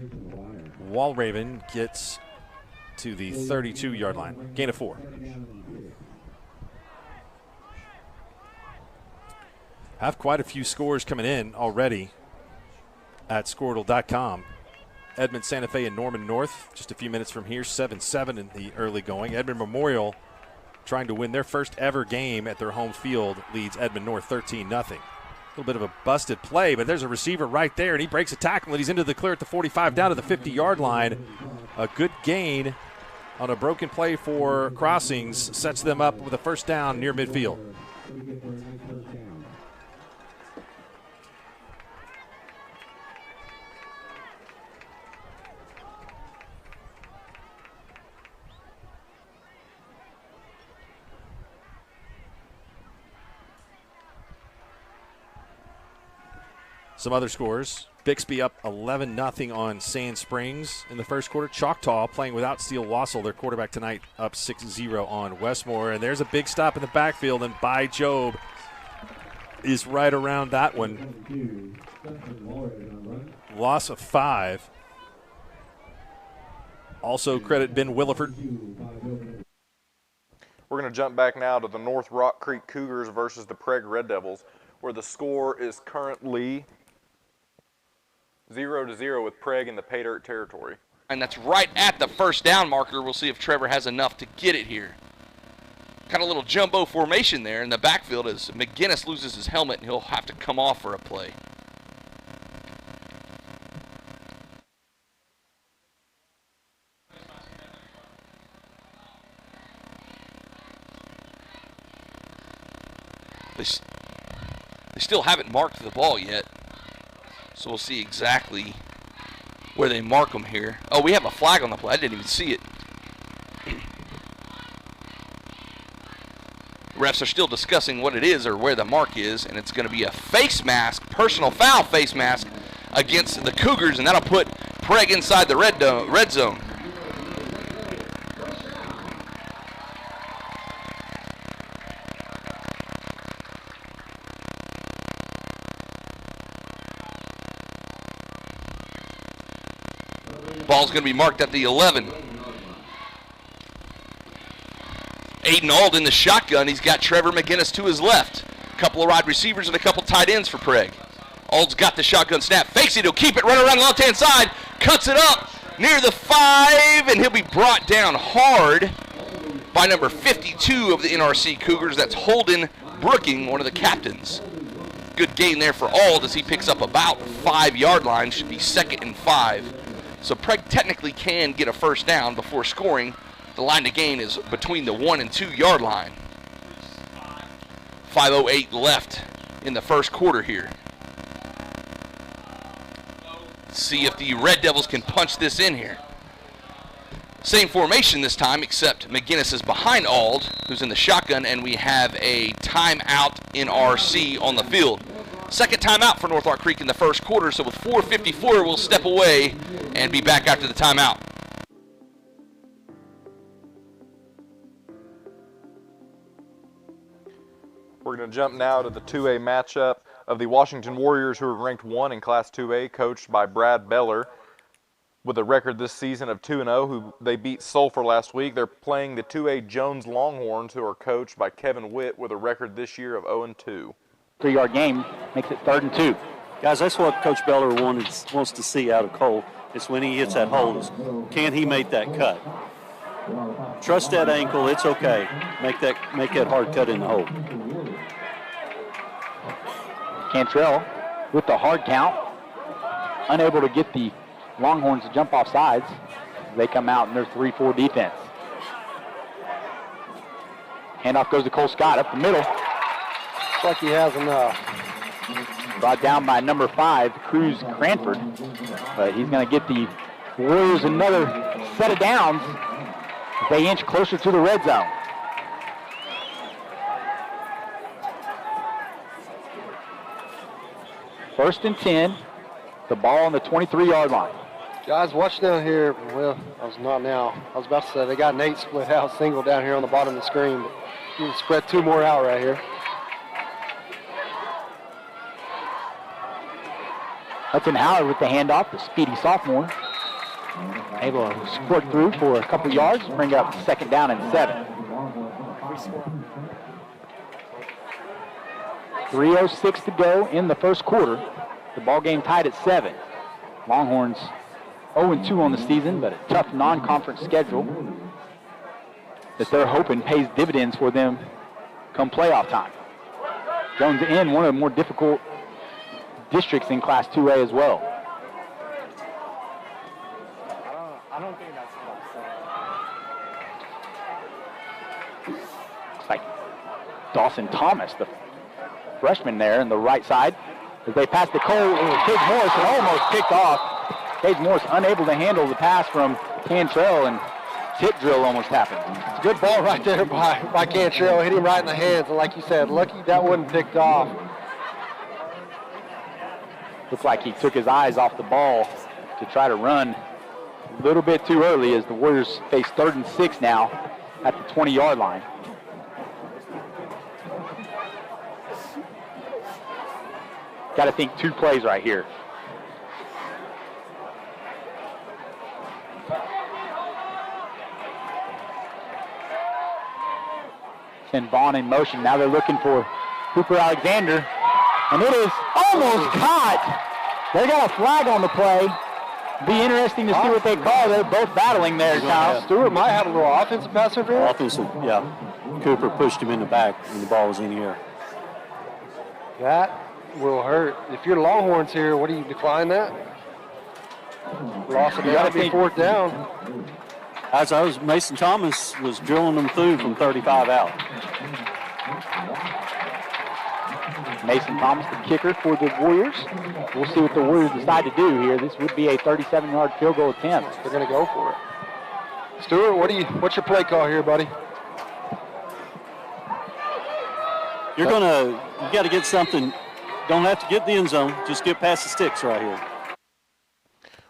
Walraven gets to the 32-yard line. Gain of 4. Have quite a few scores coming in already at Skordle.com. Edmond, Santa Fe, and Norman North just a few minutes from here, 7-7 in the early going. Edmond Memorial trying to win their first ever game at their home field leads Edmond North 13-0. A little bit of a busted play, but there's a receiver right there, and he breaks a tackle, and he's into the clear at the 45 down to the 50-yard line. A good gain on a broken play for Crossings sets them up with a first down near midfield. Some other scores. Bixby up 11-0 on Sand Springs in the first quarter. Choctaw playing without Steele Wassel, their quarterback tonight, up 6-0 on Westmore. And there's a big stop in the backfield, and By Job is right around that one. Loss of 5. Also credit Ben Williford. We're going to jump back now to the North Rock Creek Cougars versus the Prague Red Devils, where the score is currently 0-0 with Prague in the pay dirt territory. And that's right at the first down marker. We'll see if Trevor has enough to get it here. Kind of a little jumbo formation there in the backfield as McGinnis loses his helmet and he'll have to come off for a play. They still haven't marked the ball yet. So we'll see exactly where they mark them here. Oh, we have a flag on the play. I didn't even see it. Refs are still discussing what it is or where the mark is, and it's going to be a face mask, personal foul face mask against the Cougars, and that'll put Prague inside the red zone. Ball's going to be marked at the 11. Aiden Auld in the shotgun. He's got Trevor McGinnis to his left. A couple of wide receivers and a couple tight ends for Prague. Auld's got the shotgun snap. Fakes it. He'll keep it. Run around the left-hand side. Cuts it up near the 5, and he'll be brought down hard by number 52 of the NRC Cougars. That's Holden Brooking, one of the captains. Good gain there for Auld as he picks up about 5-yard line. Should be 2nd and 5. So Prague technically can get a first down before scoring. The line to gain is between the 1 and 2 yard line. 5:08 left in the first quarter here. See if the Red Devils can punch this in here. Same formation this time, except McGinnis is behind Auld, who's in the shotgun, and we have a timeout NRC on the field. Second timeout for North Rock Creek in the first quarter, so with 4:54, we'll step away and be back after the timeout. We're going to jump now to the 2A matchup of the Washington Warriors, who are ranked 1 in Class 2A, coached by Brad Beller, with a record this season of 2-0, who they beat Sulphur last week. They're playing the 2A Jones Longhorns, who are coached by Kevin Witt, with a record this year of 0-2. 3-yard game makes it 3rd and 2. Guys, that's what Coach Beller wants to see out of Cole. It's when he hits that hole. Can he make that cut? Trust that ankle. It's okay. Make that hard cut in the hole. Cantrell with the hard count, unable to get the Longhorns to jump off sides. They come out in their 3-4 defense. Handoff goes to Cole Scott up the middle. Looks like he has enough. Brought down by number 5, Cruz Cranford. But he's going to get the Warriors another set of downs as they inch closer to the red zone. First and 10, the ball on the 23-yard line. Guys, watch down here. Well, I was not now. I was about to say they got Nate split out single down here on the bottom of the screen, but you can spread 2 more out right here. Hudson Howard with the handoff, the speedy sophomore. Able to squirt through for a couple yards, bring it up to 2nd down and 7. 3:06 to go in the first quarter. The ball game tied at 7. Longhorns 0-2 on the season, but a tough non-conference schedule that they're hoping pays dividends for them come playoff time. Jones in one of the more difficult districts in Class 2A as well. I don't think that's what I'm saying. Looks like Dawson Thomas, the freshman there on the right side, as they pass to Cole, Cage Morris, and almost picked off. Cage Morris unable to handle the pass from Cantrell, and tip drill almost happened. It's a good ball right there by Cantrell. Hit him right in the hands, and like you said, lucky that wasn't picked off. Looked like he took his eyes off the ball to try to run a little bit too early as the Warriors face 3rd and 6 now at the 20-yard line. Got to think 2 plays right here. Send Vaughn in motion. Now they're looking for Cooper Alexander. And it is almost caught. They got a flag on the play. Be interesting to see what they call. They're both battling there, Kyle. Stewart might have a little offensive pass interference. Offensive, yeah. Cooper pushed him in the back and the ball was in the air. That will hurt. If you're Longhorns here, what do you decline that? Loss of down, be 4th down. As I was, Mason Thomas was drilling them through from 35 out. Mason Thomas, the kicker for the Warriors. We'll see what the Warriors decide to do here. This would be a 37-yard field goal attempt. They're going to go for it. Stewart, what's your play call here, buddy? You got to get something. Don't have to get the end zone. Just get past the sticks right here.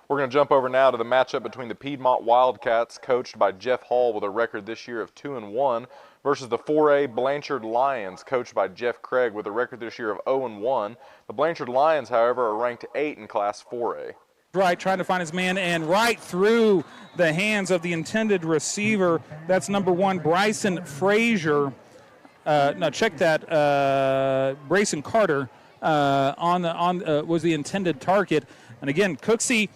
We're going to jump over now to the matchup between the Piedmont Wildcats, coached by Jeff Hall with a record this year of 2-1, versus the 4A Blanchard Lions, coached by Jeff Craig with a record this year of 0-1. The Blanchard Lions, however, are ranked 8 in Class 4A. Right, trying to find his man, and right through the hands of the intended receiver. That's number 1, Bryson Frazier. No, check that. Brayson Carter was the intended target. And again, Cooksey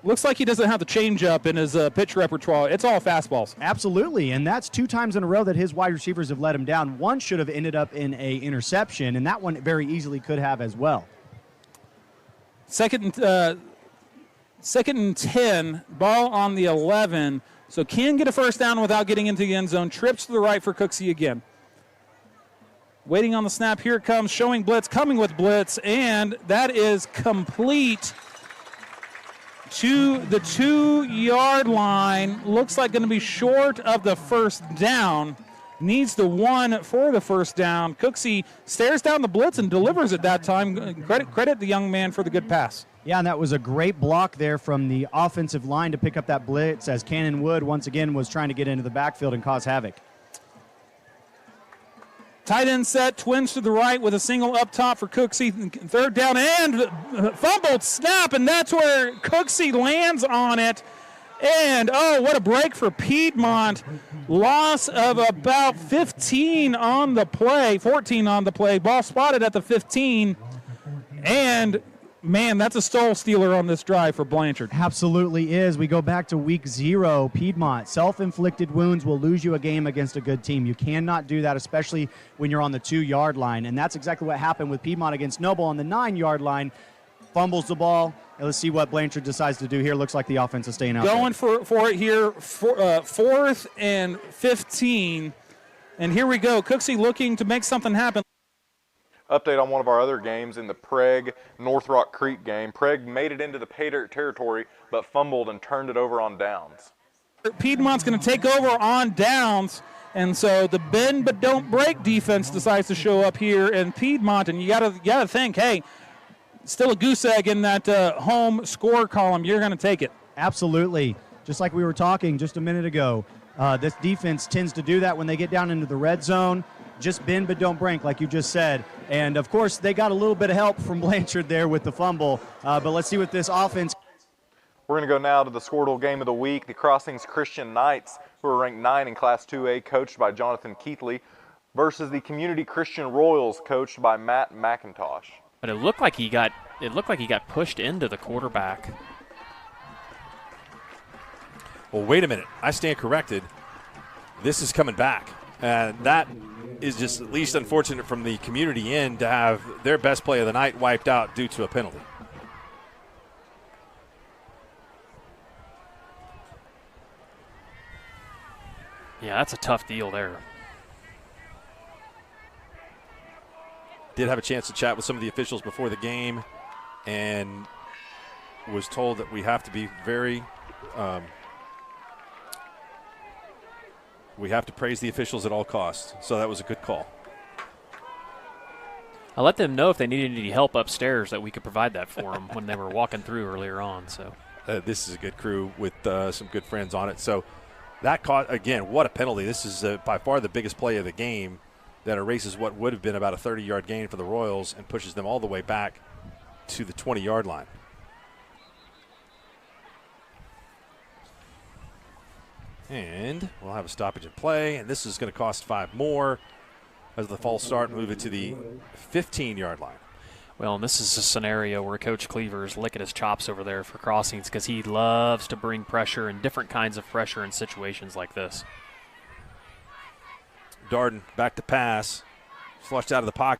looks like he doesn't have the changeup in his pitch repertoire. It's all fastballs. Absolutely, and that's 2 times in a row that his wide receivers have let him down. One should have ended up in a interception, and that one very easily could have as well. Second and 10, ball on the 11. So can get a first down without getting into the end zone. Trips to the right for Cooksey again. Waiting on the snap. Here it comes, showing blitz, coming with blitz, and that is complete to the 2-yard line. Looks like going to be short of the first down. Needs the 1 for the first down. Cooksey stares down the blitz and delivers at that time. Credit the young man for the good pass. Yeah, and that was a great block there from the offensive line to pick up that blitz as Cannon Wood once again was trying to get into the backfield and cause havoc. Tight end set, twins to the right with a single up top for Cooksey. 3rd down and fumbled snap, and that's where Cooksey lands on it. And, oh, what a break for Piedmont. Loss of about 15 on the play, 14 on the play. Ball spotted at the 15. And, man, that's a stole-stealer on this drive for Blanchard. Absolutely is. We go back to week 0. Piedmont, self-inflicted wounds will lose you a game against a good team. You cannot do that, especially when you're on the 2-yard line. And that's exactly what happened with Piedmont against Noble on the 9-yard line. Fumbles the ball. And let's see what Blanchard decides to do here. Looks like the offense is staying out Going for it here, 4th and 15. And here we go. Cooksey looking to make something happen. Update on one of our other games in the Prague-North Rock Creek game. Prague made it into the pay dirt territory, but fumbled and turned it over on downs. Piedmont's going to take over on downs, and so the bend but don't break defense decides to show up here in Piedmont, and you gotta think, hey, still a goose egg in that home score column. You're going to take it. Absolutely. Just like we were talking just a minute ago, this defense tends to do that when they get down into the red zone. just bend but don't break, like you just said. And, of course, they got a little bit of help from Blanchard there with the fumble. But let's see what this offense. We're going to go now to the Skordle game of the week. The Crossings Christian Knights, who are ranked 9 in Class 2A, coached by Jonathan Keithley, versus the Community Christian Royals, coached by Matt McIntosh. But it looked like he got pushed into the quarterback. Well, wait a minute. I stand corrected. This is coming back. And that is just at least unfortunate from the community end to have their best play of the night wiped out due to a penalty. Yeah, that's a tough deal there. Did have a chance to chat with some of the officials before the game and was told that we have to be very we have to praise the officials at all costs. So that was a good call. I let them know if they needed any help upstairs that we could provide that for them when they were walking through earlier on. So this is a good crew with some good friends on it. So that caught, again, what a penalty. This is by far the biggest play of the game that erases what would have been about a 30-yard gain for the Royals and pushes them all the way back to the 20-yard line. And we'll have a stoppage in play, and this is going to cost 5 more as the false start move it to the 15-yard line. Well, and this is a scenario where Coach Cleaver is licking his chops over there for Crossings because he loves to bring pressure and different kinds of pressure in situations like this. Darden back to pass, flushed out of the pocket.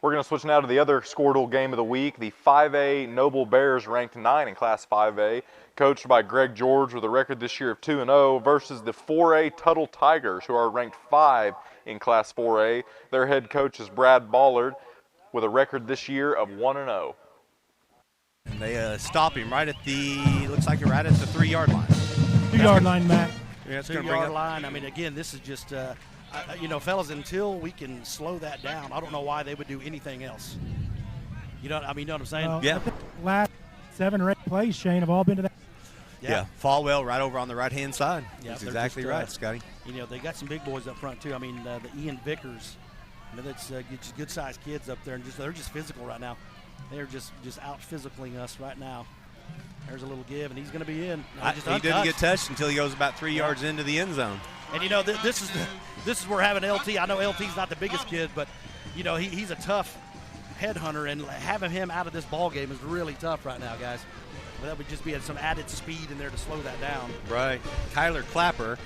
We're going to switch now to the other Skordle game of the week. The 5A Noble Bears, ranked 9 in Class 5A, coached by Greg George with a record this year of 2-0, versus the 4A Tuttle Tigers, who are ranked 5 in Class 4A. Their head coach is Brad Ballard with a record this year of 1-0. And they stop him right at the, looks like right at the 3-yard line. 2-yard line, Matt. Yeah, it's 2-yard line. I mean, again, this is just, fellas, until we can slow that down, I don't know why they would do anything else. You know what I'm saying? Well, yeah. Last 7 or 8 plays, Shane, have all been to that. Yeah. Falwell right over on the right-hand side. Yeah, that's exactly just, right, Scotty. They got some big boys up front, too. I mean, the Ian Vickers, that's just good-sized kids up there, and they're just physical right now. They're just out-physicaling us right now. There's a little give, and he's going to be in. He didn't get touched until he goes about 3 yards into the end zone. And, this is where having LT, I know LT's not the biggest kid, but, he's a tough headhunter, and having him out of this ball game is really tough right now, guys. Well, that would just be some added speed in there to slow that down. Right. Kyler Clapper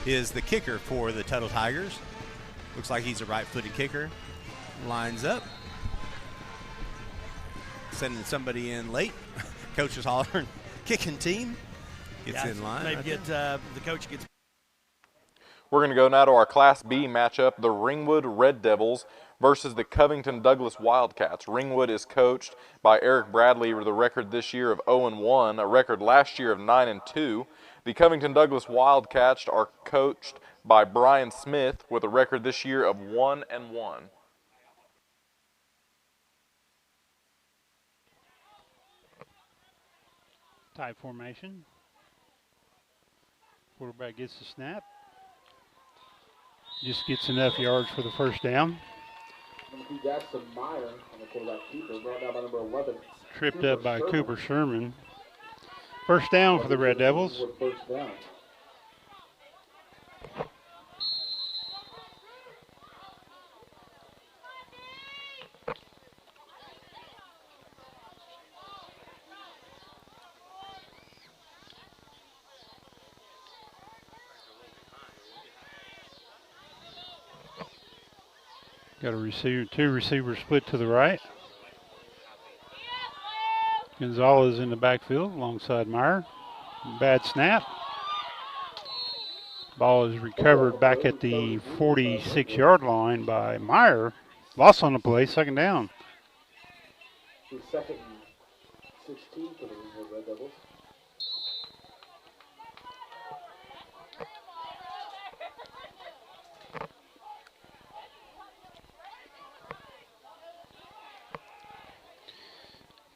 is the kicker for the Tuttle Tigers. Looks like he's a right-footed kicker. Lines up. Sending somebody in late. Coach is hollering, kicking team. Gets in line. Maybe the coach gets. We're going to go now to our Class B matchup, the Ringwood Red Devils versus the Covington Douglas Wildcats. Ringwood is coached by Eric Bradley with a record this year of 0-1, a record last year of 9-2. The Covington Douglas Wildcats are coached by Brian Smith with a record this year of 1-1. Tight formation. Quarterback gets the snap. Just gets enough yards for the first down. Jackson Meyer on the quarterback keeper, brought down by number 11. Tripped up by Cooper Sherman. First down for the Red Devils. First down. Got a receiver, 2 receivers split to the right. Gonzalez in the backfield alongside Meyer. Bad snap. Ball is recovered back at the 46-yard line by Meyer. Loss on the play, second down. Second 16 for the Red Devils.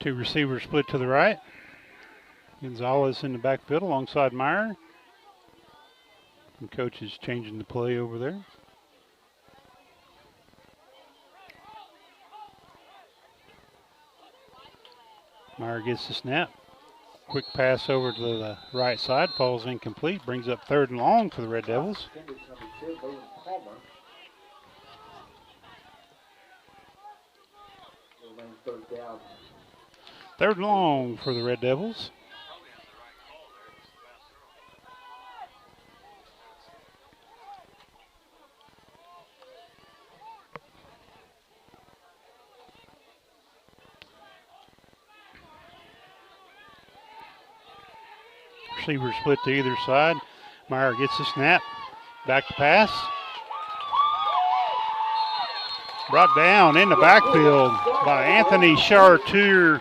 Two receivers split to the right. Gonzalez in the backfield alongside Meyer. And coach is changing the play over there. Meyer gets the snap. Quick pass over to the right side, falls incomplete, brings up 3rd and long for the Red Devils. Third and long for the Red Devils. Receivers split to either side. Meyer gets the snap. Back to pass. Brought down in the backfield by Anthony Chartier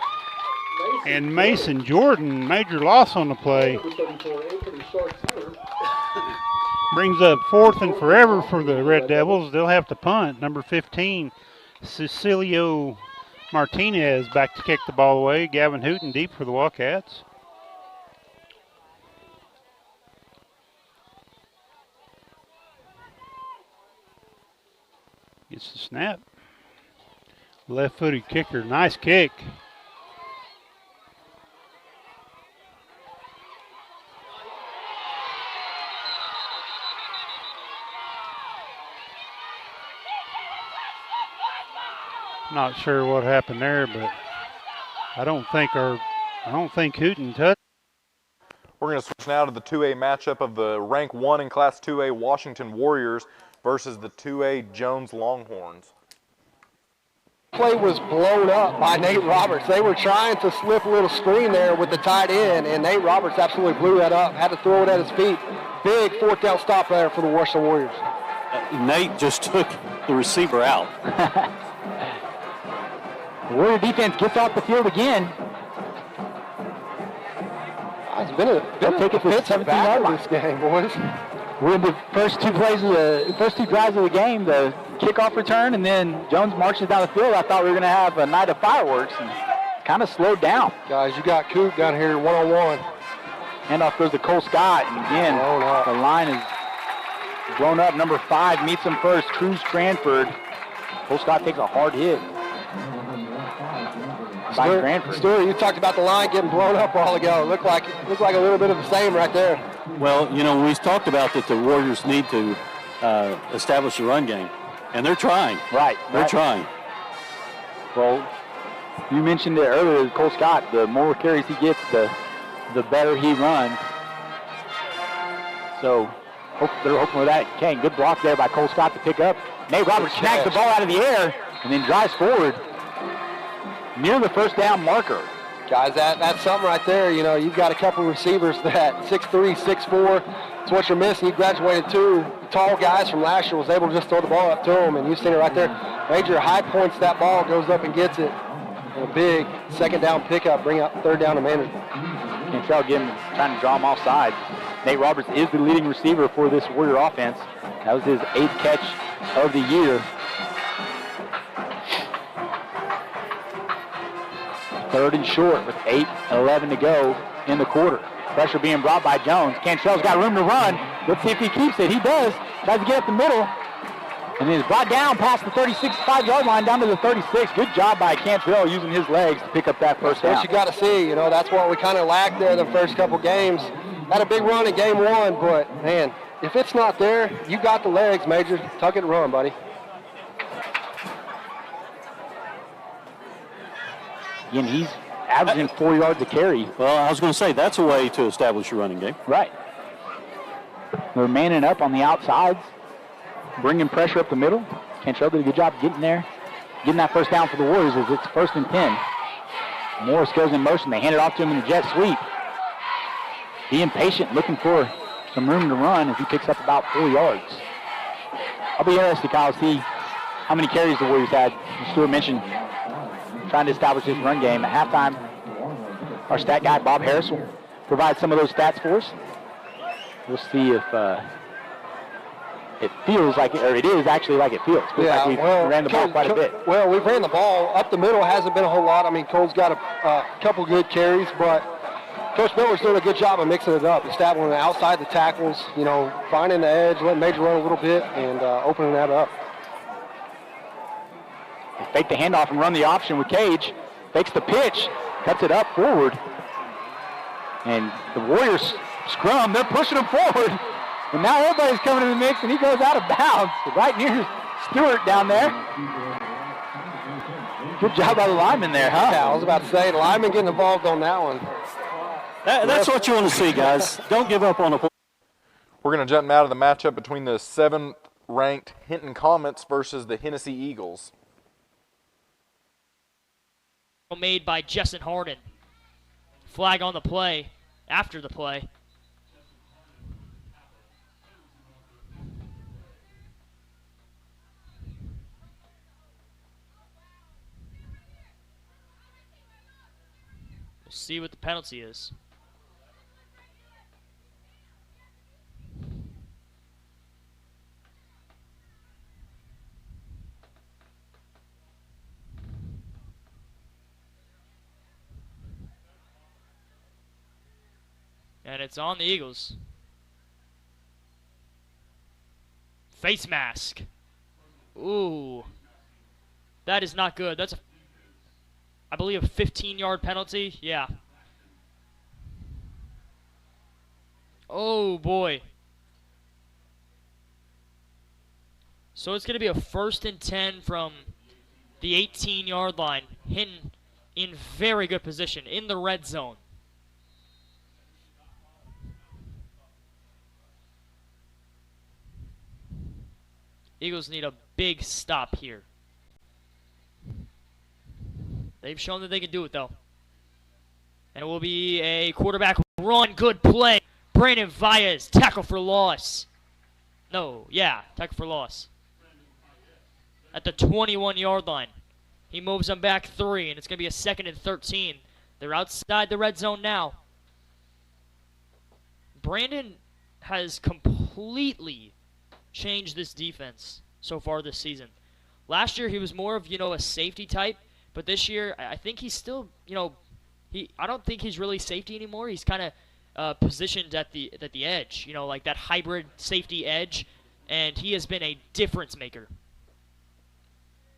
and Mason Jordan. Major loss on the play. Brings up 4th and forever for the Red Devils. They'll have to punt. Number 15, Cecilio Martinez back to kick the ball away. Gavin Hooten deep for the Wildcats. Gets the snap. Left-footed kicker. Nice kick. Not sure what happened there, but I don't think Hooten touched. We're going to switch now to the 2A matchup of the rank 1 in Class 2A Washington Warriors versus the 2A Jones Longhorns. Play was blown up by Nate Roberts. They were trying to slip a little screen there with the tight end, and Nate Roberts absolutely blew that up. Had to throw it at his feet. Big 4th down stop there for the Washington Warriors. Nate just took the receiver out. The Warrior defense gets off the field again. It's been a defensive battle this game, boys. We're in the first 2 drives of the game, the kickoff return, and then Jones marches down the field. I thought we were going to have a night of fireworks, and kind of slowed down. Guys, you got Coop down here one-on-one. Handoff goes to Cole Scott, and again, the line is blown up. Number 5 meets him first, Cruz Cranford. Cole Scott takes a hard hit. Stuart, you talked about the line getting blown up a while ago. Looked like a little bit of the same right there. Well, you know, we talked about that the Warriors need to establish a run game, and they're trying. Right. They're trying. Well, you mentioned it earlier, Cole Scott, the more carries he gets, the better he runs. So they're hoping for that. Okay, good block there by Cole Scott to pick up. Nate Roberts snags the ball out of the air and then drives forward near the 1st down marker. Guys, that's something right there. You know, you've got a couple receivers that 6'3", 6'4". It's what you're missing. You graduated 2 tall guys from last year, was able to just throw the ball up to them, and you've seen it right there. Major high points that ball, goes up and gets it. And a big 2nd down pickup, bring up 3rd down and manageable. Cantrell trying to draw him off sides. Nate Roberts is the leading receiver for this Warrior offense. That was his 8th catch of the year. 3rd and short with 8:11 to go in the quarter. Pressure being brought by Jones. Cantrell's got room to run. Let's see if he keeps it. He does. Tries to get up the middle. And then is brought down past the 36-5-yard line down to the 36. Good job by Cantrell using his legs to pick up that first down. That's what you got to see. You know, that's what we kind of lacked there the first couple games. Had a big run in game 1, but, man, if it's not there, you got the legs, Major. Tuck it and run, buddy. And he's averaging 4 yards a carry. Well, I was going to say, that's a way to establish a running game. Right. They're manning up on the outsides, bringing pressure up the middle. Cantrell did a good job getting there, getting that first down for the Warriors as it's 1st and 10. Morris goes in motion. They hand it off to him in the jet sweep. Being patient, looking for some room to run as he picks up about 4 yards. I'll be interested, Kyle, to see how many carries the Warriors had. Stuart mentioned trying to establish this run game. At halftime, our stat guy, Bob Harris, will provide some of those stats for us. We'll see if it feels like it, or it is actually like it feels. Like we ran the ball quite a bit. Well, we've ran the ball up the middle. Hasn't been a whole lot. I mean, Cole's got a couple good carries, but Coach Miller's doing a good job of mixing it up, establishing outside the tackles, you know, finding the edge, letting Major run a little bit, and opening that up. They fake the handoff and run the option with Cage. Fakes the pitch. cuts it up forward. And the Warriors scrum, they're pushing him forward. And now everybody's coming in the mix, and he goes out of bounds right near Stewart down there. Good job by the lineman there, huh? Yeah, I was about to say, the lineman getting involved on that one. That's what you want to see, guys. Don't give up on the. We're going to jump now to the matchup between the 7th-ranked Hinton Comets versus the Hennessy Eagles. Made by Jessen Harden. Flag on the play, after the play. We'll see what the penalty is. And it's on the Eagles. Face mask. Ooh. That is not good. That's, I believe, a 15-yard penalty. Yeah. Oh, boy. So it's going to be a 1st and 10 from the 18-yard line. Hinton in very good position in the red zone. Eagles need a big stop here. They've shown that they can do it, though. And it will be a quarterback run. Good play. Brandon Valles, tackle for loss. No, yeah, tackle for loss. At the 21-yard line. He moves them back 3, and it's going to be a 2nd and 13. They're outside the red zone now. Brandon has completely changed this defense so far this season. Last year he was more of, a safety type, but this year I think he's still, I don't think he's really safety anymore. He's kind of positioned at the edge, like that hybrid safety edge, and he has been a difference maker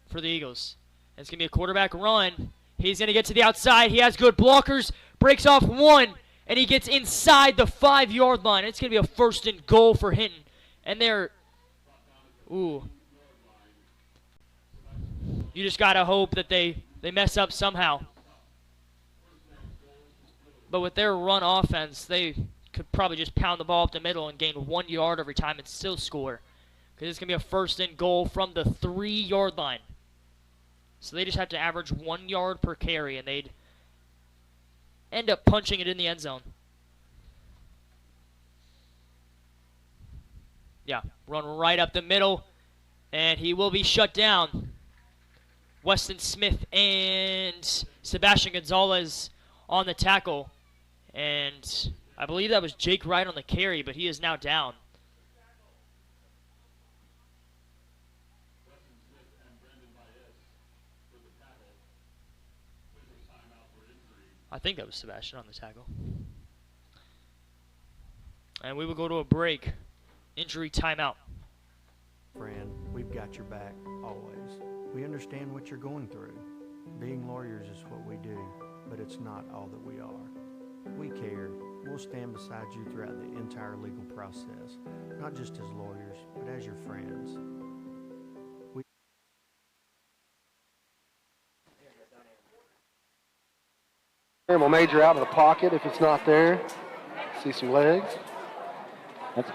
for the Eagles. And it's going to be a quarterback run. He's going to get to the outside. He has good blockers, breaks off 1, and he gets inside the 5-yard line. It's going to be a 1st and goal for Hinton. And they're, ooh. You just got to hope that they mess up somehow. But with their run offense, they could probably just pound the ball up the middle and gain 1 yard every time and still score. Because it's going to be a 1st and goal from the 3-yard line. So they just have to average 1 yard per carry, and they'd end up punching it in the end zone. Yeah, run right up the middle, and he will be shut down. Weston Smith and Sebastian Gonzalez on the tackle. And I believe that was Jake Wright on the carry, but he is now down. I think that was Sebastian on the tackle. And we will go to a break. Injury timeout. Friend, we've got your back always. We understand what you're going through. Being lawyers is what we do, but it's not all that we are. We care. We'll stand beside you throughout the entire legal process, not just as lawyers, but as your friends. We'll major out of the pocket if it's not there. See some legs.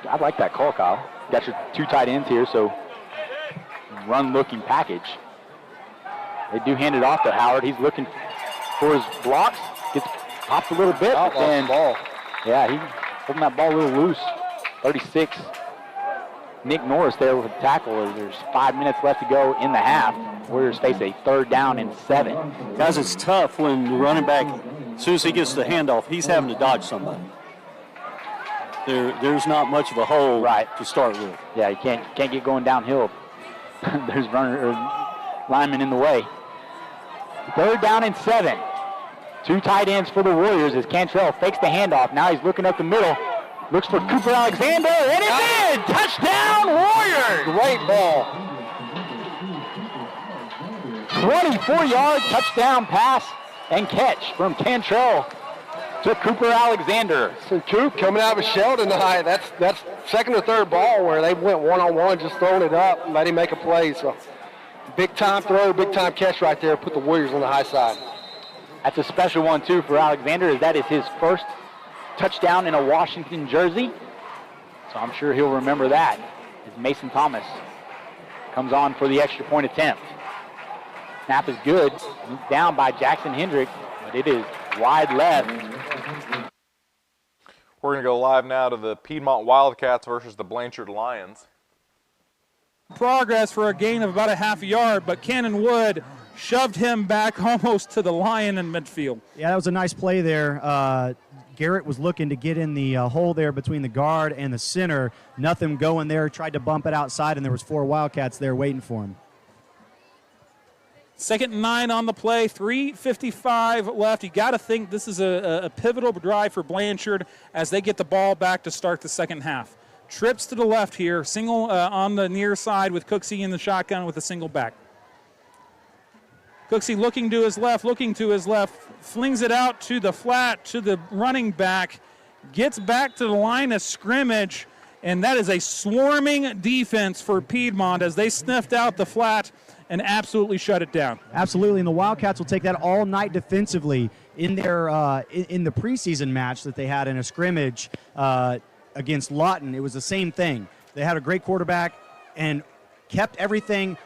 I like that call, Kyle. Got your 2 tight ends here, so run-looking package. They do hand it off to Howard. He's looking for his blocks. Gets popped a little bit. And ball. Yeah, he's holding that ball a little loose. 36. Nick Norris there with a tackle as there's 5 minutes left to go in the half. Warriors face a 3rd down and 7. Guys, it's tough when the running back, as soon as he gets the handoff, he's having to dodge somebody. There's not much of a hole to start with. Yeah, you can't get going downhill. There's linemen in the way. 3rd down and 7. 2 tight ends for the Warriors as Cantrell fakes the handoff. Now he's looking up the middle. Looks for Cooper Alexander, and it's in! Touchdown, Warriors! Great ball. 24-yard touchdown pass and catch from Cantrell to Cooper Alexander. So Coop coming out of a shell tonight. That's second or third ball where they went one-on-one, just throwing it up and let him make a play. So big time throw, big time catch right there. Put the Warriors on the high side. That's a special one, too, for Alexander, as that is his first touchdown in a Washington jersey. So I'm sure he'll remember that as Mason Thomas comes on for the extra point attempt. Snap is good. He's down by Jackson Hendrick, but it is wide left. We're going to go live now to the Piedmont Wildcats versus the Blanchard Lions. Progress for a gain of about a half a yard, but Cannon Wood shoved him back almost to the line in midfield. Yeah, that was a nice play there. Garrett was looking to get in the hole there between the guard and the center. Nothing going there. Tried to bump it outside, and there was 4 Wildcats there waiting for him. 2nd and 9 on the play, 3:55 left. You got to think this is a pivotal drive for Blanchard as they get the ball back to start the second half. Trips to the left here, single on the near side with Cooksey in the shotgun with a single back. Cooksey looking to his left, flings it out to the flat, to the running back, gets back to the line of scrimmage, and that is a swarming defense for Piedmont as they sniffed out the flat and absolutely shut it down. Absolutely, and the Wildcats will take that all night defensively in their in the preseason match that they had in a scrimmage against Lawton. It was the same thing. They had a great quarterback and kept everything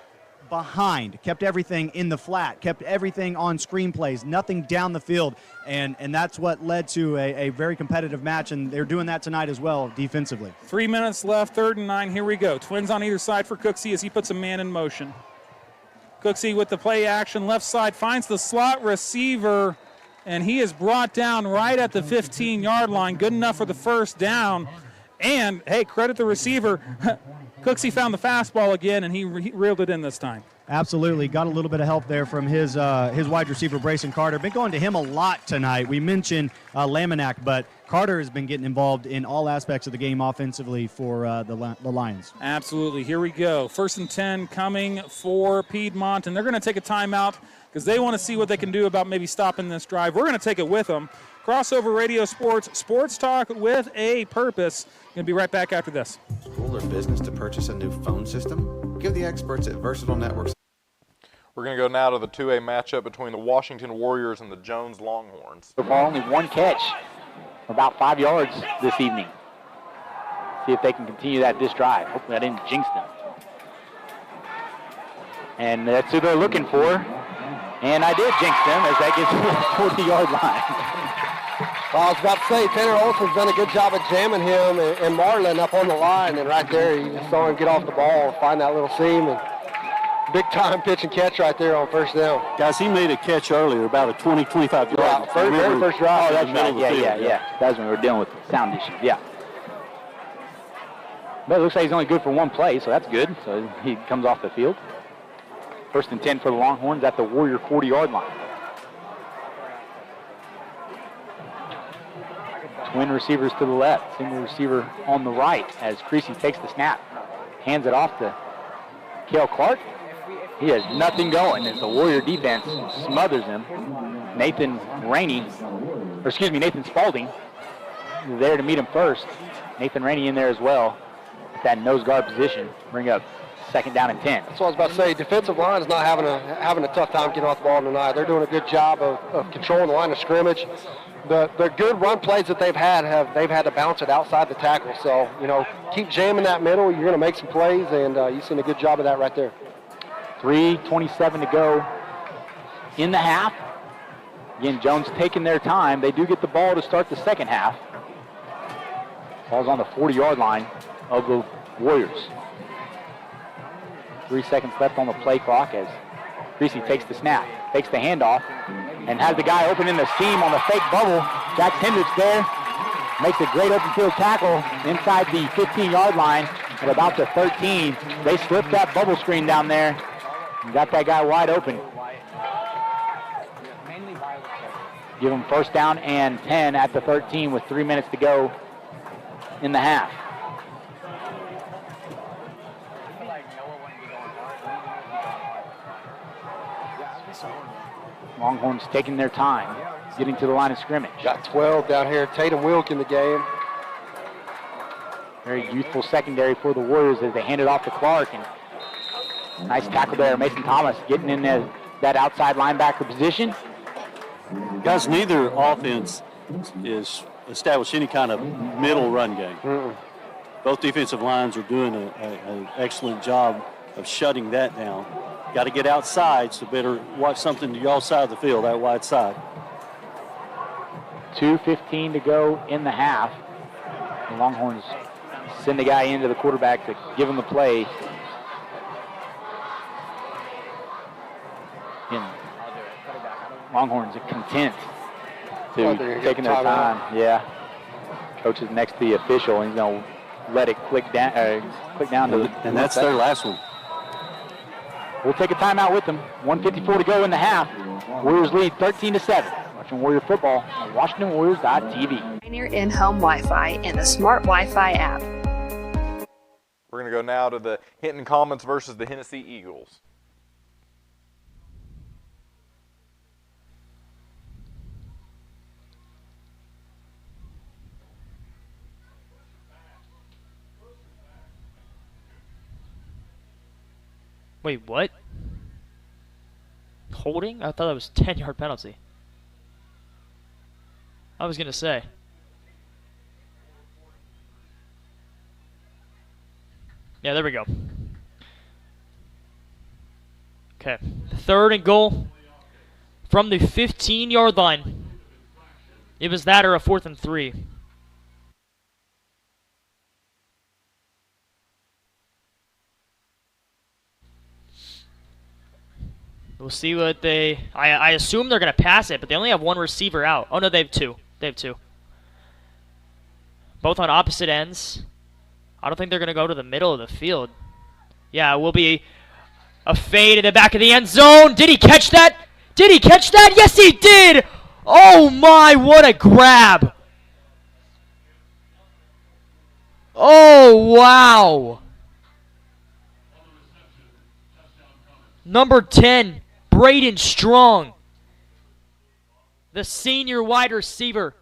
behind, kept everything in the flat, kept everything on screen plays, nothing down the field, and that's what led to a very competitive match, and they're doing that tonight as well defensively. 3 minutes left, 3rd and 9, here we go. Twins on either side for Cooksey as he puts a man in motion. Cooksey with the play action, left side, finds the slot receiver, and he is brought down right at the 15-yard line. Good enough for the first down. And, hey, credit the receiver. Cooksey found the fastball again, and he reeled it in this time. Absolutely. Got a little bit of help there from his wide receiver, Brayson Carter. Been going to him a lot tonight. We mentioned Laminack, but Carter has been getting involved in all aspects of the game offensively for the Lions. Absolutely. Here we go. 1st and 10 coming for Piedmont, and they're going to take a timeout because they want to see what they can do about maybe stopping this drive. We're going to take it with them. Crossover Radio Sports Talk with a purpose. Going to be right back after this. School or business to purchase a new phone system? Give the experts at Versatile Networks. We're going to go now to the 2A matchup between the Washington Warriors and the Jones Longhorns. Only one catch, about 5 yards this evening. See if they can continue that this drive. Hopefully I didn't jinx them. And that's who they're looking for. And I did jinx them as that gets to the 40-yard line. Well, I was about to say, Tanner Olson's done a good job of jamming him and Marlin up on the line, and right there, you just saw him get off the ball, find that little seam, and big-time pitch and catch right there on first down. Guys, he made a catch earlier, about a 20, 25 yard. Very first drive. Oh, that's right. Yeah. That was when we were dealing with sound issues. Yeah. But it looks like he's only good for one play, so that's good. So he comes off the field. 1st and 10 for the Longhorns at the Warrior 40-yard line. Twin receivers to the left, single receiver on the right as Creasy takes the snap, hands it off to Cale Clark. He has nothing going as the Warrior defense smothers him. Nathan Spalding is there to meet him first. Nathan Rainey in there as well at that nose guard position. Bring up 2nd down and 10. That's what I was about to say. Defensive line is not having a tough time getting off the ball tonight. They're doing a good job of controlling the line of scrimmage. The good run plays that they've had to bounce it outside the tackle. So, keep jamming that middle. You're going to make some plays, and you've seen a good job of that right there. 3:27 to go in the half. Again, Jones taking their time. They do get the ball to start the second half. Ball's on the 40-yard line of the Warriors. 3 seconds left on the play clock as Creasy takes the snap, takes the handoff, and has the guy open in the seam on the fake bubble. Jax Hendricks there makes a great open field tackle inside the 15-yard line at about the 13. They slipped that bubble screen down there and got that guy wide open. Give him 1st down and 10 at the 13 with 3 minutes to go in the half. Longhorns taking their time, getting to the line of scrimmage. Got 12 down here. Tatum Wilk in the game. Very youthful secondary for the Warriors as they hand it off to Clark. And nice tackle there. Mason Thomas getting in that outside linebacker position. Guys, neither offense is established any kind of middle run game. Both defensive lines are doing an excellent job of shutting that down. Got to get outside, so better watch something to y'all side of the field, that wide side. 2:15 to go in the half. The Longhorns send the guy into the quarterback to give him the play. And Longhorns are content to taking their time. Yeah. Coach is next to the official, and he's going to let it click down to the. And that's their last one. We'll take a timeout with them. 1:54 to go in the half. Warriors lead 13-7. Watching Warrior football on WashingtonWarriors.tv. Pioneer in-home Wi-Fi and the Smart Wi-Fi app. We're going to go now to the Hinton Commons versus the Hennessy Eagles. Wait, what? Holding? I thought that was a 10-yard penalty. I was going to say. Yeah, there we go. Okay. 3rd and goal from the 15-yard line. It was that or a 4th and 3. We'll see what they... I assume they're going to pass it, but they only have one receiver out. Oh, no, they have two. They have two. Both on opposite ends. I don't think they're going to go to the middle of the field. Yeah, it will be a fade in the back of the end zone. Did he catch that? Did he catch that? Yes, he did! Oh, my, what a grab. Oh, wow. Number 10. Braden Strong, the senior wide receiver,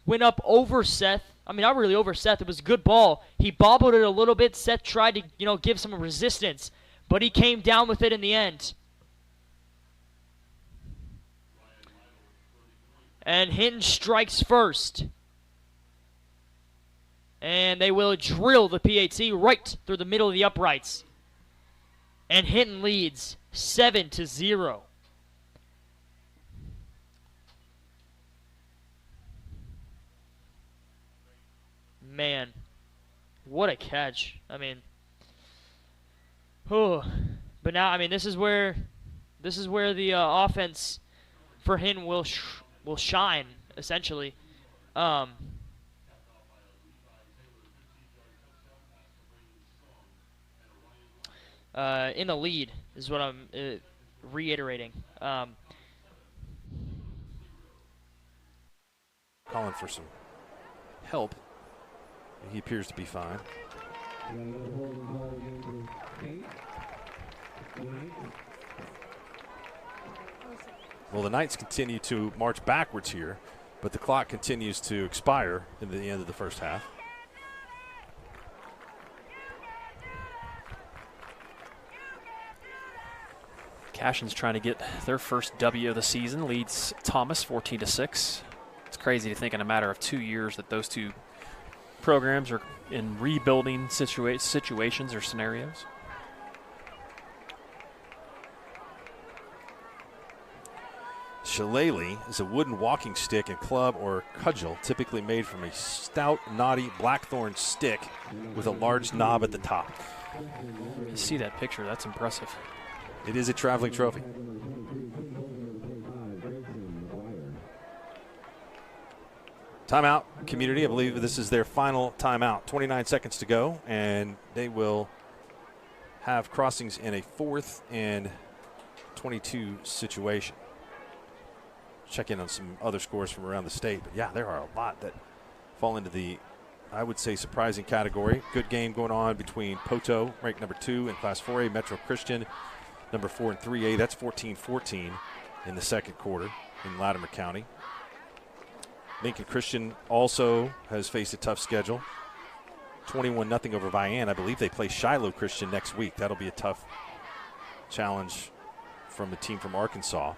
went up over Seth. I mean, not really over Seth. It was a good ball. He bobbled it a little bit. Seth tried to, give some resistance, but he came down with it in the end. And Hinton strikes first. And they will drill the PAT right through the middle of the uprights. And Hinton leads 7-0. Man, what a catch. I mean, but now, I mean, this is where the offense for Hinton will shine, essentially. In the lead is what I'm reiterating. Calling for some help. He appears to be fine. Well, the Knights continue to march backwards here, but the clock continues to expire in the end of the first half. Cashin's trying to get their first W of the season, leads Thomas 14-6. It's crazy to think in a matter of 2 years that those two programs are in rebuilding situations or scenarios. Shillelagh is a wooden walking stick and club or cudgel, typically made from a stout, knotty blackthorn stick with a large knob at the top. You see that picture, that's impressive. It is a traveling trophy. Timeout, community. I believe this is their final timeout. 29 seconds to go, and they will have crossings in a 4th and 22 situation. Check in on some other scores from around the state. But, yeah, there are a lot that fall into the, I would say, surprising category. Good game going on between Poto, ranked number 2 in Class 4A, Metro Christian, number 4 in 3A. That's 14-14. in the second quarter in Latimer County. Lincoln Christian also has faced a tough schedule. 21-0 over Vian. I believe they play Shiloh Christian next week. That'll be a tough challenge from a team from Arkansas.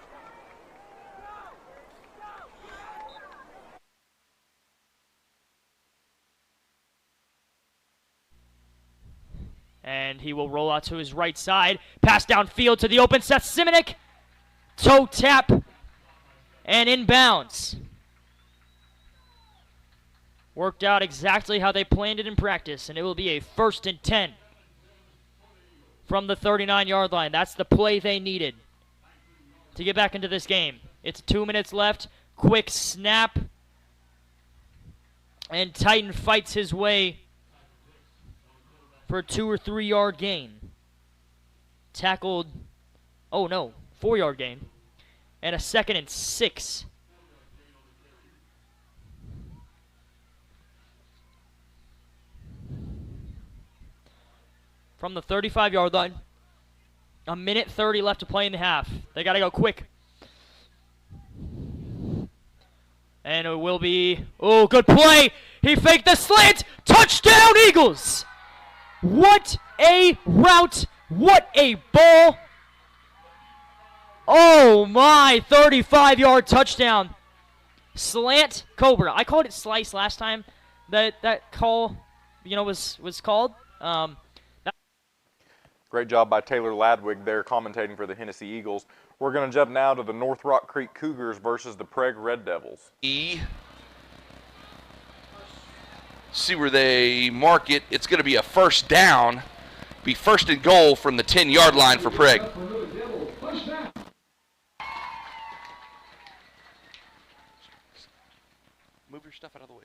And he will roll out to his right side. Pass downfield to the open Seth Simonik. Toe tap and inbounds. Worked out exactly how they planned it in practice, and it will be a 1st and 10 from the 39-yard line. That's the play they needed to get back into this game. It's 2 minutes left. Quick snap. And Titan fights his way for a 2 or 3 yard gain. Tackled, 4-yard gain. And a 2nd and 6. From the 35-yard line. 1:30 left to play in the half. They got to go quick. And it will be, good play. He faked the slant. Touchdown, Eagles. What a route. What a ball. Oh, my, 35-yard touchdown. Slant Cobra. I called it slice last time that call, was called. Great job by Taylor Ladwig there commentating for the Hennessy Eagles. We're going to jump now to the North Rock Creek Cougars versus the Prague Red Devils. See where they mark it. It's going to be a first down. Be 1st and goal from the 10-yard line for Prague. Move your stuff out of the way.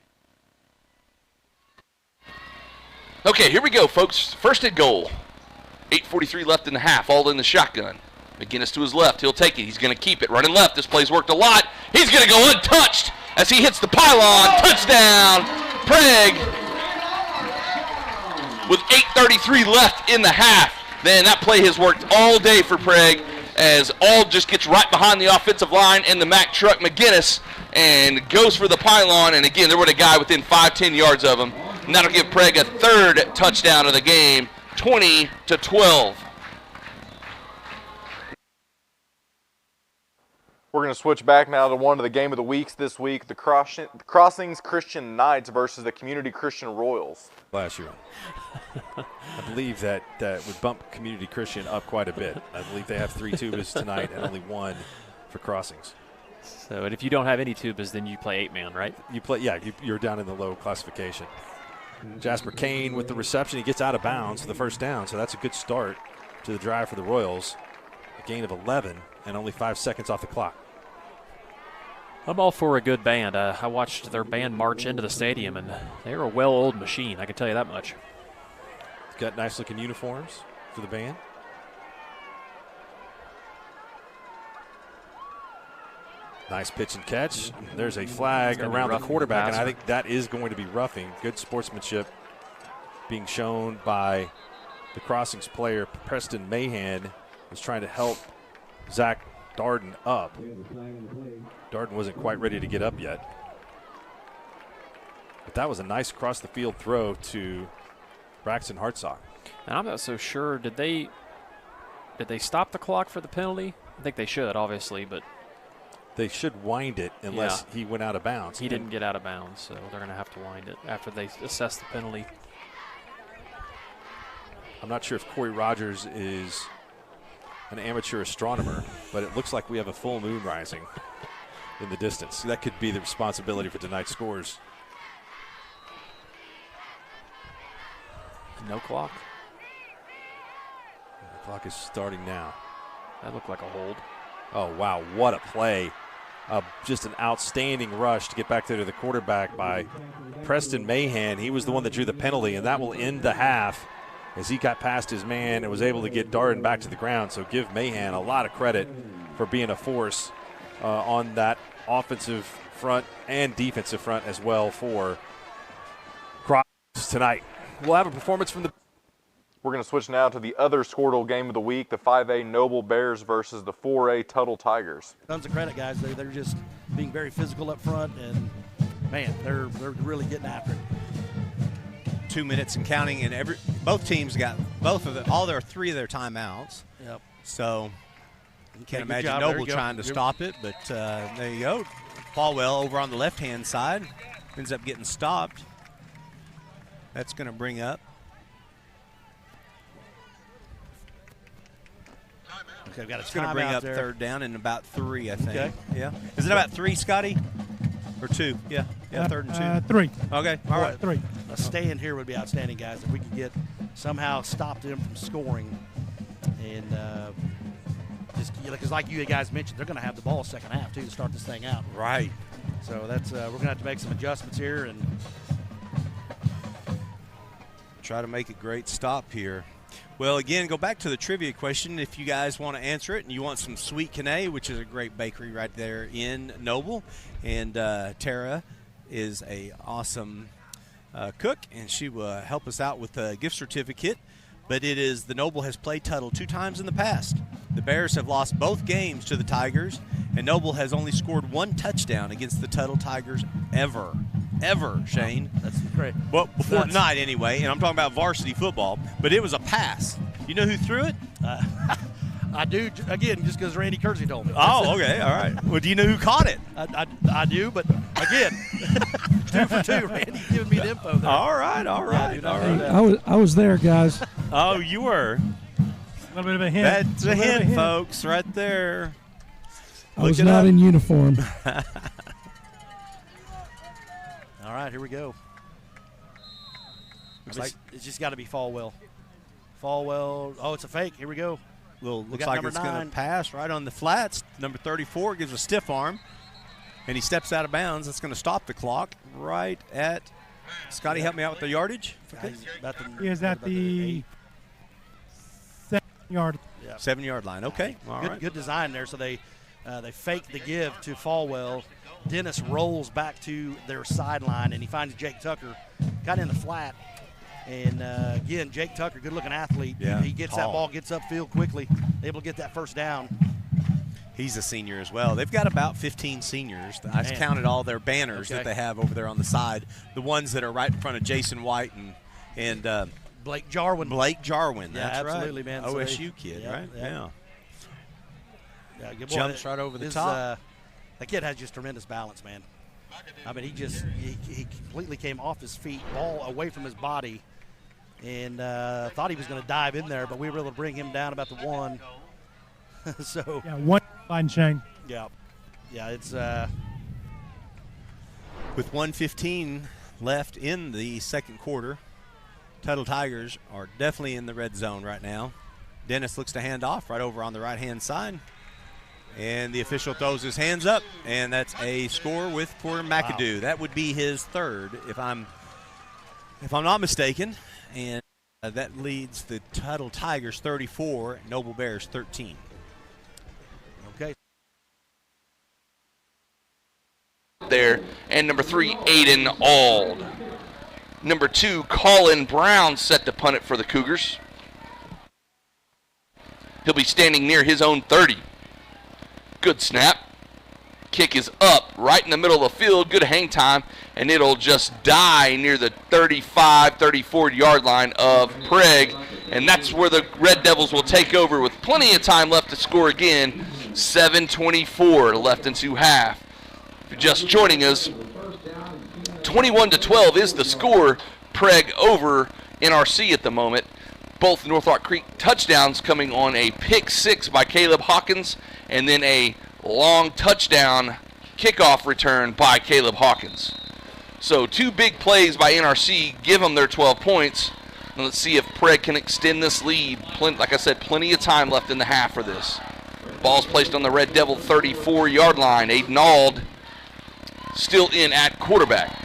Okay, here we go, folks. 1st and goal. 8:43 left in the half, all in the shotgun. McGinnis to his left. He'll take it. He's going to keep it. Running left. This play's worked a lot. He's going to go untouched as he hits the pylon. Touchdown, Prague. With 8:33 left in the half. Man, that play has worked all day for Prague as Auld just gets right behind the offensive line and the Mack truck, McGinnis, and goes for the pylon. And again, there was a guy within 5-10 yards of him. And that'll give Prague a 3rd touchdown of the game, 20-12. We're going to switch back now to one of the game of the weeks this week, the Crossings Christian Knights versus the Community Christian Royals. Last year. I believe that would bump Community Christian up quite a bit. I believe they have 3 tubas tonight and only 1 for Crossings. So, and if you don't have any tubas, then you play 8-man, right? You play, yeah, you're down in the low classification. Jasper Kane with the reception. He gets out of bounds for the first down, so that's a good start to the drive for the Royals. A gain of 11 and only 5 seconds off the clock. I'm all for a good band. I watched their band march into the stadium, and they're a well-oiled machine, I can tell you that much. Got nice-looking uniforms for the band. Nice pitch and catch. There's a flag around the quarterback, and I think that is going to be roughing. Good sportsmanship being shown by the Crossings player. Preston Mahan was trying to help Zach Darden up. Darden wasn't quite ready to get up yet. But that was a nice across-the-field throw to Braxton Hartsock. And I'm not so sure. Did they stop the clock for the penalty? I think they should, obviously, but they should wind it unless he went out of bounds. He didn't get out of bounds, so they're going to have to wind it after they assess the penalty. I'm not sure if Corey Rogers is an amateur astronomer, but it looks like we have a full moon rising in the distance. That could be the responsibility for tonight's scores. No clock. The clock is starting now. That looked like a hold. Oh, wow, what a play. Just an outstanding rush to get back there to the quarterback by Preston Mahan. He was the one that drew the penalty, and that will end the half as he got past his man and was able to get Darden back to the ground. So give Mahan a lot of credit for being a force on that offensive front and defensive front as well for Cross tonight. We'll have a performance from the We're going to switch now to the other Skordle game of the week, the 5A Noble Bears versus the 4A Tuttle Tigers. Tons of credit, guys. They're just being very physical up front, and, man, they're really getting after it. 2 minutes and counting, and both teams got all their 3 of their timeouts. Yep. So you can't Good imagine job. Noble There you go. trying to stop it, but there you go. Falwell over on the left-hand side ends up getting stopped. That's going to bring up. Okay, we've got a It's going to bring up there. 3rd down and about 3, I think. Okay. Yeah. Is it about 3, Scotty? Or 2? Yeah. Yeah, 3rd and 2. 3. Okay. All right. 3. A stand here would be outstanding, guys. If we could get somehow stop them from scoring, and just because, like you guys mentioned, they're going to have the ball second half too to start this thing out. Right. So that's we're going to have to make some adjustments here and try to make a great stop here. Well, again, go back to the trivia question if you guys want to answer it and you want some Sweet Canay, which is a great bakery right there in Noble. And Tara is a awesome cook, and she will help us out with a gift certificate. But it is the Noble has played Tuttle 2 times in the past. The Bears have lost both games to the Tigers, and Noble has only scored 1 touchdown against the Tuttle Tigers ever, Shane. That's great. Well, before tonight anyway, and I'm talking about varsity football, but it was a pass. You know who threw it? I do, again, just because Randy Kersey told me. Oh, okay, all right. Well, do you know who caught it? I do, but again, 2 for 2. Randy giving me the info there. All right. I was there, guys. Oh, you were. A little bit of a hint. That's a hint, folks, right there. I was not in uniform. All right, here we go. It's just got to be Falwell. Oh, it's a fake. Here we go. Looks like it's going to pass right on the flats. Number 34 gives a stiff arm, and he steps out of bounds. That's going to stop the clock right at – Scotty, help me out with the yardage. He is at the 7-yard. Yeah. 7-yard line. Okay. All right. Good design there. So they fake the give to Falwell. Dennis rolls back to their sideline, and he finds Jake Tucker kind of in the flat. And, again, Jake Tucker, good-looking athlete. Yeah, he gets that ball, gets upfield quickly, able to get that first down. He's a senior as well. They've got about 15 seniors. I counted all their banners that they have over there on the side, the ones that are right in front of Jason White and Blake Jarwin. That's absolutely, right. man. OSU kid, right? Yeah. Good Jumps right over the top. That kid has just tremendous balance, man. I mean, he completely came off his feet, ball away from his body, and thought he was going to dive in there, but we were able to bring him down about the 1. So yeah, 1 line, Shane. Yeah, it's with 1:15 left in the second quarter. Tuttle Tigers are definitely in the red zone right now. Dennis looks to hand off right over on the right-hand side. And the official throws his hands up, and that's a score for McAdoo. Wow. That would be his 3rd, if I'm not mistaken. And that leads the Tuttle Tigers 34, Noble Bears 13. Okay. There, and number 3, Aiden Ald. Number 2, Colin Brown set to punt it for the Cougars. He'll be standing near his own 30. Good snap. Kick is up right in the middle of the field. Good hang time, and it'll just die near the 35, 34-yard line of Prague, and that's where the Red Devils will take over with plenty of time left to score again. 7:24 left into half. If you're just joining us, 21-12 is the score. Prague over NRC at the moment. Both North Rock Creek touchdowns coming on a pick 6 by Caleb Hawkins, and then a long touchdown kickoff return by Caleb Hawkins. So 2 big plays by NRC give them their 12 points. And let's see if Prague can extend this lead. Like I said, plenty of time left in the half for this. Ball's placed on the Red Devil 34-yard line. Aiden Ald still in at quarterback.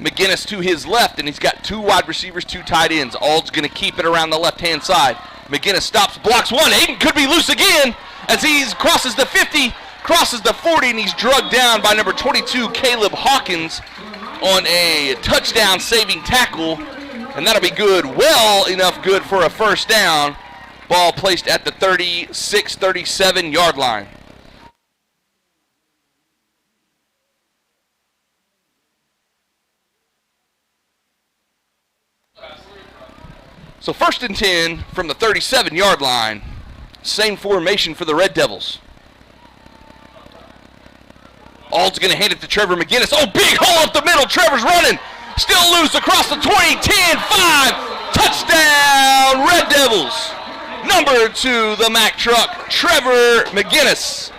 McGinnis to his left, and he's got 2 wide receivers, 2 tight ends. Ald's going to keep it around the left-hand side. McGinnis stops, blocks 1. Aiden could be loose again as he crosses the 50, crosses the 40, and he's drugged down by number 22, Caleb Hawkins, on a touchdown-saving tackle, and that'll be good, well enough good for a first down. Ball placed at the 36-37 yard line. So 1st and 10 from the 37 yard line. Same formation for the Red Devils. Ald's going to hand it to Trevor McGinnis. Oh, big hole up the middle. Trevor's running. Still loose across the 20, 10, 5. Touchdown, Red Devils. Number 2, the Mack truck, Trevor McGinnis.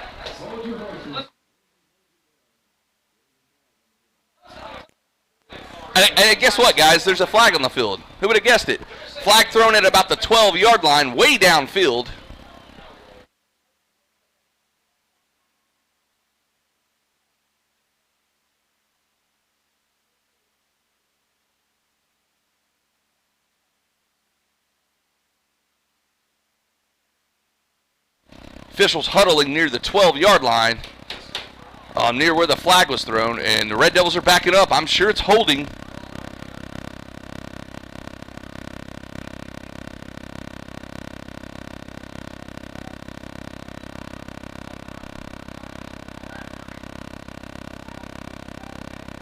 And guess what, guys? There's a flag on the field. Who would have guessed it? Flag thrown at about the 12-yard line, way downfield. Officials huddling near the 12-yard line, near where the flag was thrown, and the Red Devils are backing up. I'm sure it's holding.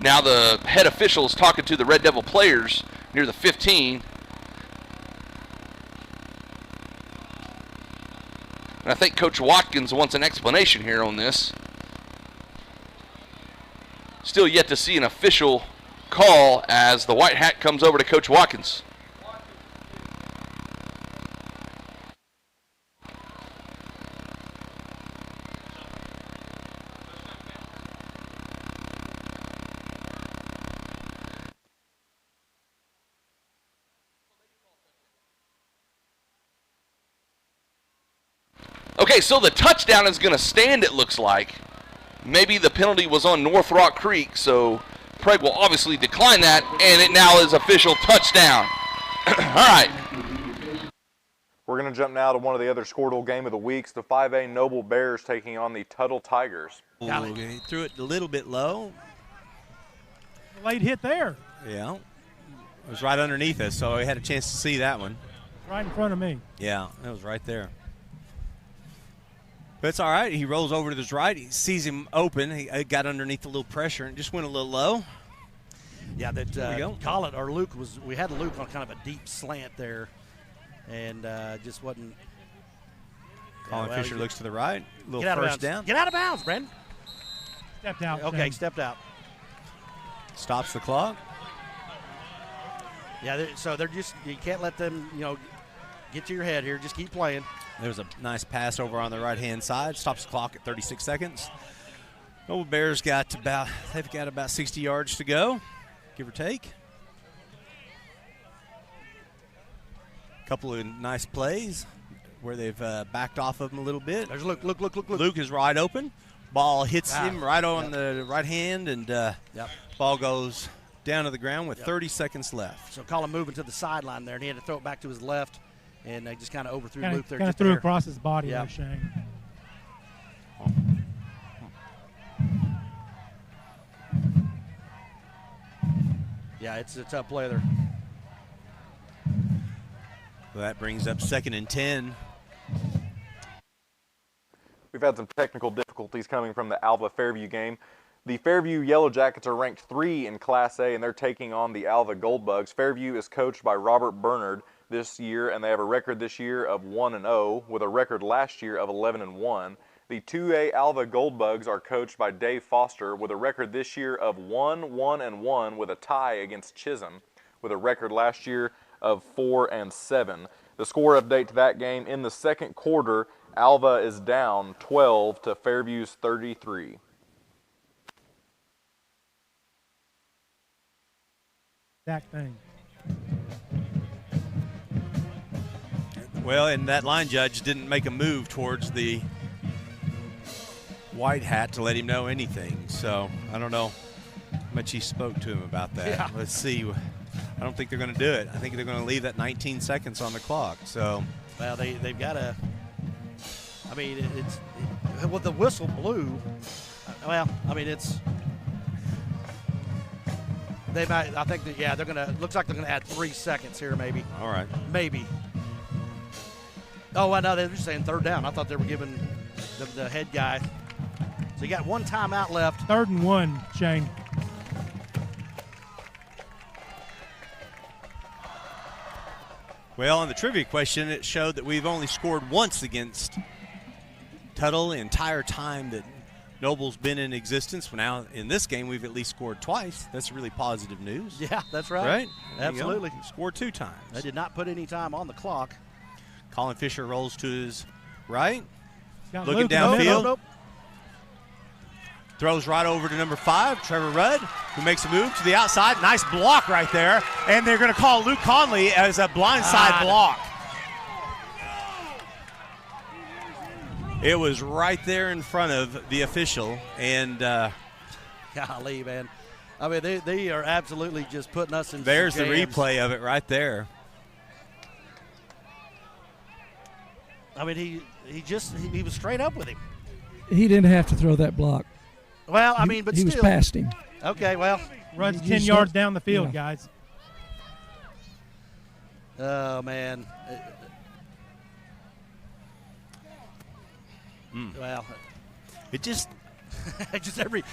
Now the head official is talking to the Red Devil players near the 15. And I think Coach Watkins wants an explanation here on this. Still yet to see an official call as the white hat comes over to Coach Watkins. Okay, so the touchdown is going to stand, it looks like. Maybe the penalty was on North Rock Creek, so Prague will obviously decline that, and it now is official touchdown. All right. We're going to jump now to one of the other Skordle game of the weeks, the 5A Noble Bears taking on the Tuttle Tigers. Ooh, he threw it a little bit low. Late hit there. Yeah. It was right underneath us, so I had a chance to see that one. Right in front of me. Yeah, that was right there. But it's all right. He rolls over to his right. He sees him open. He got underneath a little pressure and just went a little low. Yeah, that Colin or Luke we had Luke on kind of a deep slant there, and just wasn't. Colin Fisher looks to the right. A little first down. Get out of bounds, Brandon. Stepped out. Okay, stepped out. Stops the clock. Yeah, so they're just, you can't let them, get to your head here. Just keep playing. There's a nice pass over on the right-hand side. Stops the clock at 36 seconds. Noble Bears they've got about 60 yards to go, give or take. A couple of nice plays where they've backed off of him a little bit. There's Luke. Luke is wide open. Ball hits him right on the right hand, and ball goes down to the ground with 30 seconds left. So Colin moving to the sideline there, and he had to throw it back to his left, and they just kind of overthrew Luke there. Kind of threw across his body there, Shane. Yeah, it's a tough play there. Well, that brings up 2nd and 10. We've had some technical difficulties coming from the Alva Fairview game. The Fairview Yellow Jackets are ranked 3 in Class A, and they're taking on the Alva Goldbugs. Fairview is coached by Robert Bernard this year, and they have a record this year of 1-0, with a record last year of 11-1. The 2A Alva Goldbugs are coached by Dave Foster, with a record this year of 1-1-1, with a tie against Chisholm, with a record last year of 4-7. The score update to that game: in the second quarter, Alva is down 12 to Fairview's 33. That thing. Well, and that line judge didn't make a move towards the white hat to let him know anything. So I don't know how much he spoke to him about that. Yeah. Let's see. I don't think they're going to do it. I think they're going to leave that 19 seconds on the clock. So, well, they've got to. I mean, well, the whistle blew. Well, I mean, it's. They might. I think that they're gonna. Looks like they're gonna add 3 seconds here, maybe. All right. Maybe. Oh, well, no, they were saying third down. I thought they were giving the head guy. So you got 1 timeout left. 3rd and 1, Shane. Well, on the trivia question, it showed that we've only scored once against Tuttle the entire time that Noble's been in existence. Well, now in this game, we've at least scored twice. That's really positive news. Yeah, that's right. Right? Absolutely. Scored 2 times. They did not put any time on the clock. Colin Fisher rolls to his right. Got Looking Luke downfield. Nope. Throws right over to number 5, Trevor Rudd, who makes a move to the outside. Nice block right there. And they're going to call Luke Conley as a blindside block. It was right there in front of the official. And golly, man. I mean, they are absolutely just putting us in there's the jams. replay of it right there. I mean, he was straight up with him. He didn't have to throw that block. Well, I mean, but he still. was past him. Okay, well. Runs 10 yards down the field, guys. Oh, man. Well, it just every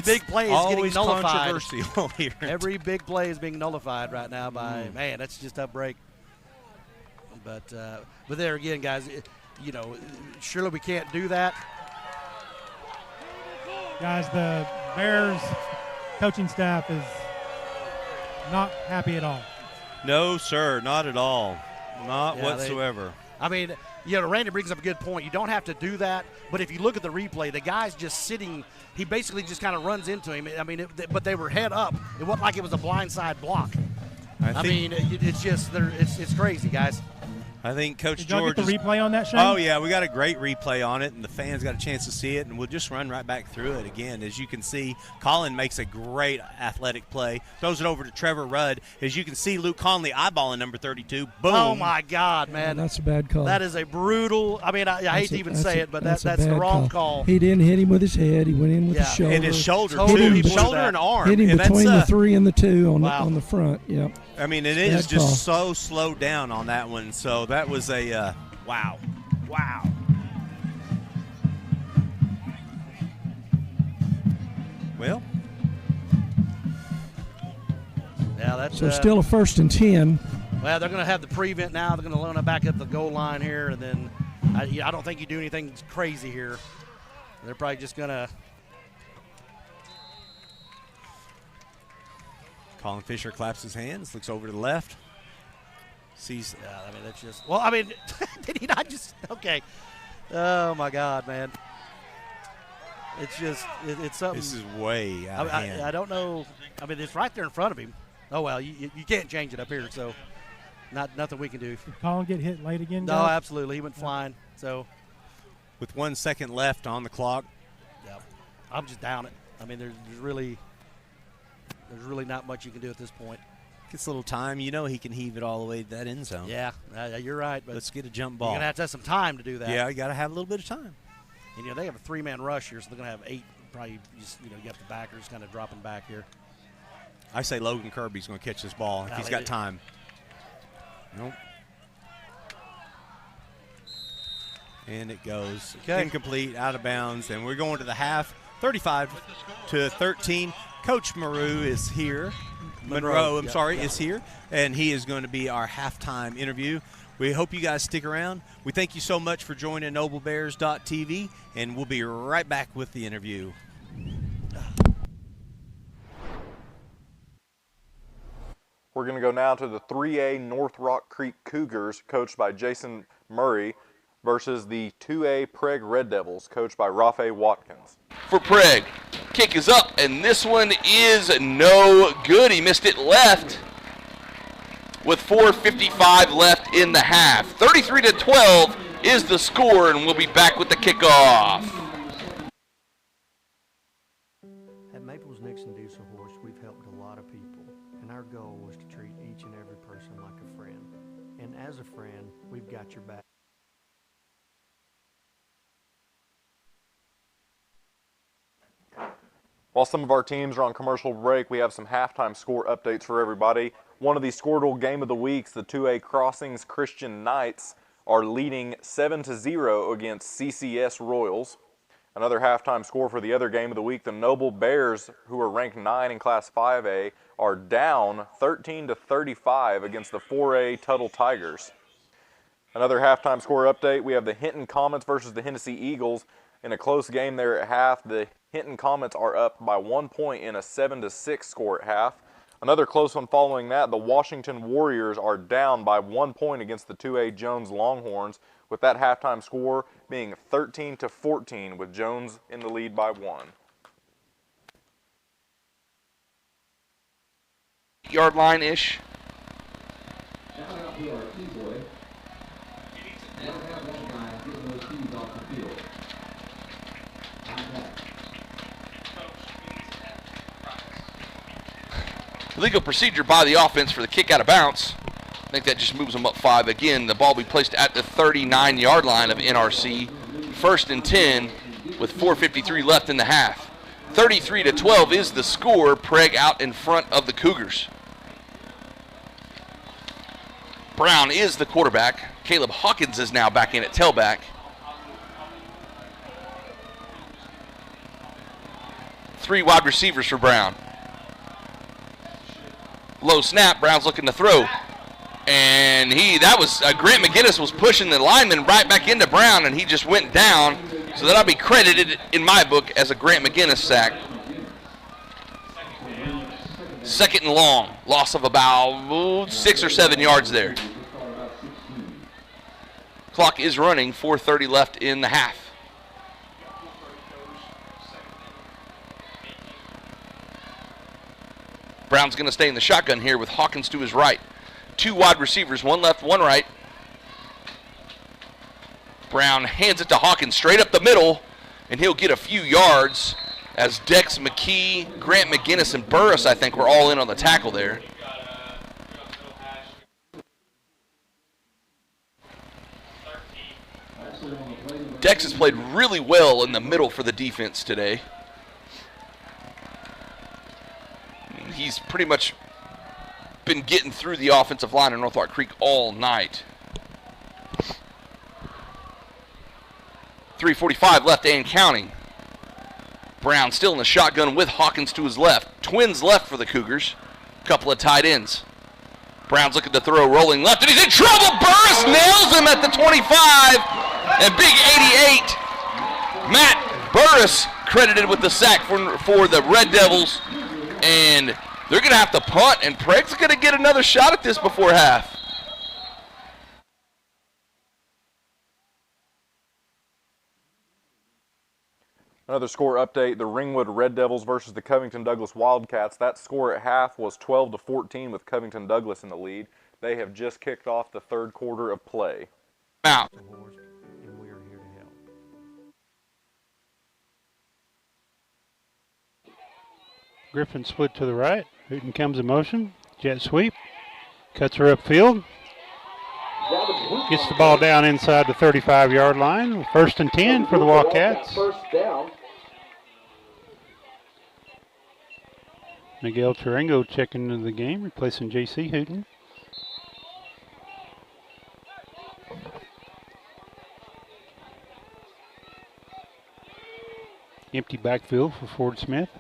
big play is getting nullified. Controversial here. Every big play is being nullified right now by man. That's just a break. But there again, guys, surely we can't do that. Guys, the Bears coaching staff is not happy at all. No, sir, not at all. Not whatsoever. I mean, Randy brings up a good point. You don't have to do that, but if you look at the replay, the guy's just sitting. He basically just kind of runs into him. I mean, but they were head up. It wasn't like it was a blindside block. I mean, it's just it's crazy, guys. I think Coach Did y'all George. get the replay on that, Shane? Oh, yeah, we got a great replay on it, and the fans got a chance to see it, and we'll just run right back through it again. As you can see, Colin makes a great athletic play, throws it over to Trevor Rudd. As you can see, Luke Conley eyeballing number 32. Boom. Oh, my God, man. That's a bad call. That is a brutal – I mean, I hate to even say it, but that's the wrong call. He didn't hit him with his head. He went in with his shoulder. And his shoulder, totally too. Shoulder and arm. Hit him and between the 3 and the 2 on the front. Yep. I mean, it is just so slowed down on that one. So that was a wow. Well. Yeah, that's so still a 1st and 10. Well, they're going to have the prevent now. They're going to line it back up the goal line here, and then I don't think you do anything crazy here. They're probably just going to. Colin Fisher claps his hands, looks over to the left. Sees. Yeah, I mean, that's just. Well, I mean, did he not just. Okay. Oh, my God, man. It's just. It's something. This is way out of hand. I don't know. I mean, it's right there in front of him. Oh, well, you can't change it up here, so nothing we can do. Did Colin get hit late again, No, guys? absolutely. He went flying. So. With 1 second left on the clock. Yeah. I'm just down it. I mean, there's really not much you can do at this point. Gets a little time. You know he can heave it all the way to that end zone. Yeah, you're right. But let's get a jump ball. You're going to have some time to do that. Yeah, you got to have a little bit of time. And, they have a 3-man rush here, so they're going to have 8. Probably just, you got the backers kind of dropping back here. I say Logan Kirby's going to catch this ball if he's got time. Nope. And it goes incomplete, out of bounds, and we're going to the half, 35-13. Coach Monroe is here. Monroe, is here, and he is going to be our halftime interview. We hope you guys stick around. We thank you so much for joining NobleBears.tv, and we'll be right back with the interview. We're going to go now to the 3A North Rock Creek Cougars, coached by Jason Murray, versus the 2A Preg Red Devils, coached by Rafe Watkins. For Preg, kick is up, and this one is no good. He missed it left with 4:55 left in the half. 33-12 is the score, and we'll be back with the kickoff. At Maples Nixon Diesel Horse, we've helped a lot of people, and our goal was to treat each and every person like a friend. And as a friend, we've got your back. While some of our teams are on commercial break, we have some halftime score updates for everybody. One of the Skordle Game of the Weeks, the 2A Crossings Christian Knights are leading 7-0 against CCS Royals. Another halftime score for the other game of the week, the Noble Bears, who are ranked 9 in Class 5A, are down 13-35 against the 4A Tuttle Tigers. Another halftime score update, we have the Hinton Comets versus the Hennessy Eagles. In a close game there at half, the Hinton Comets are up by 1 point in a 7-6 score at half. Another close one following that, the Washington Warriors are down by 1 point against the 2A Jones Longhorns, with that halftime score being 13-14, with Jones in the lead by 1. Yard line-ish. Legal procedure by the offense for the kick out of bounds. I think that just moves them up 5. Again, the ball will be placed at the 39-yard line of NRC. 1st and 10 with 4:53 left in the half. 33-12 is the score. Prague out in front of the Cougars. Brown is the quarterback. Caleb Hawkins is now back in at tailback. Three wide receivers for Brown. Low snap, Brown's looking to throw. And Grant McGinnis was pushing the lineman right back into Brown, and he just went down. So that'll be credited in my book as a Grant McGinnis sack. 2nd and long, loss of about 6 or 7 yards there. Clock is running, 4:30 left in the half. Brown's going to stay in the shotgun here with Hawkins to his right. 2 wide receivers, 1 left, 1 right. Brown hands it to Hawkins straight up the middle, and he'll get a few yards as Dex McKee, Grant McGinnis, and Burris, I think, were all in on the tackle there. Dex has played really well in the middle for the defense today. He's pretty much been getting through the offensive line in North Creek all night. 3:45 left and counting. Brown still in the shotgun with Hawkins to his left. Twins left for the Cougars. Couple of tight ends. Brown's looking to throw, rolling left, and he's in trouble. Burris nails him at the 25. And big 88. Matt Burris credited with the sack for the Red Devils. And they're going to have to punt, and Prague's going to get another shot at this before half. Another score update, the Ringwood Red Devils versus the Covington Douglas Wildcats. That score at half was 12-14 with Covington Douglas in the lead. They have just kicked off the 3rd quarter of play. Out. And we are here to help. Griffin split to the right. Hooten comes in motion. Jet sweep. Cuts her upfield. Gets the ball down inside the 35-yard line. 1st and 10 for the Wildcats. First down. Miguel Tarango checking into the game, replacing J.C. Hooten. Empty backfield for Ford Smith.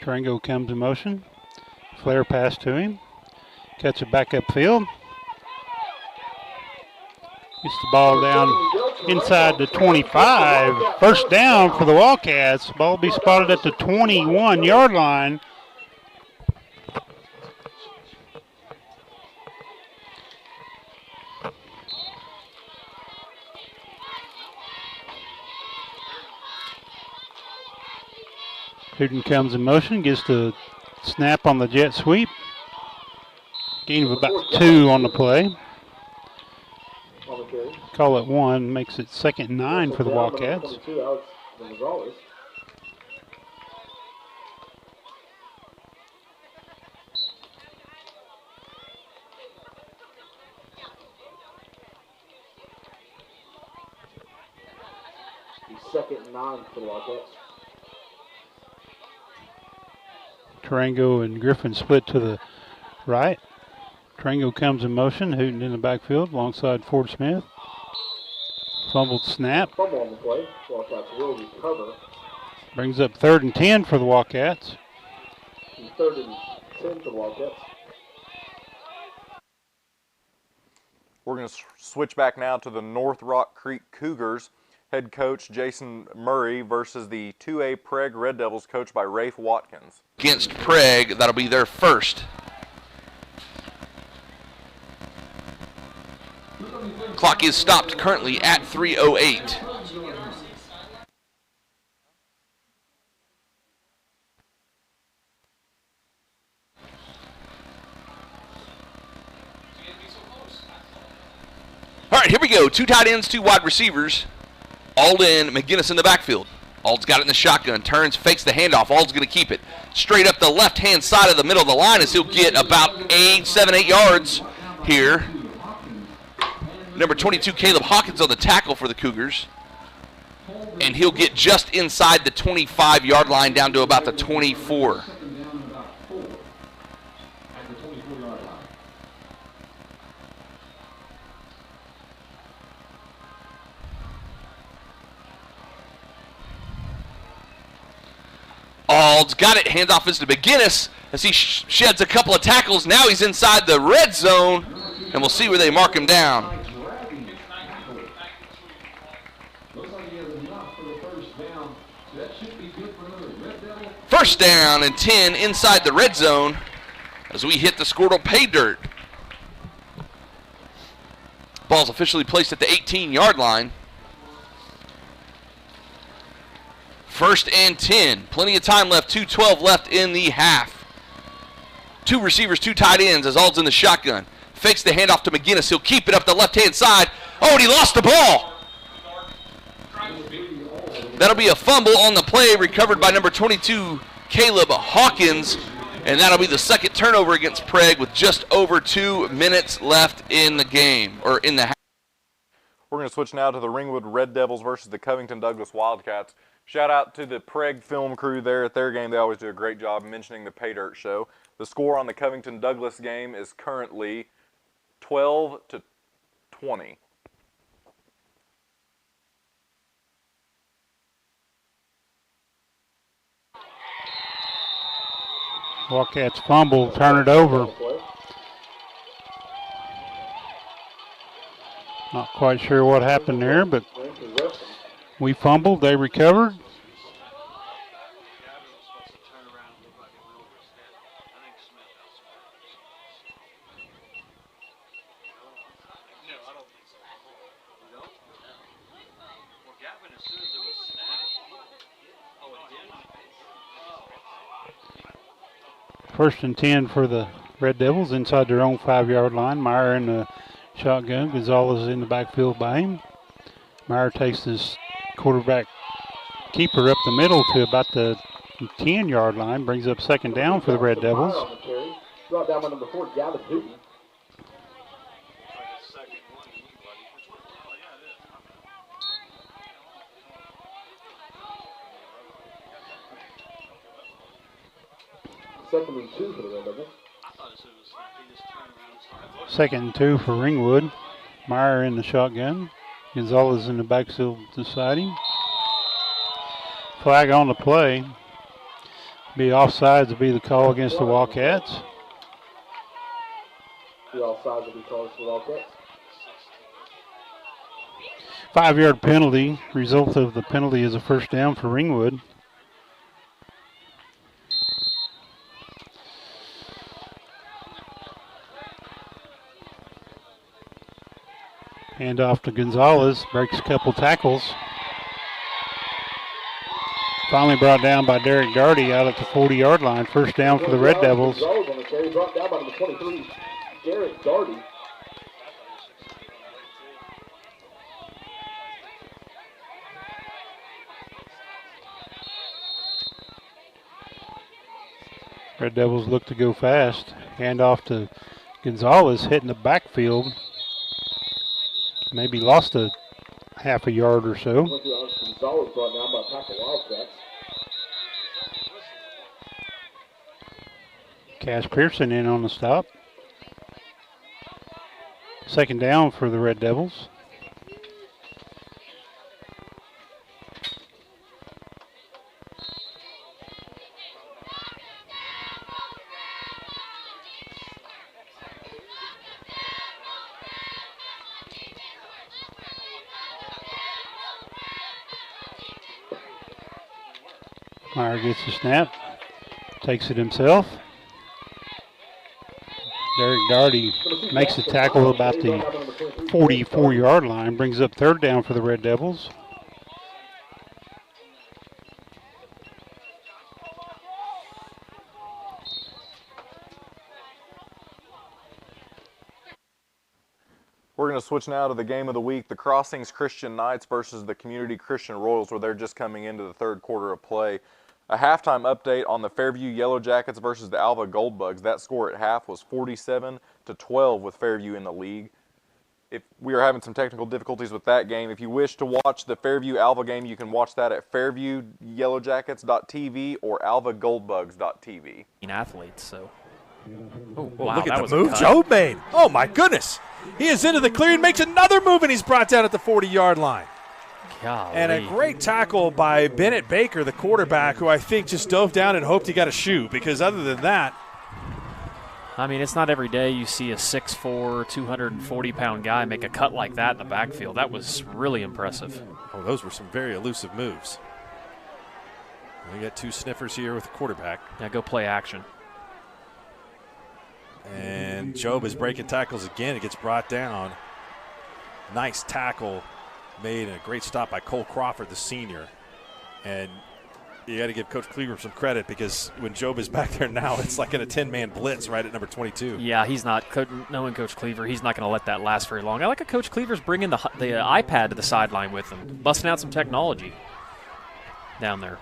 Tarango comes in motion. Flare pass to him. Cuts it back upfield. Gets the ball down inside the 25. 1st down for the Wildcats. Ball will be spotted at the 21-yard line. Hooten comes in motion, gets the snap on the jet sweep. Gain of about 2 on the play. Call it 1, makes it 2nd and 9 for the Wildcats. second and 9 for the Wildcats. Tarango and Griffin split to the right. Tarango comes in motion, Hooten in the backfield alongside Ford Smith. Fumbled snap. Fumble on the play. Wildcats will recover. Brings up 3rd and 10 for the Wildcats. 3rd and 10 for the Wildcats. We're going to switch back now to the North Rock Creek Cougars. Head coach Jason Murray versus the 2A Preg Red Devils coached by Rafe Watkins. Against Preg, that'll be their first. Clock is stopped currently at 3:08. All right, here we go. 2 tight ends, 2 wide receivers. Alden, McGinnis in the backfield. Ald's got it in the shotgun, turns, fakes the handoff. Ald's going to keep it straight up the left-hand side of the middle of the line as he'll get about 7-8 yards here. Number 22, Caleb Hawkins on the tackle for the Cougars. And he'll get just inside the 25-yard line down to about the 24. Ald's got it, handoff is to McGinnis as he sheds a couple of tackles. Now he's inside the red zone, and we'll see where they mark him down. First down and 10 inside the red zone as we hit the Skordle pay dirt. Ball's officially placed at the 18-yard line. First and 10. Plenty of time left. 2:12 left in the half. 2 receivers, 2 tight ends as Ald's in the shotgun. Fakes the handoff to McGinnis. He'll keep it up the left-hand side. Oh, and he lost the ball. That'll be a fumble on the play, recovered by number 22, Caleb Hawkins. And that'll be the second turnover against Preg with just over 2 minutes left in the game, or in the half. We're going to switch now to the Ringwood Red Devils versus the Covington Douglas Wildcats. Shout out to the Preg film crew there at their game. They always do a great job mentioning the Pay Dirt Show. The score on the Covington Douglas game is currently 12-20. Wildcats fumble, turn it over. Not quite sure what happened there, but we fumbled, they recovered. First and 10 for the Red Devils inside their own 5-yard line. Meyer in the shotgun. Gonzalez in the backfield by him. Meyer takes his quarterback keeper up the middle to about the 10-yard line. Brings up second down for the Red Devils. Brought down by number 4, Gavin Hooten. Second and 2 for the Red Devils. Second and 2 for Ringwood. Meyer in the shotgun. Gonzalez in the backfield beside him. Flag on the play. Be offsides will be the call against the Wildcats. The offsides will be called for the Wildcats. 5-yard penalty. Result of the penalty is a first down for Ringwood. Hand off to Gonzalez, breaks a couple tackles. Finally brought down by Derek Darty out at the 40-yard line. First down for the Red Devils. Brought down by number 23, Derek Darty. Red Devils look to go fast. Hand off to Gonzalez, hitting the backfield. Maybe lost a half a yard or so. Solid brought down by Packer Wildcats. Cash Pearson in on the stop. Second down for the Red Devils. Meyer gets the snap, takes it himself. Derek Darty makes the tackle about the 44-yard line, brings up third down for the Red Devils. We're going to switch now to the game of the week, the Crossings Christian Knights versus the Community Christian Royals, where they're just coming into the third quarter of play. A halftime update on the Fairview Yellow Jackets versus the Alva Goldbugs. That score at half was 47-12 with Fairview in the league. If we are having some technical difficulties with that game, if you wish to watch the Fairview Alva game, you can watch that at fairviewyellowjackets.tv or alvagoldbugs.tv. Athletes, so. Oh, wow, look at that the was a move cut. Joe made. Oh, my goodness. He is into the clear and makes another move, and he's brought down at the 40-yard line. Golly. And a great tackle by Bennett Baker, the quarterback, who I think just dove down and hoped he got a shoe, because other than that. I mean, it's not every day you see a 6'4", 240-pound guy make a cut like that in the backfield. That was really impressive. Oh, those were some very elusive moves. We got two sniffers here with the quarterback. Now go play action. And Job is breaking tackles again. It gets brought down. Nice tackle made and a great stop by Cole Crawford, the senior. And you got to give Coach Cleaver some credit, because when Job is back there now, it's like in a 10-man blitz right at number 22. Yeah, he's not, knowing Coach Cleaver, he's not going to let that last very long. I like how Coach Cleaver's bringing the iPad to the sideline with him, busting out some technology down there.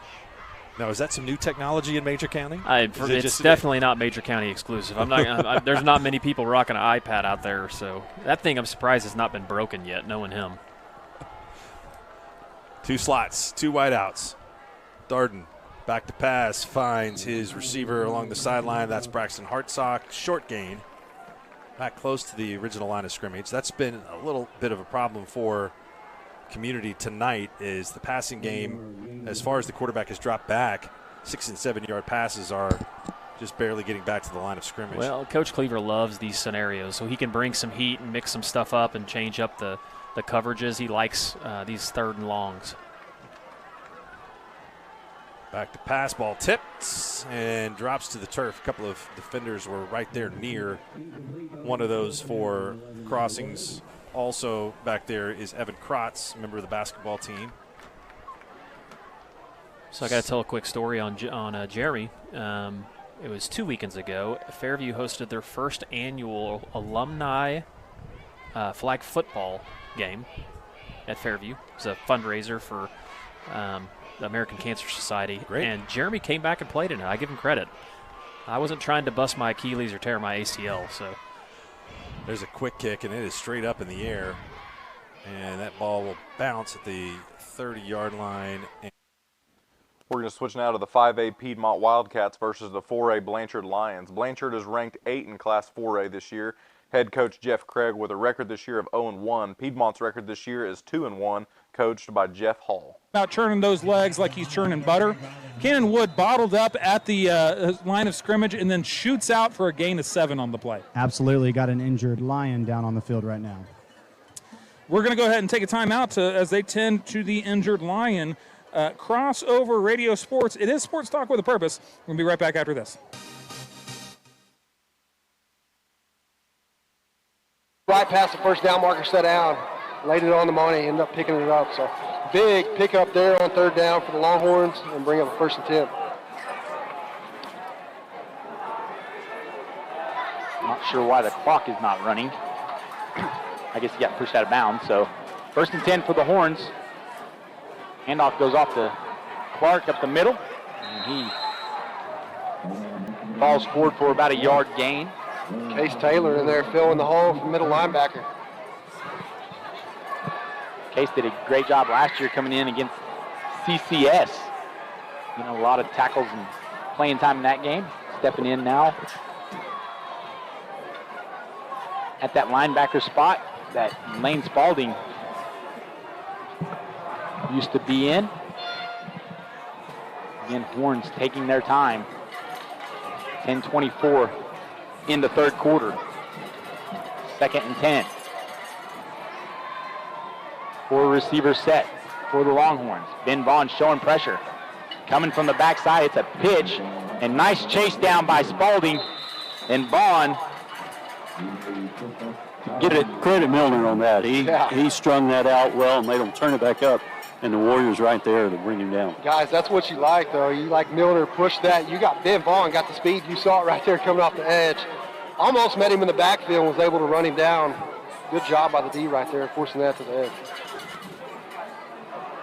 Now, is that some new technology in Major County? It's definitely not Major County exclusive. There's not many people rocking an iPad out there, so that thing I'm surprised has not been broken yet, knowing him. Two slots, two wideouts. Darden back to pass, finds his receiver along the sideline. That's Braxton Hartsock. Short gain. Back close to the original line of scrimmage. That's been a little bit of a problem for Community tonight, is the passing game. As far as the quarterback has dropped back, 6- and 7-yard passes are just barely getting back to the line of scrimmage. Well, Coach Cleaver loves these scenarios, so he can bring some heat and mix some stuff up and change up the coverages. He likes these third and longs. Back to pass, ball tipped and drops to the turf. A couple of defenders were right there near one of those for Crossings. Also back there is Evan Krotz, member of the basketball team. So I got to tell a quick story on Jerry. It was 2 weekends ago. Fairview hosted their first annual alumni flag football game at Fairview. It was a fundraiser for the American Cancer Society. Great. And Jeremy came back and played in it. I give him credit. I wasn't trying to bust my Achilles or tear my ACL, so. There's a quick kick, and it is straight up in the air. And that ball will bounce at the 30-yard line. We're going to switch now to the 5A Piedmont Wildcats versus the 4A Blanchard Lions. Blanchard is ranked 8 in Class 4A this year. Head coach Jeff Craig with a record this year of 0-1. Piedmont's record this year is 2-1, coached by Jeff Hall. About churning those legs like he's churning butter. Cannon Wood bottled up at the line of scrimmage and then shoots out for a gain of 7 on the play. Absolutely got an injured Lion down on the field right now. We're going to go ahead and take a timeout as they tend to the injured Lion. Crossover Radio Sports. It is Sports Talk with a Purpose. We'll be right back after this. Right past the first down marker, set down, laid it on the money, ended up picking it up. So big pickup there on third down for the Longhorns and bring up a 1st and 10. Not sure why the clock is not running. I guess he got pushed out of bounds. So 1st and 10 for the Horns. Handoff goes off to Clark up the middle. And he falls forward for about a yard gain. Case Taylor in there filling the hole for middle linebacker. Case did a great job last year coming in against CCS. You know, a lot of tackles and playing time in that game. Stepping in now at that linebacker spot that Lane Spalding used to be in. Again, Horns taking their time. 10:24 in the third quarter. 2nd and 10. 4 receivers set for the Longhorns. Ben Vaughn showing pressure. Coming from the backside, it's a pitch. And nice chase down by Spalding. And Vaughn. Get it credit Milner on that. He strung that out well and made him turn it back up. And the Warriors right there to bring him down. Guys, that's what you like, though. You like Milner push that. You got Ben Vaughn, got the speed. You saw it right there coming off the edge. Almost met him in the backfield and was able to run him down. Good job by the D right there, forcing that to the edge.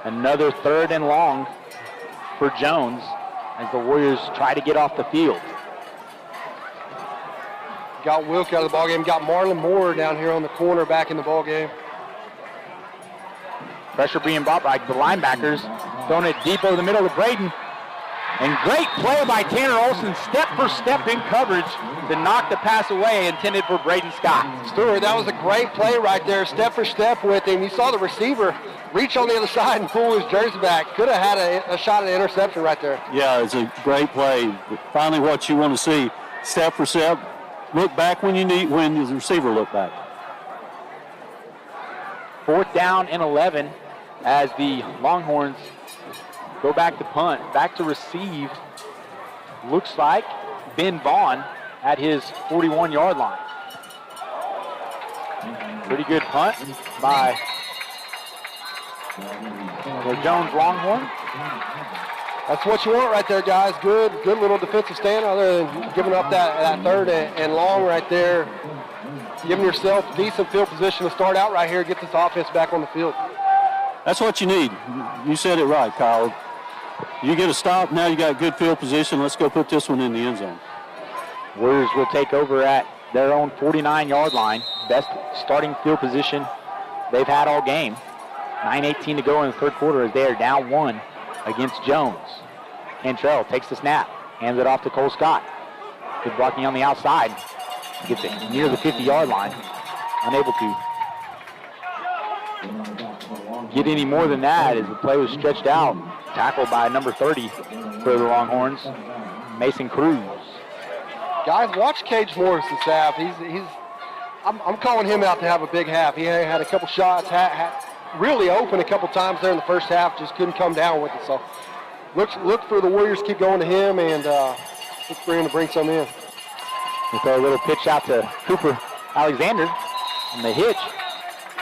Another 3rd and long for Jones as the Warriors try to get off the field. Got Wilk out of the ballgame. Got Marlon Moore down here on the corner back in the ballgame. Pressure being brought by the linebackers. Throwing it deep over the middle to Braden. And great play by Tanner Olson, step for step in coverage to knock the pass away intended for Braden Scott. Stewart, that was a great play right there, step for step with him. You saw the receiver reach on the other side and pull his jersey back. Could have had a shot at an interception right there. Yeah, it's a great play. Finally what you want to see, step for step. Look back when the receiver look back. 4th down and 11 as the Longhorns go back to punt, back to receive. Looks like Ben Vaughn at his 41-yard line. Pretty good punt by the Jones Longhorn. That's what you want right there, guys. Good little defensive stand other than giving up that 3rd and long right there. Giving yourself decent field position to start out right here, get this offense back on the field. That's what you need. You said it right, Kyle. You get a stop, now you got good field position. Let's go put this one in the end zone. Warriors will take over at their own 49-yard line. Best starting field position they've had all game. 9:18 to go in the third quarter as they are down 1 against Jones. Cantrell takes the snap, hands it off to Cole Scott. Good blocking on the outside. Gets it near the 50-yard line. Unable to get any more than that as the play was stretched out. Tackled by number 30 for the Longhorns, Mason Cruz. Guys, watch Cage Morris this half. I'm calling him out to have a big half. He had a couple shots, really open a couple times there in the first half, just couldn't come down with it. So look for the Warriors to keep going to him and look for him to bring some in. We throw a little pitch out to Cooper Alexander on the hitch.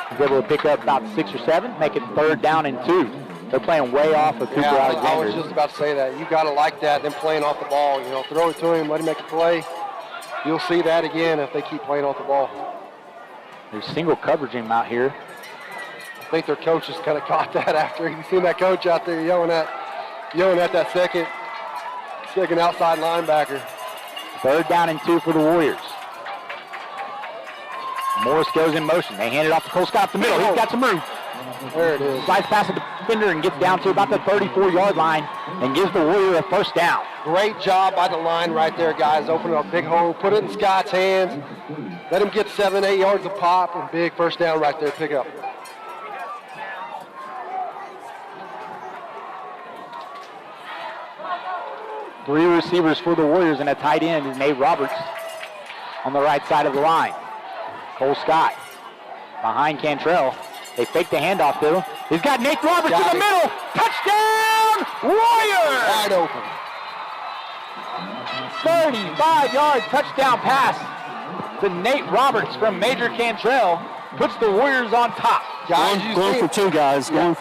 He's able to pick up about 6 or 7, make it 3rd down and 2. They're playing way off of Cooper Alexander. I was just about to say that. You got to like that, them playing off the ball. You know, throw it to him, let him make a play. You'll see that again if they keep playing off the ball. They're single coveraging him out here. I think their coach just kind of caught that after. You seen that coach out there yelling at that second outside linebacker. 3rd down and 2 for the Warriors. Morris goes in motion. They hand it off to Cole Scott in the middle. He's got some room. There it is. Slides past the defender and gets down to about the 34-yard line and gives the Warrior a 1st down. Great job by the line right there, guys. Open up a big hole. Put it in Scott's hands. Let him get 7, 8 yards of pop and big 1st down right there. Pick up. Three receivers for the Warriors and a tight end is Nate Roberts on the right side of the line. Cole Scott behind Cantrell. They fake the handoff to him. He's got Nate Roberts in the middle. Touchdown, Warriors! Wide open. 35-yard touchdown pass to Nate Roberts from Major Cantrell. Puts the Warriors on top. Going for 2 guys. We're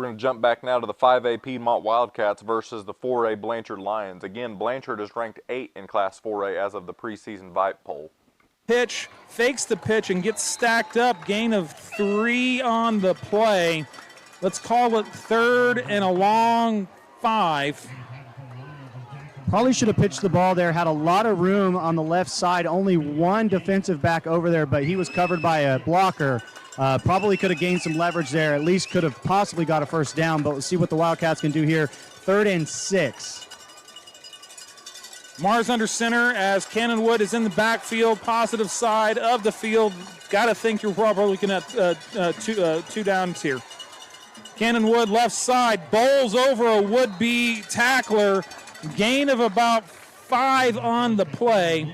going to jump back now to the 5A Piedmont Wildcats versus the 4A Blanchard Lions. Again, Blanchard is ranked 8 in Class 4A as of the preseason VIPE poll. Pitch, fakes the pitch and gets stacked up. Gain of 3 on the play. Let's call it 3rd and a long 5. Probably should have pitched the ball there. Had a lot of room on the left side. Only one defensive back over there, but he was covered by a blocker. Probably could have gained some leverage there. At least could have possibly got a first down, but we'll see what the Wildcats can do here. 3rd and 6. Mars under center as Cannon Wood is in the backfield, positive side of the field. Got to think you're probably looking at two downs here. Cannon Wood left side, bowls over a would-be tackler. Gain of about 5 on the play.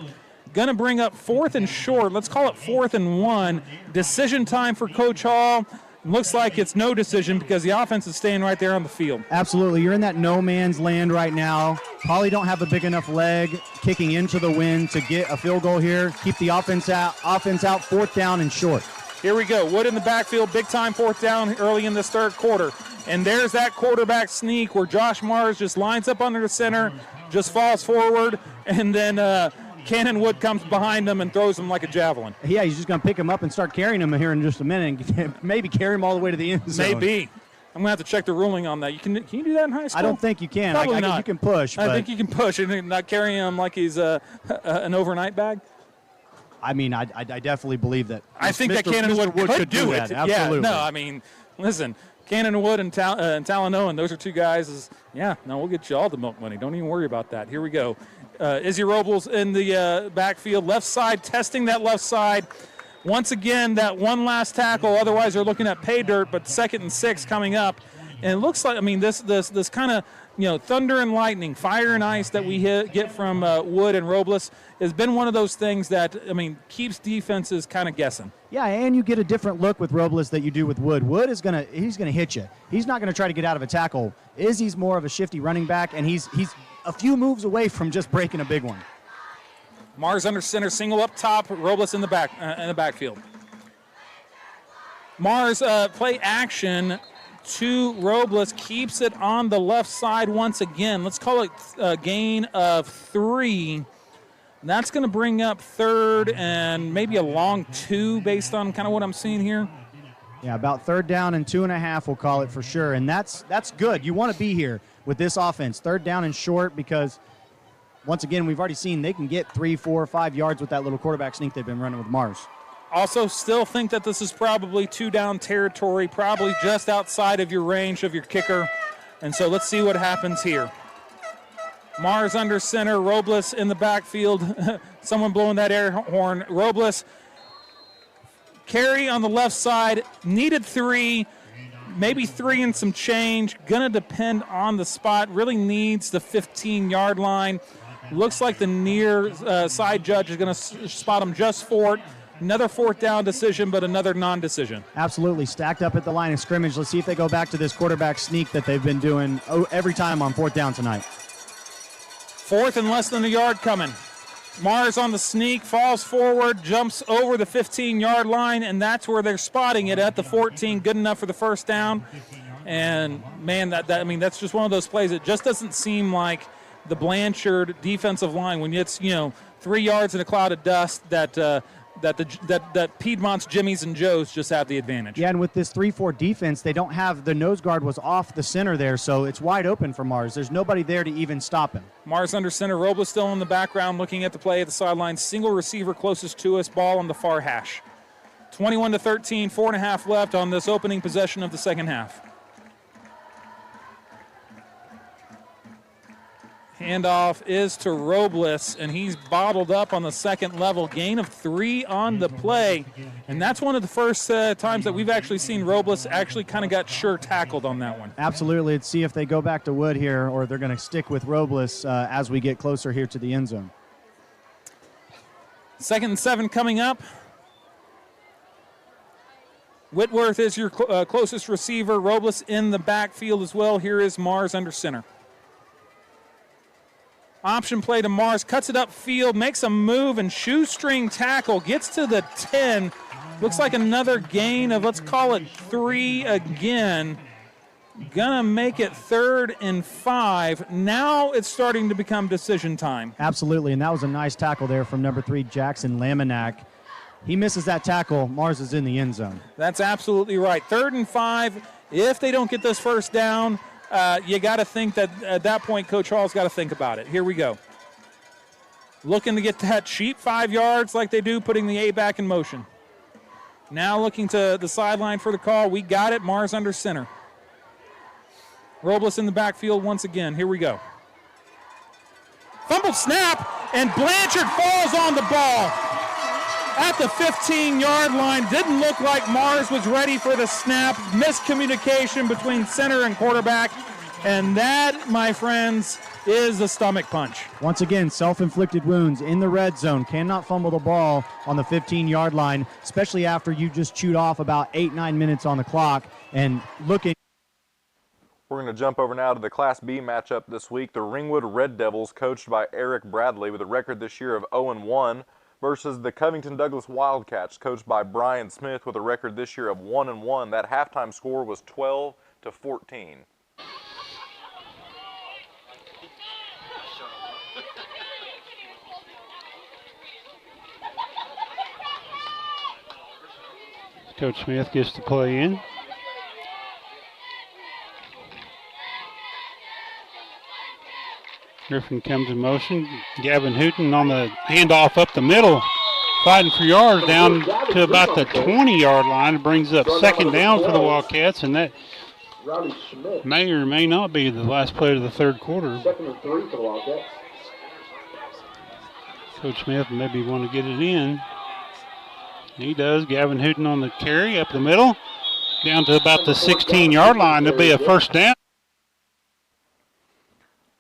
Going to bring up 4th and short. Let's call it 4th and 1. Decision time for Coach Hall. Looks like it's no decision because the offense is staying right there on the field. Absolutely. You're in that no man's land right now. Probably don't have a big enough leg kicking into the wind to get a field goal here. Keep the offense out. 4th down and short. Here we go. Wood in the backfield. Big time 4th down early in this 3rd quarter. And there's that quarterback sneak where Josh Mars just lines up under the center, just falls forward, and then Cannon Wood comes behind him and throws him like a javelin. Yeah, he's just going to pick him up and start carrying him here in just a minute and maybe carry him all the way to the end zone. Maybe. I'm going to have to check the ruling on that. Can you do that in high school? I don't think you can. Probably I not. think you can push. I think you can push and not carry him like he's an overnight bag. I mean, I definitely believe that. I think Mr. that Cannon Mr. Wood could do that. it. Absolutely. Yeah, no, I mean, listen, Cannon Wood and Talanoan, those are two guys. We'll get you all the milk money. Don't even worry about that. Here we go. Izzy Robles in the backfield, left side, testing that left side. Once again, that one last tackle. Otherwise, they're looking at pay dirt, but 2nd and 6 coming up. And it looks like, this kind of, thunder and lightning, fire and ice that we get from Wood and Robles has been one of those things that, keeps defenses kind of guessing. Yeah, and you get a different look with Robles that you do with Wood. Wood is he's gonna hit you. He's not gonna try to get out of a tackle. Izzy's more of a shifty running back, and he's a few moves away from just breaking a big one. Mars under center, single up top, Robles in the backfield. Mars play action to Robles, keeps it on the left side once again. Let's call it a gain of 3. That's going to bring up 3rd and maybe a long 2 based on kind of what I'm seeing here. Yeah, about 3rd down and 2.5, we'll call it for sure. And that's good. You want to be here with this offense. 3rd down and short because, once again, we've already seen they can get 3, 4, 5 yards with that little quarterback sneak they've been running with Mars. Also, still think that this is probably 2-down territory, probably just outside of your range of your kicker. And so let's see what happens here. Mars under center, Robles in the backfield. Someone blowing that air horn. Robles, carry on the left side, needed 3, maybe 3 and some change. Gonna depend on the spot, really needs the 15-yard line. Looks like the near side judge is gonna spot him just for it. Another 4th down decision, but another non-decision. Absolutely. Stacked up at the line of scrimmage. Let's see if they go back to this quarterback sneak that they've been doing every time on 4th down tonight. 4th and less than a yard coming. Mars on the sneak, falls forward, jumps over the 15-yard line, and that's where they're spotting it at the 14. Good enough for the first down. And, man, that's just one of those plays. It just doesn't seem like the Blanchard defensive line, when it's, 3 yards in a cloud of dust, that Piedmont's Jimmys and Joes just have the advantage. Yeah, and with this 3-4 defense, they don't have the nose guard was off the center there, so it's wide open for Mars. There's nobody there to even stop him. Mars under center, Robles still in the background looking at the play at the sideline. Single receiver closest to us, ball on the far hash. 21-13, 4.5 left on this opening possession of the second half. Handoff is to Robles, and he's bottled up on the second level. Gain of 3 on the play. And that's one of the first times that we've actually seen Robles actually kind of got sure tackled on that one. Absolutely. Let's see if they go back to Wood here or they're going to stick with Robles as we get closer here to the end zone. 2nd and 7 coming up. Whitworth is your closest receiver. Robles in the backfield as well. Here is Mars under center. Option play to Mars, cuts it upfield, makes a move, and shoestring tackle, gets to the 10. Looks like another gain of, let's call it 3 again. Gonna make it 3rd and 5. Now it's starting to become decision time. Absolutely, and that was a nice tackle there from number 3, Jackson Laminack. He misses that tackle. Mars is in the end zone. That's absolutely right. 3rd and 5. If they don't get this first down, you got to think that at that point, Coach Hall's got to think about it. Here we go. Looking to get that cheap 5 yards like they do, putting the A back in motion. Now looking to the sideline for the call. We got it. Mars under center. Robles in the backfield once again. Here we go. Fumbled snap, and Blanchard falls on the ball at the 15-yard line. Didn't look like Mars was ready for the snap. Miscommunication between center and quarterback. And that, my friends, is a stomach punch. Once again, self-inflicted wounds in the red zone. Cannot fumble the ball on the 15-yard line, especially after you just chewed off about 8-9 minutes on the clock. And looking. We're going to jump over now to the Class B matchup this week. The Ringwood Red Devils, coached by Eric Bradley, with a record this year of 0-1, versus the Covington Douglas Wildcats, coached by Brian Smith, with a record this year of 1-1. That halftime score was 12-14. Coach Smith gets the play in. Griffin comes in motion. Gavin Hooten on the handoff up the middle, fighting for yards down to about the 20-yard line. It brings up second down for the Wildcats, and that may or may not be the last play of the third quarter. Second and 3 for the Wildcats. Coach Smith maybe want to get it in. He does. Gavin Hooten on the carry up the middle, down to about the 16-yard line. There'll be a first down.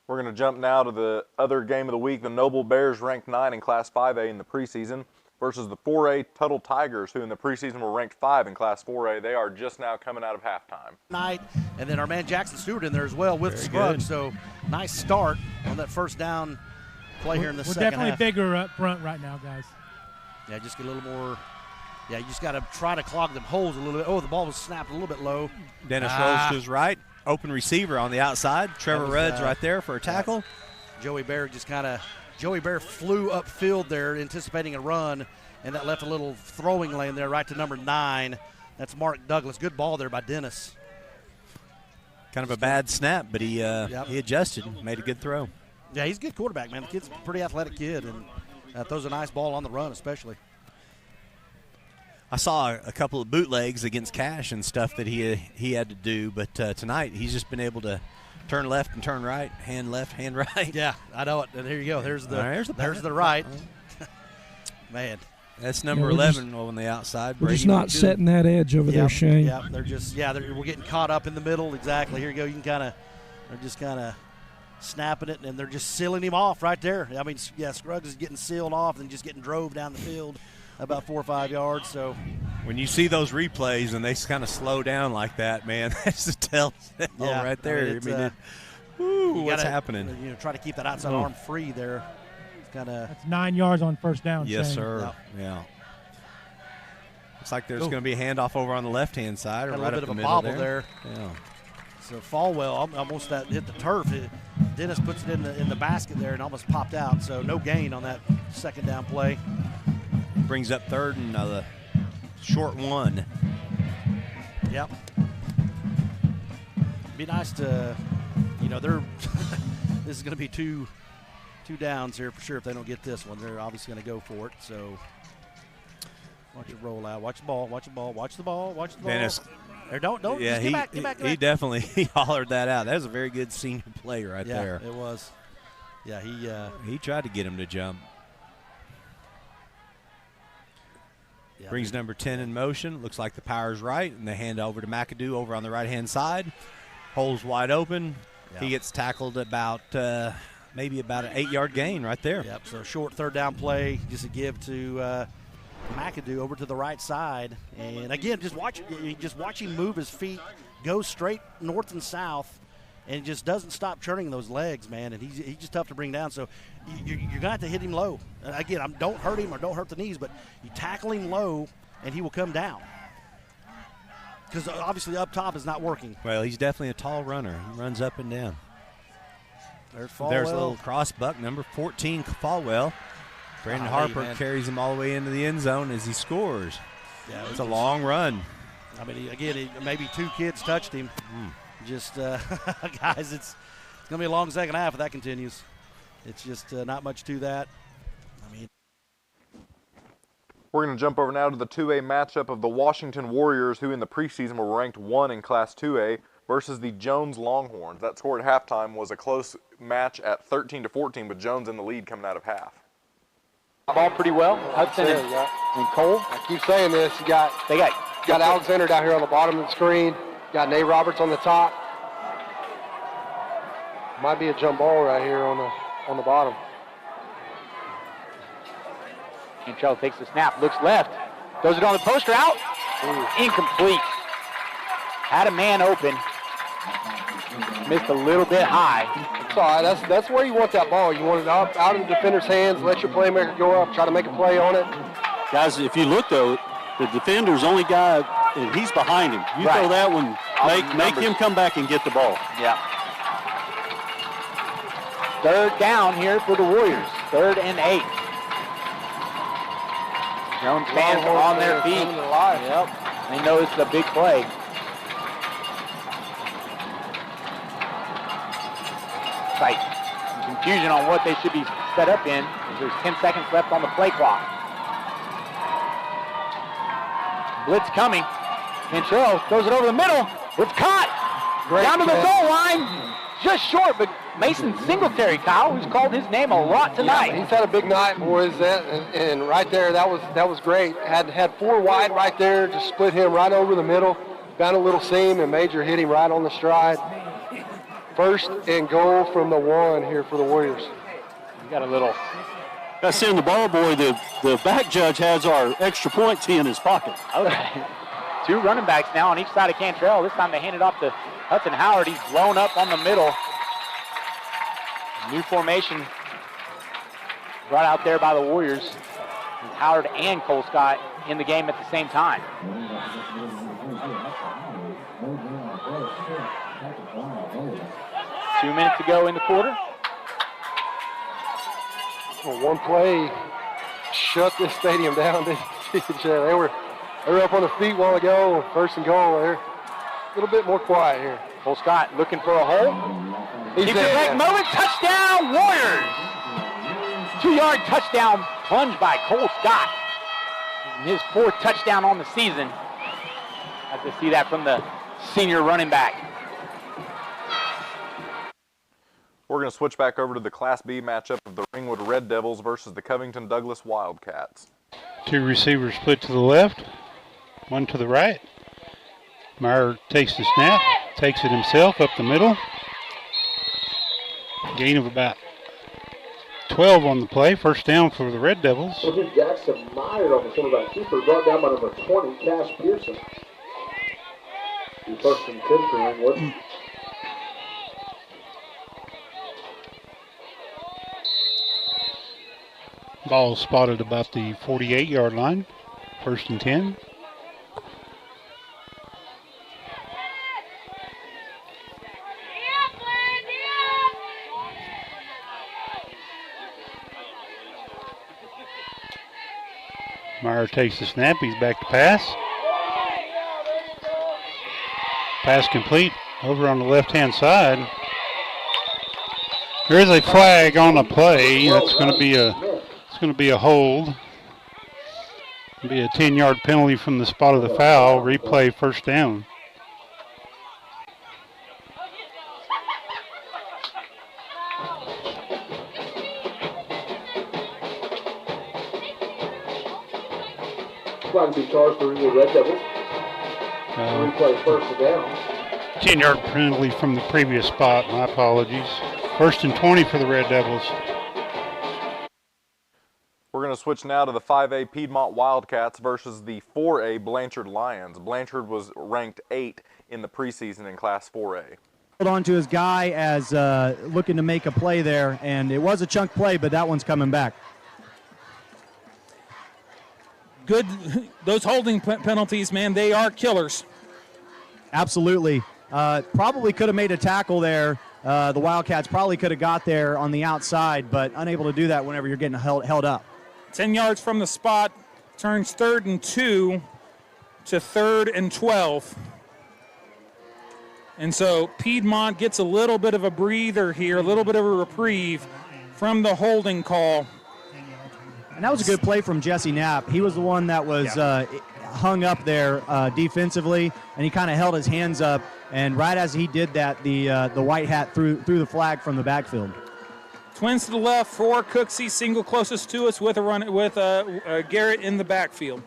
We're going to jump now to the other game of the week. The Noble Bears, ranked 9 in Class 5A in the preseason, versus the 4A Tuttle Tigers, who in the preseason were ranked 5 in Class 4A. They are just now coming out of halftime. Night, and then our man Jackson Stewart in there as well with Scruggs. So nice start on that first down play here in the second half. We're definitely bigger up front right now, guys. Yeah, just get a little more. Yeah, you just got to try to clog them holes a little bit. Oh, the ball was snapped a little bit low. Dennis rolls to his right. Open receiver on the outside. Trevor Rudds right there for a tackle. Joey Bear Joey Bear flew upfield there anticipating a run, and that left a little throwing lane there right to number 9. That's Mark Douglas. Good ball there by Dennis. Kind of a bad snap, but he adjusted and made a good throw. Yeah, he's a good quarterback, man. The kid's a pretty athletic kid, and throws a nice ball on the run especially. I saw a couple of bootlegs against Cash and stuff that he had to do, but tonight he's just been able to turn left and turn right, hand left, hand right. Yeah, I know it. And here you go. There's the right. Man. That's number 11 on the outside. We're just not setting that edge over there, Shane. Yeah, we're getting caught up in the middle. Exactly. Here you go. You can they're just kind of snapping it, and they're just sealing him off right there. I mean, yeah, Scruggs is getting sealed off and just getting drove down the field about 4 or 5 yards. So when you see those replays and they kind of slow down like that, man, that's a telltale right there. What's happening? Try to keep that outside arm free there. It's kind of. That's 9 yards on first down. Yes, Shane. sir. Yep. Yeah. Looks like there's going to be a handoff over on the left-hand side, or right up the middle. A little bit of a bobble there. Yeah. So Falwell almost hit the turf. Dennis puts it in the basket there and almost popped out. So no gain on that second down play. Brings up third and the short one. Yep. Be nice to, they're this is going to be two downs here for sure if they don't get this one. They're obviously going to go for it. So watch it roll out. Watch the ball. Watch the ball. Watch the ball. Watch the ball. Dennis. Don't. Yeah, just get back. He definitely hollered that out. That was a very good senior play right there. Yeah, it was. Yeah, he tried to get him to jump. Yeah, brings number 10 in motion. Looks like the power's right, and they hand over to McAdoo over on the right-hand side. Hole's wide open. Yeah. He gets tackled about maybe about an 8-yard gain right there. Yep, so short third down play, just a give to McAdoo over to the right side. And, again, just watch him move his feet, go straight north and south, and just doesn't stop churning those legs, man. And he's just tough to bring down. So you're going to have to hit him low. Again, don't hurt him or don't hurt the knees, but you tackle him low, and he will come down. Because obviously up top is not working. Well, he's definitely a tall runner. He runs up and down. There's Falwell. There's a little cross buck, number 14, Falwell. Brandon Harper carries him all the way into the end zone as he scores. Yeah, it's a long run. I mean, maybe 2 kids touched him. Just, guys, it's going to be a long second half if that continues. It's just not much to that. I mean, We're going to jump over now to the 2A matchup of the Washington Warriors, who in the preseason were ranked 1 in Class 2A, versus the Jones Longhorns. That score at halftime was a close match at 13-14, with Jones in the lead coming out of half. Ball pretty well. Hudson and Cole. I keep saying this. You got Alexander down here on the bottom of the screen. Got Nate Roberts on the top. Might be a jump ball right here on the bottom. Cantrell takes the snap, looks left, throws it on the poster out. Incomplete. Had a man open. Missed a little bit high. It's all right. That's where you want that ball. You want it out of the defender's hands. Let your playmaker go up. Try to make a play on it. Guys, if you look, though, the defender's only guy, and he's behind him. You throw that one, make him come back and get the ball. Yeah. Third down here for the Warriors. 3rd and 8. Jones fans are on their feet. Yep. They know it's a big play. Like confusion on what they should be set up in. There's 10 seconds left on the play clock. Blitz coming. Cantrell throws it over the middle. It's caught. Down to the goal line. Just short, but Mason Singletary, Kyle, who's called his name a lot tonight. Yeah, he's had a big night, boys, and right there, that was great. Had 4 wide right there, just split him right over the middle, found a little seam, and Major hit him right on the stride. 1st and goal from the 1 here for the Warriors. You got a little. That's in the ball boy. The back judge has our extra point tee in his pocket. Okay. 2 running backs now on each side of Cantrell. This time they hand it off to Hudson Howard. He's blown up on the middle. New formation brought out there by the Warriors. With Howard and Cole Scott in the game at the same time. 2 minutes to go in the quarter. Well, one play shut this stadium down. They were up on their feet a while ago. 1st and goal. They're a little bit more quiet here. Cole Scott looking for a hole. Keeps it back, moment, touchdown, Warriors! 2-yard touchdown plunge by Cole Scott. His 4th touchdown on the season. Have to see that from the senior running back. We're going to switch back over to the Class B matchup of the Ringwood Red Devils versus the Covington Douglas Wildcats. 2 receivers split to the left, 1 to the right. Meyer takes the snap, takes it himself up the middle. Gain of about 12 on the play. 1st down for the Red Devils. Jackson Meyer on the quarterback keeper, brought down by number 20, Cash Pearson. The 1st and 10 for Ringwood. Ball spotted about the 48-yard line. 1st and 10. Meyer takes the snap. He's back to pass. Pass complete over on the left-hand side. There is a flag on the play. That's going to be a hold. It'll be a 10-yard penalty from the spot of the foul. Replay 1st down. Flag to be charged for the Red Devils. Replay 1st down. 10-yard penalty from the previous spot. My apologies. 1st and 20 for the Red Devils. We're going to switch now to the 5A Piedmont Wildcats versus the 4A Blanchard Lions. Blanchard was ranked 8 in the preseason in Class 4A. Hold on to his guy as looking to make a play there, and it was a chunk play, but that one's coming back. Good, those holding penalties, man, they are killers. Absolutely. Probably could have made a tackle there. The Wildcats probably could have got there on the outside, but unable to do that whenever you're getting held up. 10 yards from the spot, turns 3rd and 2 to 3rd and 12. And so Piedmont gets a little bit of a breather here, a little bit of a reprieve from the holding call. And that was a good play from Jesse Knapp. He was the one that was hung up there defensively, and he kind of held his hands up. And right as he did that, the white hat threw the flag from the backfield. Twins to the left for Cooksey, single closest to us with a run with Garrett in the backfield.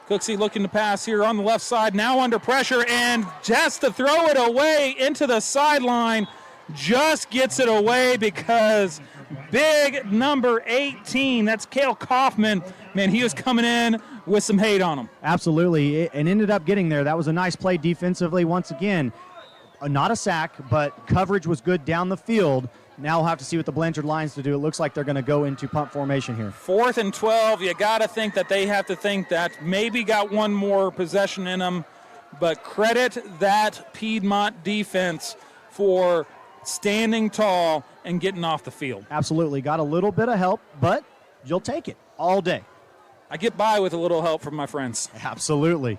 Cooksey looking to pass here on the left side, now under pressure, and just to throw it away into the sideline, just gets it away because big number 18, that's Cale Kaufman. Man, he was coming in with some hate on him. Absolutely, and ended up getting there. That was a nice play defensively. Once again, not a sack, but coverage was good down the field. Now we'll have to see what the Blanchard Lions to do. It looks like they're going to go into punt formation here. 4th and 12, you got to think that they have to think that maybe got one more possession in them, but credit that Piedmont defense for standing tall and getting off the field. Absolutely, got a little bit of help, but you'll take it all day. I get by with a little help from my friends. Absolutely.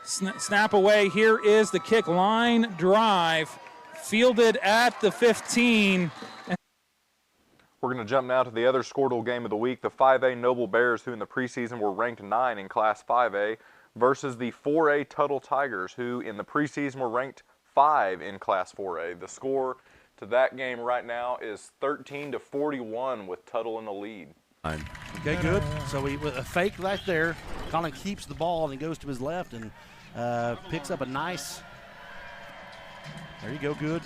Snap away. Here is the kick. Line drive. Fielded at the 15. We're going to jump now to the other Skordle game of the week, the 5A Noble Bears, who in the preseason were ranked 9 in Class 5A, versus the 4A Tuttle Tigers, who in the preseason were ranked 5 in Class 4A. The score to that game right now is 13-41 with Tuttle in the lead. Okay, good. So with a fake right there, Colin keeps the ball and he goes to his left and picks up a nice. There you go, good.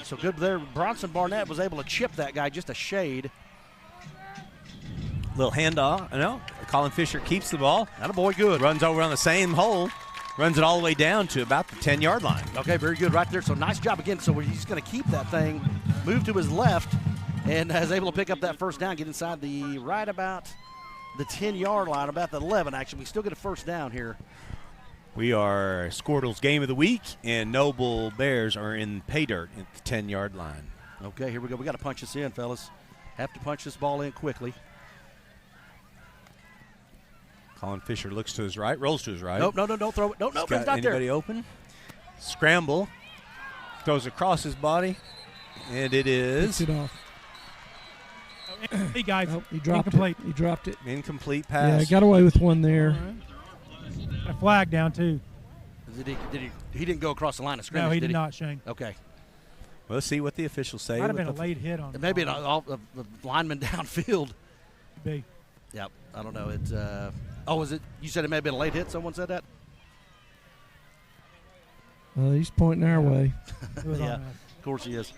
So good there. Bronson Barnett was able to chip that guy just a shade. Little handoff. No, Colin Fisher keeps the ball. Attaboy, good. Runs over on the same hole. Runs it all the way down to about the 10-yard line. Okay, very good right there. So nice job again. So he's going to keep that thing, move to his left, and is able to pick up that first down, get inside the right about the 10-yard line, about the 11 actually. We still get a first down here. We are Skordle's game of the week, and Noble Bears are in pay dirt at the 10-yard line. Okay, here we go. We got to punch this in, fellas. Have to punch this ball in quickly. Colin Fisher looks to his right, rolls to his right. Nope, no, don't throw it. Nope, it's not there. Anybody open? Scramble. Throws across his body, and it is. Gets it off. Hey, guys. Oh, he dropped incomplete. it. He dropped it. Incomplete Yeah, pass. he got away with one there. A flag down, too. He didn't go across the line of scrimmage, No, he did not, Shane. Okay. We'll see what the officials say. Might have been a late hit on him. Maybe a lineman downfield. Be. Yep, I don't know. It's was it? You said it may have been a late hit. Someone said that. He's pointing our way. Yeah, of course he is.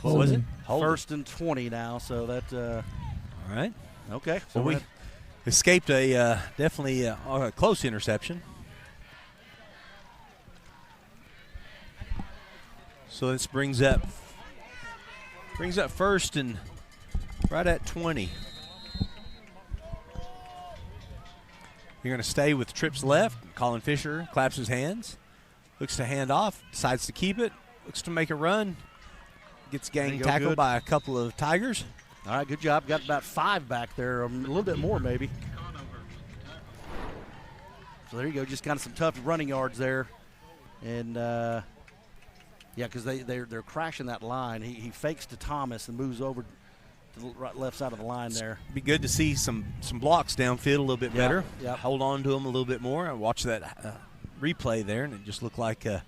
What was it? First and 20 now. So that. All right. Okay. So we escaped a definitely a close interception. So this brings up first and right at 20. You're going to stay with trips left. Colin Fisher claps his hands, looks to hand off, decides to keep it, looks to make a run, gets gang tackled by a couple of Tigers. All right, good job. Got about 5 back there, a little bit more maybe. So there you go, just kind of some tough running yards there. And, yeah, because they're crashing that line. He fakes to Thomas and moves over to the left side of the line there. Be good to see some blocks downfield a little bit better. Yeah. Hold on to them a little bit more. I watched that replay there, and it just looked like a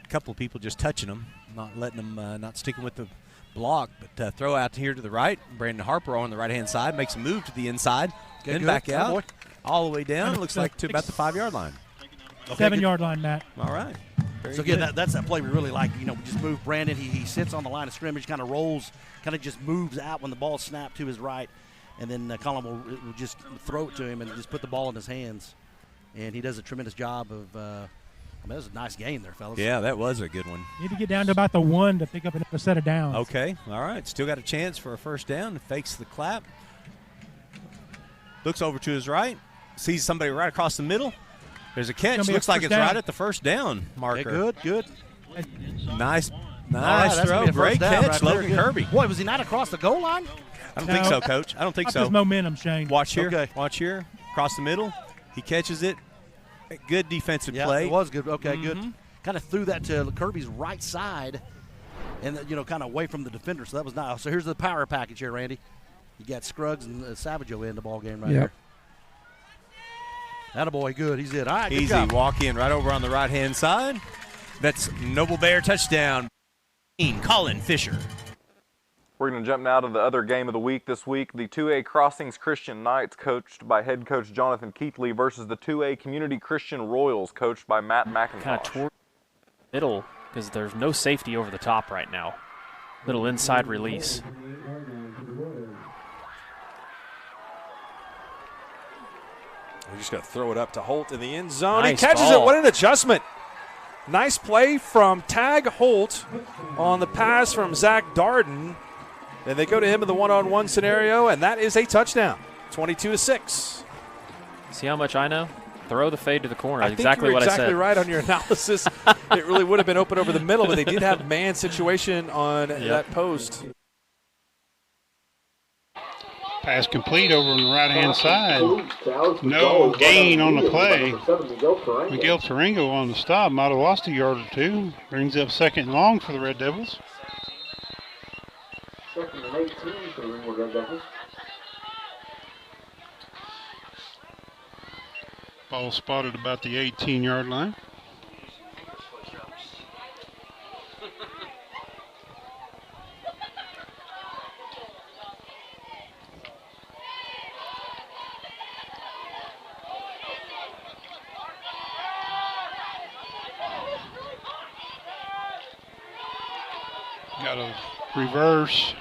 couple of people just touching them, not letting them, not sticking with the block, but throw out here to the right. Brandon Harper on the right-hand side makes a move to the inside, then back out, all the way down. Looks like to about the 5-yard line. 7-yard line, Matt. All right. So again, that's that play we really like. You know, we just move Brandon. He sits on the line of scrimmage, kind of rolls, kind of just moves out when the ball snapped to his right, and then Colin will just throw it to him and just put the ball in his hands. And he does a tremendous job of. That was a nice game there, fellas. Yeah, that was a good one. Need to get down to about the 1 to pick up a set of downs. Okay, all right. Still got a chance for a first down. Fakes the clap. Looks over to his right. Sees somebody right across the middle. There's a catch. Looks like it's right at the first down marker. Yeah, good. Nice right, throw. Great catch, right Logan Kirby. Boy, was he not across the goal line? I don't think so, Coach. I don't think so. His momentum, Shane. Watch here. Okay. Watch here. Across the middle. He catches it. Good defensive play. It was good. Okay, good. Kind of threw that to Kirby's right side. and kind of away from the defender. So that was nice. So here's the power package here, Randy. You got Scruggs and Savageau in the ball game right there. Attaboy, good. He's in. All right, good Easy job. walk in right over on the right-hand side. That's Noble Bear touchdown. Colin Fisher. We're going to jump now to the other game of the week this week. The 2A Crossings Christian Knights, coached by head coach Jonathan Keithley, versus the 2A Community Christian Royals, coached by Matt McIntosh. Kind of toward the middle, because there's no safety over the top right now. Little inside release. We just got to throw it up to Holt in the end zone. Nice he catches ball. it. What an adjustment. Nice play from Tag Holt on the pass from Zach Darden. And they go to him in the one-on-one scenario, and that is a touchdown, 22-6. See how much I know? Throw the fade to the corner. I think exactly you were what exactly I said. right on your analysis. It really would have been open over the middle, but they did have man situation on that post. Pass complete over on the right-hand side. No gain on the play. Miguel Taringo on the stop. Might have lost a yard or two. Brings up 2nd and long for the Red Devils. 2nd and 18 for the Ringwood Red Devils. Ball spotted about the 18-yard line. Got a reverse.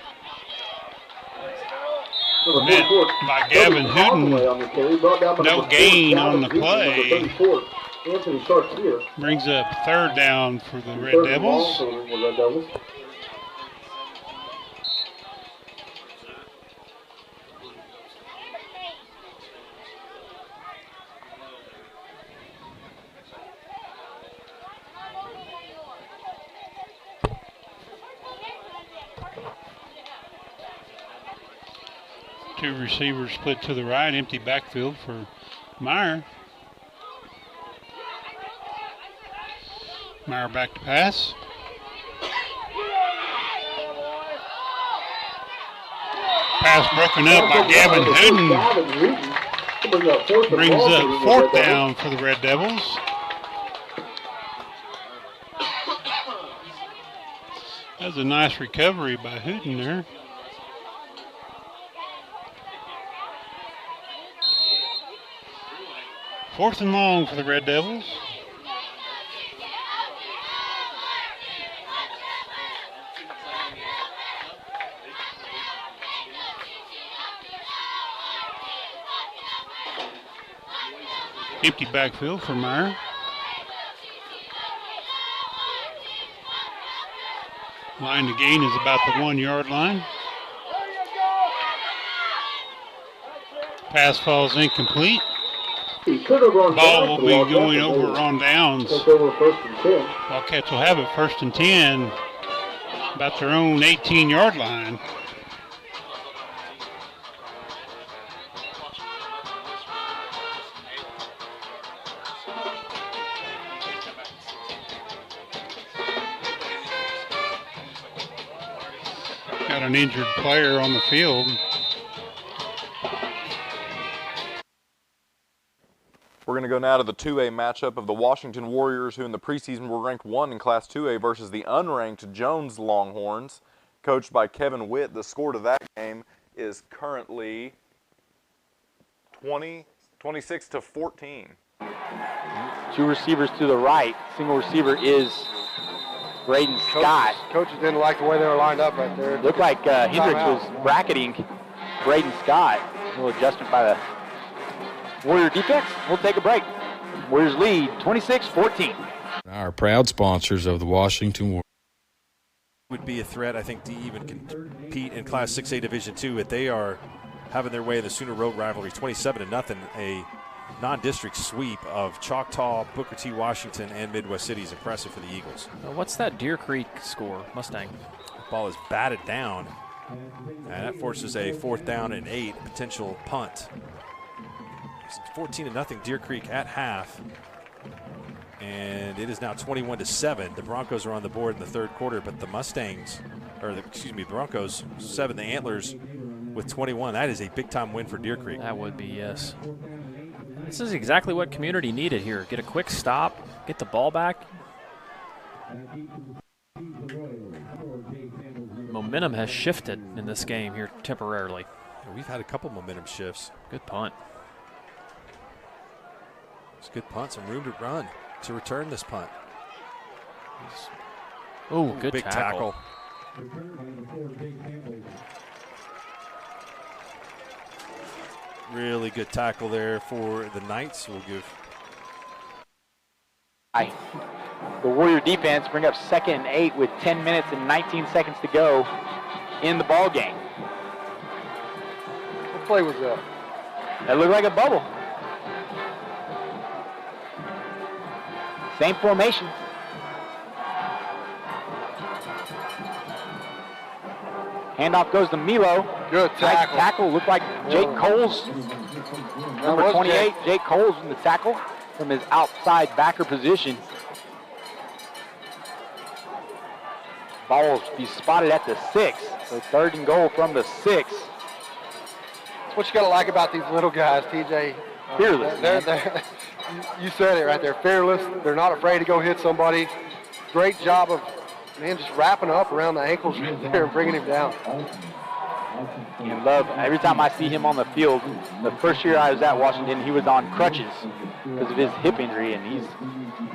Met by Gavin Hooten. No gain on the play. Brings up 3rd down for the Red Devils. Two receivers split to the right, empty backfield for Meyer. Meyer back to pass. Pass broken up by Gavin Hooten. Brings up 4th down for the Red Devils. That was a nice recovery by Hooten there. Fourth and long for the Red Devils. Empty backfield for Meyer. Line to gain is about the 1-yard line. Pass falls incomplete. Ball will be going over on downs. Wildcats will have it 1st and 10, about their own 18-yard line. Got an injured player on the field. We're going to go now to the 2A matchup of the Washington Warriors, who in the preseason were ranked 1 in Class 2A, versus the unranked Jones Longhorns, coached by Kevin Witt. The score to that game is currently 26-14. Two receivers to the right. Single receiver is Braden Scott. Coaches didn't like the way they were lined up right there. Looked like Hendricks was bracketing Braden Scott. A little adjustment by the Warrior defense. We'll take a break. Warriors lead 26-14. Our proud sponsors of the Washington Warriors. Would be a threat, I think, to even compete in Class 6A Division II, but they are having their way in the Sooner Road rivalry, 27-0, a non-district sweep of Choctaw, Booker T. Washington, and Midwest City is impressive for the Eagles. What's that Deer Creek score, Mustang? The ball is batted down, and that forces a 4th down and 8 potential punt. 14-0 Deer Creek at half. And it is now 21-7. The Broncos are on the board in the third quarter, but the Broncos 7, the Antlers with 21. That is a big-time win for Deer Creek. That would be, yes. This is exactly what community needed here. Get a quick stop, get the ball back. Momentum has shifted in this game here temporarily. Yeah, we've had a couple momentum shifts. Good punt. It's a good punt, some room to run to return this punt. Oh, good big tackle. Really good tackle there for the Knights. We'll give. The Warrior defense bring up 2nd and 8 with 10 minutes and 19 seconds to go in the ball game. What play was that? That looked like a bubble. Same formation. Handoff goes to Milo. Good tackle. Nice tackle. Looked like Jake Coles. Number 28, Jake Coles in the tackle from his outside backer position. Ball will be spotted at the 6. So 3rd and goal from the 6. That's what you got to like about these little guys, TJ. Fearless. They're, you said it right there. Fearless. They're not afraid to go hit somebody. Great job of, man, just wrapping up around the ankles right there and bringing him down. And Love, every time I see him on the field, the first year I was at Washington, he was on crutches because of his hip injury, and he's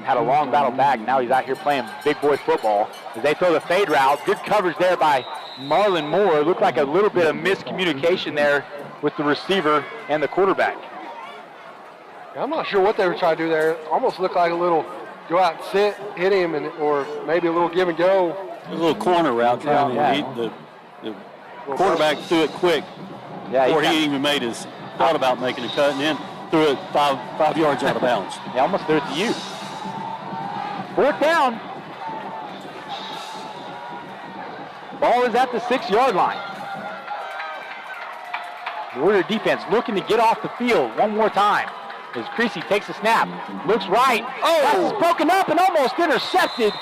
had a long battle back. Now he's out here playing big boy football. As they throw the fade route, good coverage there by Marlon Moore. Looked like a little bit of miscommunication there with the receiver and the quarterback. I'm not sure what they were trying to do there. Almost looked like a little go out and sit, hit him, or maybe a little give and go. A little corner route trying to the quarterback threw it quick before he even thought about making a cut, and then threw it five yards out of bounds. They almost threw it to you. 4th down. Ball is at the 6-yard line. Warrior defense looking to get off the field one more time. As Creasy takes a snap, looks right. Pass is broken up and almost intercepted.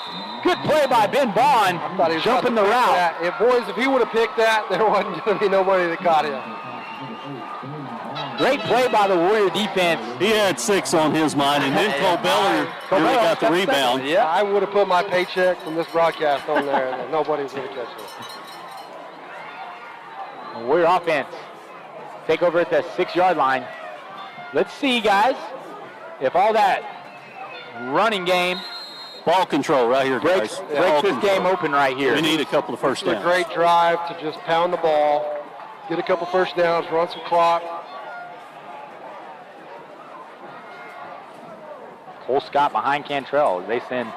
Good play by Ben Vaughn, jumping the route. If he would have picked that, there wasn't going to be nobody that caught him. Great play by the Warrior defense. He had 6 on his mind, and then Cole Beller really got the rebound. Yeah, I would have put my paycheck from this broadcast on there, and nobody was going to catch it. Warrior offense take over at the 6-yard line. Let's see, guys, if all that running game ball control right here, breaks guys. this game open right here. We need a couple of first downs. It's a great drive to just pound the ball, get a couple first downs, run some clock. Cole Scott behind Cantrell as they send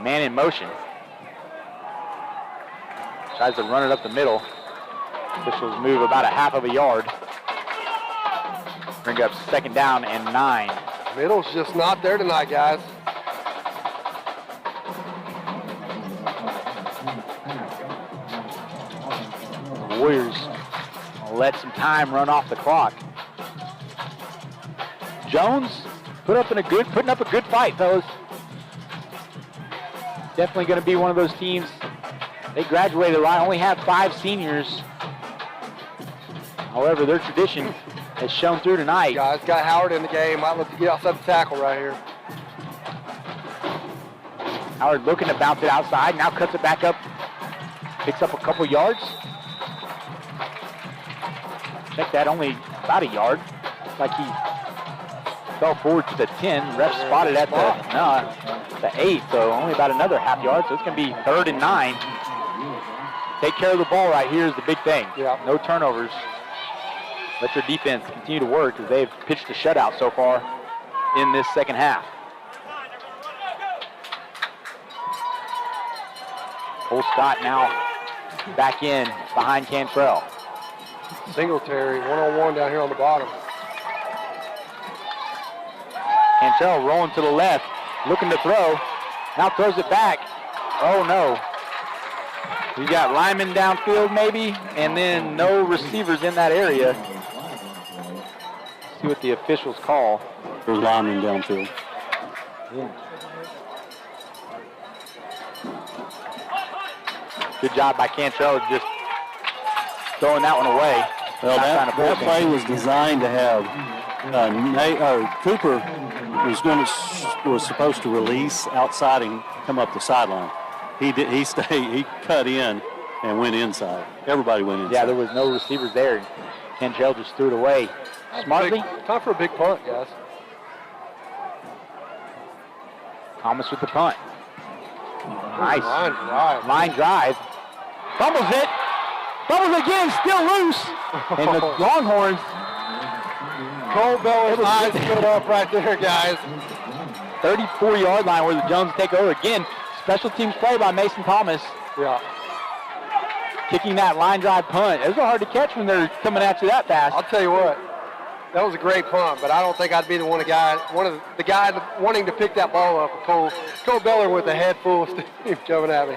man in motion. Tries to run it up the middle. Officials move about a half of a yard. Bring up 2nd down and 9. Middle's just not there tonight, guys. The Warriors let some time run off the clock. Jones putting up a good fight, fellas. Definitely going to be one of those teams. They graduated a lot, only have 5 seniors. However, their tradition has shown through tonight. Guys, got Howard in the game. Might look to get outside the tackle right here. Howard looking to bounce it outside, now cuts it back up. Picks up a couple yards. Check that, only about a yard. Looks like he fell forward to the 10. Ref spotted at the 8, so only about another half yard. So it's going to be 3rd and 9. Take care of the ball right here is the big thing. Yeah. No turnovers. Let your defense continue to work as they've pitched a shutout so far in this second half. Cole Scott now back in behind Cantrell. Singletary, one-on-one down here on the bottom. Cantrell rolling to the left, looking to throw. Now throws it back. Oh no. We got linemen downfield maybe, and then no receivers in that area. See what the officials call. There's linemen downfield. Good job by Cantrell just throwing that one away. Well, that play was designed to have Cooper was supposed to release outside and come up the sideline. He cut in and went inside. Everybody went inside. Yeah, there was no receivers there. Cantrell just threw it away. Smartly. Time for a big punt, guys. Thomas with the punt. Nice. Line drive. Fumbles it. Fumbles again, still loose. And the Longhorns. Cole Beller's eyes stood up right there, guys. 34-yard line where the Jones take over again. Special teams play by Mason Thomas. Yeah. Kicking that line drive punt. Those are hard to catch when they're coming at you that fast. I'll tell you what, that was a great punt, but I don't think I'd be one of the guys wanting to pick that ball up. Cole Beller with a head full of steam coming at me.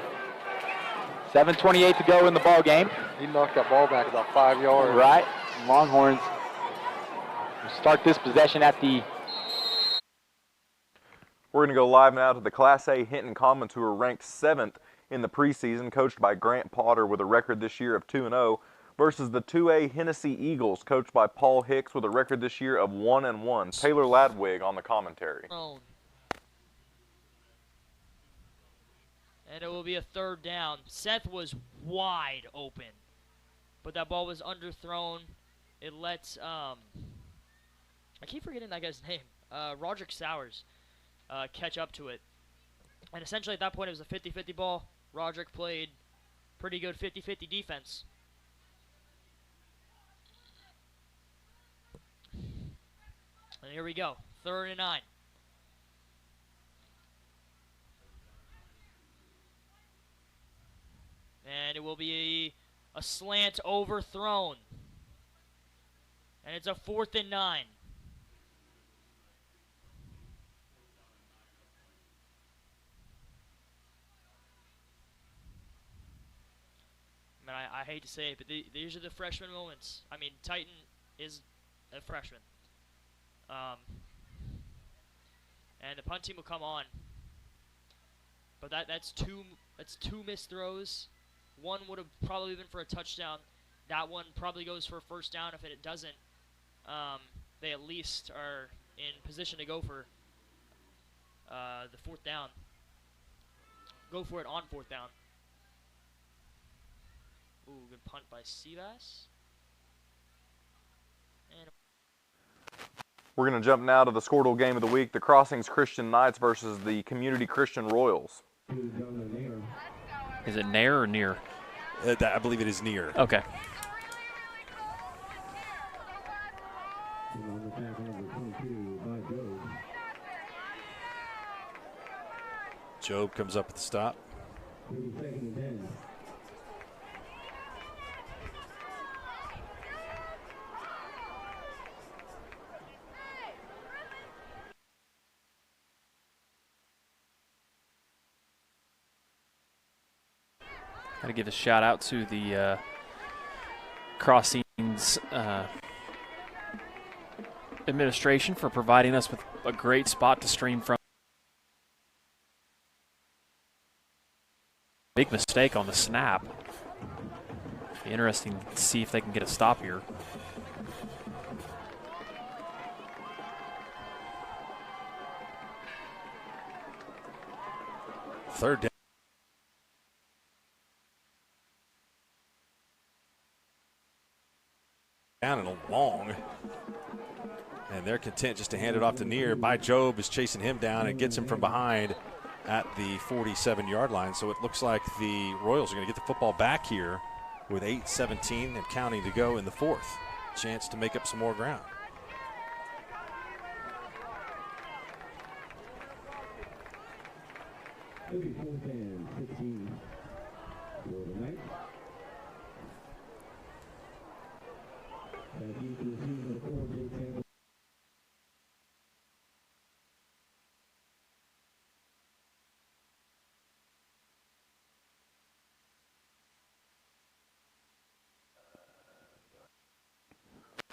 7:28 to go in the ball game. He knocked that ball back about 5 yards. Right. Longhorns will start this possession at the. We're going to go live now to the Class A Hinton Commons, who are ranked 7th in the preseason, coached by Grant Potter with a record this year of 2-0, versus the 2A Hennessy Eagles, coached by Paul Hicks with a record this year of 1-1. Taylor Ladwig on the commentary. And it will be a third down. Seth was wide open, but that ball was underthrown. It lets, I keep forgetting that guy's name, Roderick Sowers, catch up to it. And essentially at that point it was a 50-50 ball. Roderick played pretty good 50-50 defense. And here we go, 3rd and 9. And it will be a slant overthrown. And it's a 4th and 9. I mean, I hate to say it, but these are the freshman moments. I mean, Titan is a freshman. And the punt team will come on. But that's two missed throws. One would have probably been for a touchdown. That one probably goes for a first down. If it doesn't, they at least are in position to go for the 4th down. Go for it on 4th down. Ooh, good punt by Seabass. And We're going to jump now to the Skordle game of the week, the Crossings Christian Knights versus the Community Christian Royals. Is it Nair or near? I believe it is near. Okay. Job comes up at the stop. Got to give a shout out to the Crossings administration for providing us with a great spot to stream from. Big mistake on the snap. Be interesting to see if they can get a stop here. Third down. Down and long, and they're content just to hand it off to Near. By Job is chasing him down and gets him from behind at the 47-yard line. So it looks like the Royals are going to get the football back here with 8:17 and counting to go in the 4th. Chance to make up some more ground.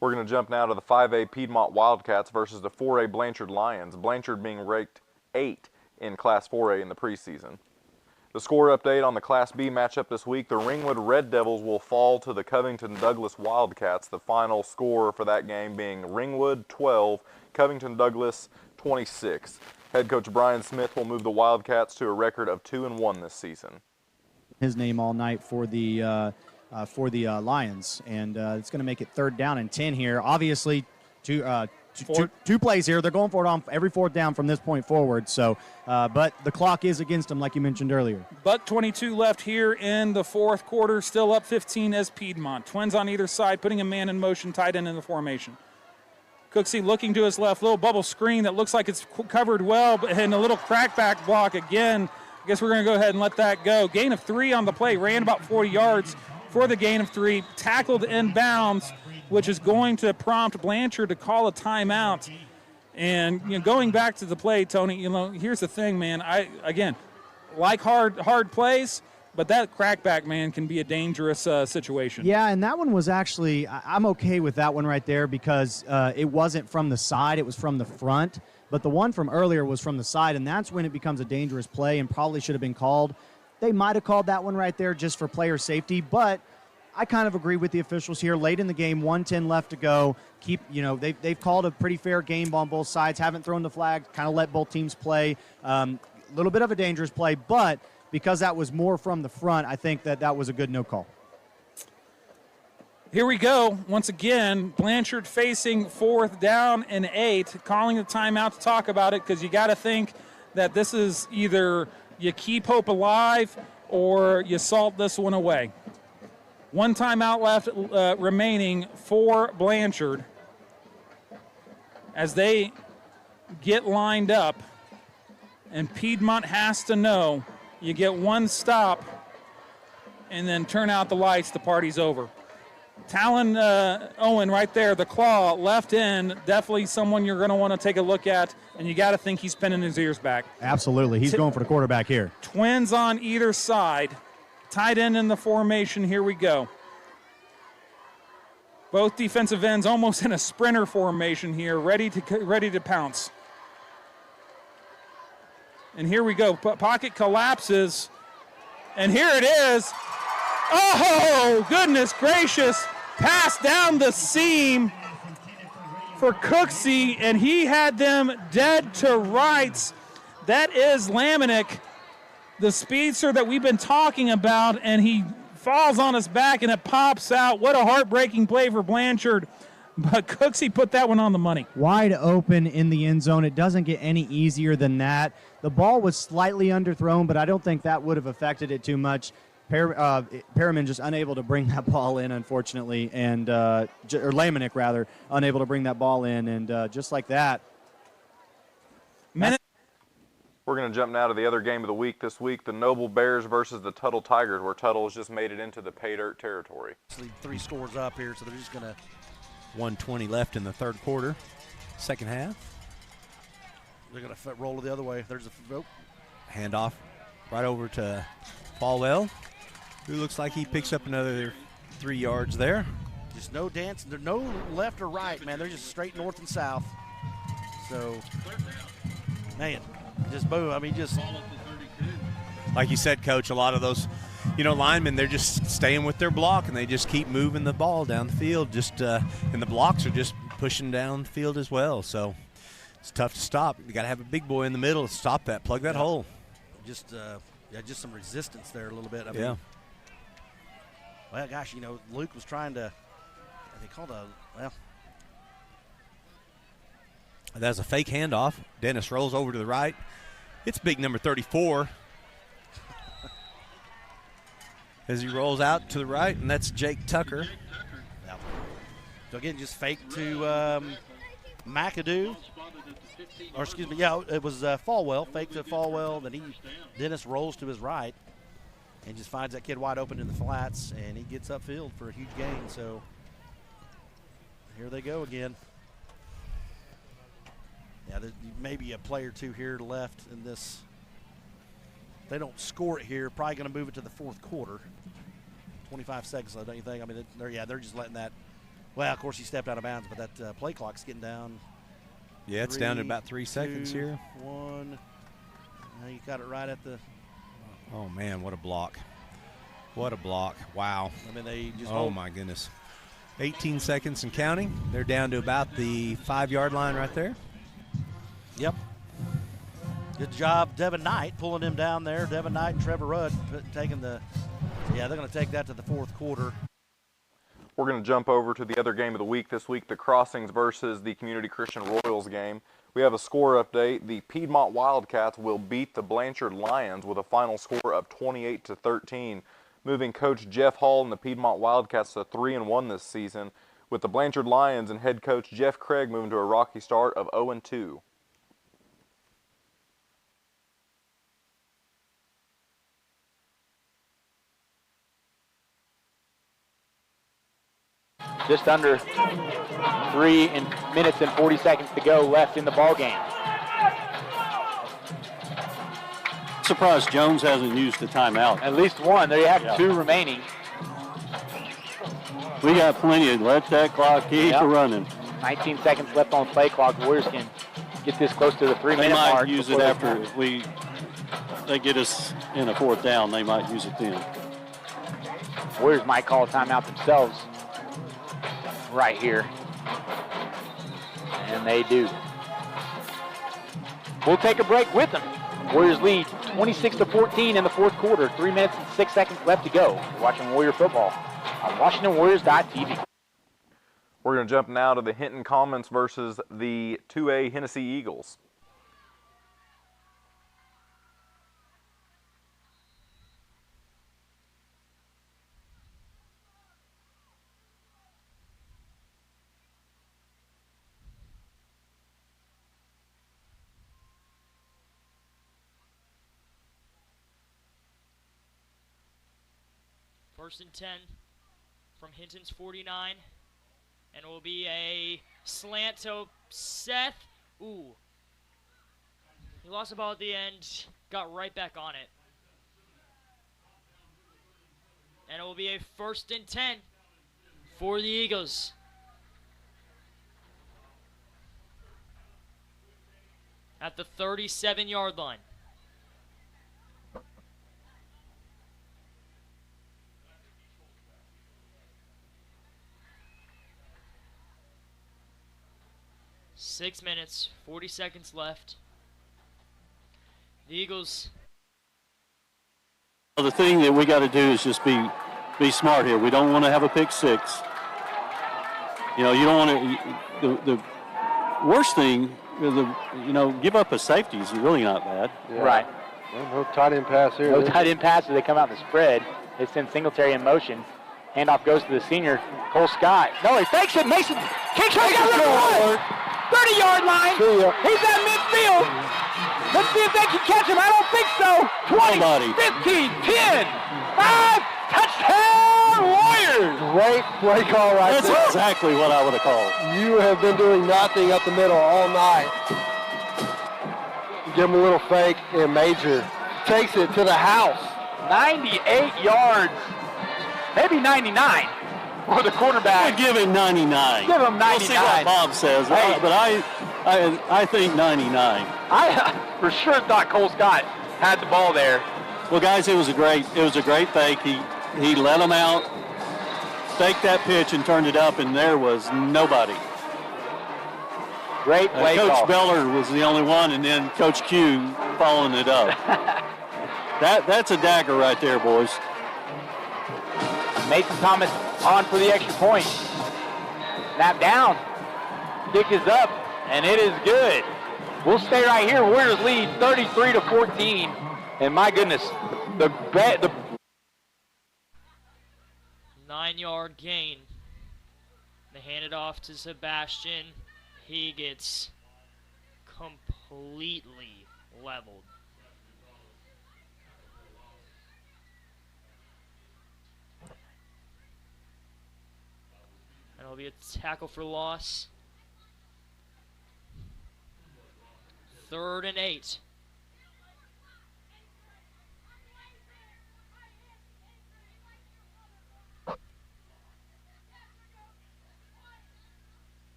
We're going to jump now to the 5A Piedmont Wildcats versus the 4A Blanchard Lions. Blanchard being ranked 8 in Class 4A in the preseason. The score update on the Class B matchup this week, the Ringwood Red Devils will fall to the Covington Douglas Wildcats, the final score for that game being Ringwood 12, Covington Douglas 26. Head coach Brian Smith will move the Wildcats to a record of 2-1 this season. His name all night for the Lions, and it's going to make it 3rd down and 10 here. Obviously, two plays here. They're going for it on every 4th down from this point forward. So, but the clock is against them, like you mentioned earlier. Buck 22 left here in the 4th quarter. Still up 15 as Piedmont. Twins on either side, putting a man in motion, tight end in the formation. Cooksey looking to his left, little bubble screen that looks like it's covered well, but and a little crackback block again. I guess we're going to go ahead and let that go. Gain of 3 on the play, ran about 40 yards for the gain of 3, tackled inbounds, which is going to prompt Blanchard to call a timeout. And going back to the play, Tony, here's the thing, man. I like hard plays, but that crackback, man, can be a dangerous situation. Yeah, and that one was actually, I'm okay with that one right there because it wasn't from the side, it was from the front. But the one from earlier was from the side, and that's when it becomes a dangerous play and probably should have been called. They might have called that one right there just for player safety, but I kind of agree with the officials here. Late in the game, 1:10 left to go. They've called a pretty fair game on both sides, haven't thrown the flag, kind of let both teams play. A little bit of a dangerous play, but because that was more from the front, I think that was a good no call. Here we go. Once again, Blanchard facing 4th down and 8, calling the timeout to talk about it because you got to think that this is either you keep hope alive or you salt this one away. 1 timeout left remaining for Blanchard as they get lined up, and Piedmont has to know you get 1 stop and then turn out the lights, the party's over. Talon Owen right there, the claw, left end, definitely someone you're going to want to take a look at, and you got to think he's pinning his ears back. Absolutely. He's going for the quarterback here. Twins on either side. Tight end in the formation. Here we go. Both defensive ends almost in a sprinter formation here, ready to pounce. And here we go. Pocket collapses, and here it is. Oh, goodness gracious. Pass down the seam for Cooksey, and he had them dead to rights. That is Lamanick, the speedster that we've been talking about, and he falls on his back, and it pops out. What a heartbreaking play for Blanchard, but Cooksey put that one on the money. Wide open in the end zone. It doesn't get any easier than that. The ball was slightly underthrown, but I don't think that would have affected it too much. Perriman just unable to bring that ball in, unfortunately, and or Lamanick, rather, unable to bring that ball in, and just like that. We're going to jump now to the other game of the week this week, the Noble Bears versus the Tuttle Tigers, where Tuttle has just made it into the pay dirt territory. 3 scores up here, so they're just going to. 1:20 left in the 3rd quarter, 2nd half. They're going to roll it the other way. There's a handoff right over to Falwell, who looks like he picks up another 3 yards there. Just no dance. There's no left or right, man. They're just straight north and south. So, man, just boom. I mean, just. Like you said, Coach, a lot of those, linemen, they're just staying with their block, and they just keep moving the ball down the field. And the blocks are just pushing down the field as well. So it's tough to stop. You got to have a big boy in the middle to stop that, plug that hole. Just some resistance there a little bit. I mean, yeah. Well, gosh, Luke was trying to. They called That's a fake handoff. Dennis rolls over to the right. It's big number 34. As he rolls out to the right, and that's Jake Tucker. So again, just fake to McAdoo. Or excuse me, it was Falwell. Fake to Falwell. Then Dennis rolls to his right and just finds that kid wide open in the flats, and he gets upfield for a huge gain. So here they go again. Yeah, there may be a play or two here left in this. If they don't score it here, probably going to move it to the 4th quarter. 25 seconds left, don't you think? I mean, they're just letting that. Well, of course, he stepped out of bounds, but that play clock's getting down. Yeah, it's down to about 3 seconds here. 1. He got it right at the. Oh, man, what a block. What a block. Wow. I mean, they just. Oh, my goodness. 18 seconds and counting. They're down to about the 5-yard line right there. Yep. Good job, Devin Knight, pulling him down there. Devin Knight and Trevor Rudd taking the. Yeah, they're going to take that to the fourth quarter. We're going to jump over to the other game of the week this week, the Crossings versus the Community Christian Royals game. We have a score update. The Piedmont Wildcats will beat the Blanchard Lions with a final score of 28-13, moving coach Jeff Hall and the Piedmont Wildcats to 3-1 this season, with the Blanchard Lions and head coach Jeff Craig moving to a rocky start of 0-2. Just under 3 minutes and 40 seconds to go left in the ball game. Surprised Jones hasn't used the timeout. At least one. There you have Yeah. 2 remaining. We got plenty. Let that clock keep running. 19 seconds left on the play clock. Warriors can get this close to the 3-minute They might mark. use it after they get us in a 4th down. They might use it then. Warriors might call a timeout themselves right here. And they do. We'll take a break with them. Warriors lead 26-14 in the fourth quarter. 3 minutes and 6 seconds left to go. You're watching Warrior football on WashingtonWarriors.tv. We're going to jump now to the Hinton Commons versus the 2A Hennessy Eagles. First and 10 from Hinton's 49. And it will be a slant to Seth. Ooh. He lost the ball at the end, got right back on it. And it will be a first and 10 for the Eagles. At the 37-yard line. Six minutes, 40 seconds left. The Eagles. Well, the thing that we got to do is just be smart here. We don't want to have a pick six. You know, you don't want to. The worst thing, give up a safety is really not bad. Yeah. Right. No tight end pass here. No tight end passes. They come out in the spread. They send Singletary in motion. Handoff goes to the senior, Cole Scott. No, he fakes it. Mason kicks right down the 30-yard line. He's at midfield. Let's see if they can catch him. I don't think so. 20, 15, 10, 5, touchdown Warriors. Great play call right That's there. That's exactly what I would have called. You have been doing nothing up the middle all night. Give him a little fake, and Major takes it to the house. 98 yards, maybe 99 for the quarterback. We'll give him 99. Give him 99. We'll see what Bob says, Hey. but I think 99. I for sure thought Cole Scott had the ball there. Well, guys, it was a great fake. He let them out, faked that pitch, and turned it up, and there was nobody. Great play Coach call. Beller was the only one, and then Coach Q following it up. That's a dagger right there, boys. Mason Thomas on for the extra point. Snap down. Kick is up, and it is good. We'll stay right here. Warriors lead 33-14. And my goodness, the 9-yard gain. They hand it off to Sebastian. He gets completely leveled. And it'll be a tackle for loss. 3rd and 8.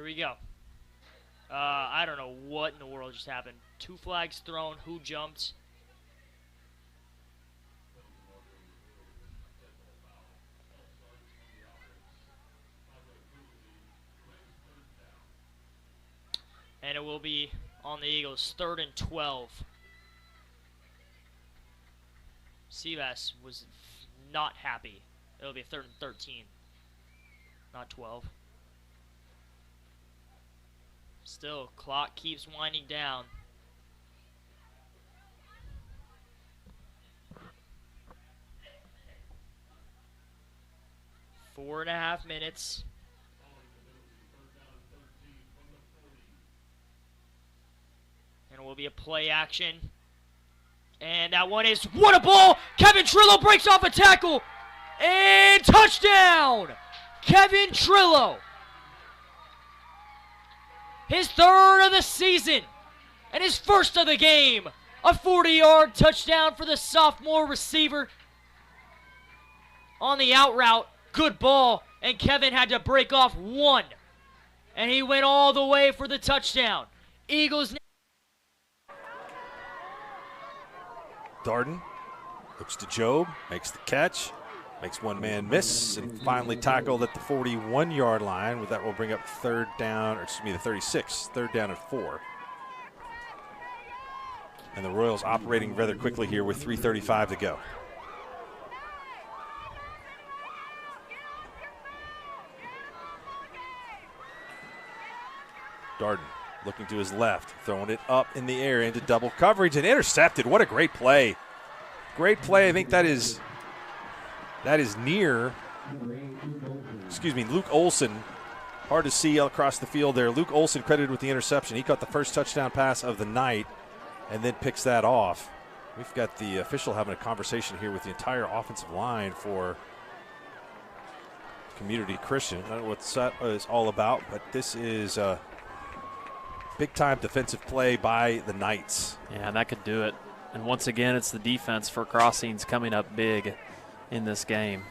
we go. I don't know what in the world just happened. 2 flags thrown. Who jumped? And it will be on the Eagles, 3rd and 12. Seabass was not happy. It'll be 3rd and 13, not 12. Still, clock keeps winding down. Four and a half minutes. And it will be a play action. And that one is, what a ball! Kevin Trillo breaks off a tackle. And touchdown! Kevin Trillo. His 3rd of the season. And his 1st of the game. A 40-yard touchdown for the sophomore receiver. On the out route. Good ball. And Kevin had to break off one. And he went all the way for the touchdown. Eagles. Darden looks to Job, makes the catch, makes one man miss, and finally tackled at the 41-yard line. That will bring up the 36, 3rd down and 4. And the Royals operating rather quickly here with 3:35 to go. Darden looking to his left, throwing it up in the air into double coverage and intercepted. What a great play. Great play. I think that is near, Luke Olson. Hard to see across the field there. Luke Olson credited with the interception. He caught the first touchdown pass of the night and then picks that off. We've got the official having a conversation here with the entire offensive line for Community Christian. I don't know what that is all about, but this is big-time defensive play by the Knights. Yeah, that could do it. And once again, it's the defense for Crossings coming up big in this game.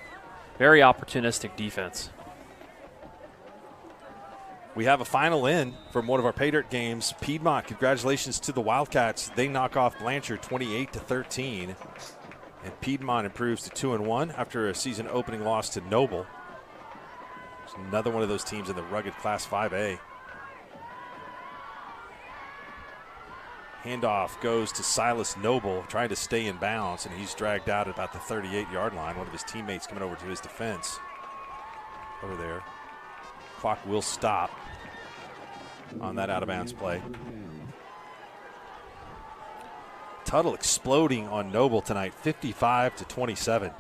Very opportunistic defense. We have a final in from one of our pay dirt games. Piedmont, congratulations to the Wildcats. They knock off Blanchard 28-13. And Piedmont improves to 2-1 after a season opening loss to Noble. It's another one of those teams in the rugged Class 5A. Handoff goes to Silas Noble, trying to stay in bounds, and he's dragged out at about the 38-yard line. One of his teammates coming over to his defense over there. Clock will stop on that out-of-bounds play. Tuttle exploding on Noble tonight, 55-27.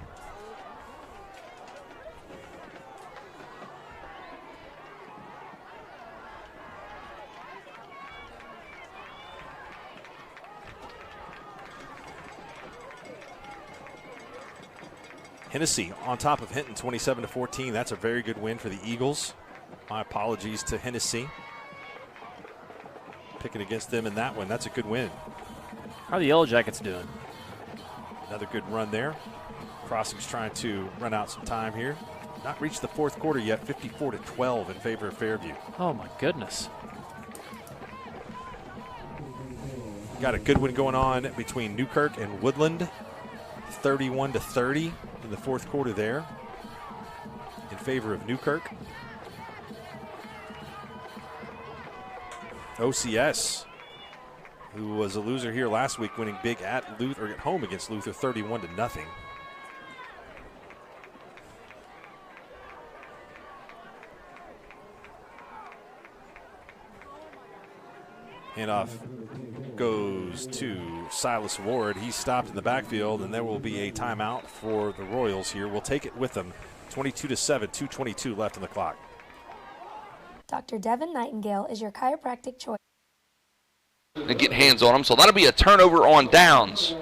Hennessy on top of Hinton, 27-14. That's a very good win for the Eagles. My apologies to Hennessy. Picking against them in that one. That's a good win. How are the Yellow Jackets doing? Another good run there. Crossing's trying to run out some time here. Not reached the 4th quarter yet, 54-12 in favor of Fairview. Oh, my goodness. Got a good one going on between Newkirk and Woodland. 31-30 in the 4th quarter there in favor of Newkirk. OCS, who was a loser here last week, winning big at Luther, at home against Luther, 31-0. Handoff goes to Silas Ward. He's stopped in the backfield, and there will be a timeout for the Royals here. We'll take it with them. 22-7, 2:22 left on the clock. Dr. Devin Nightingale is your chiropractic choice. And get hands on them, so that'll be a turnover on downs.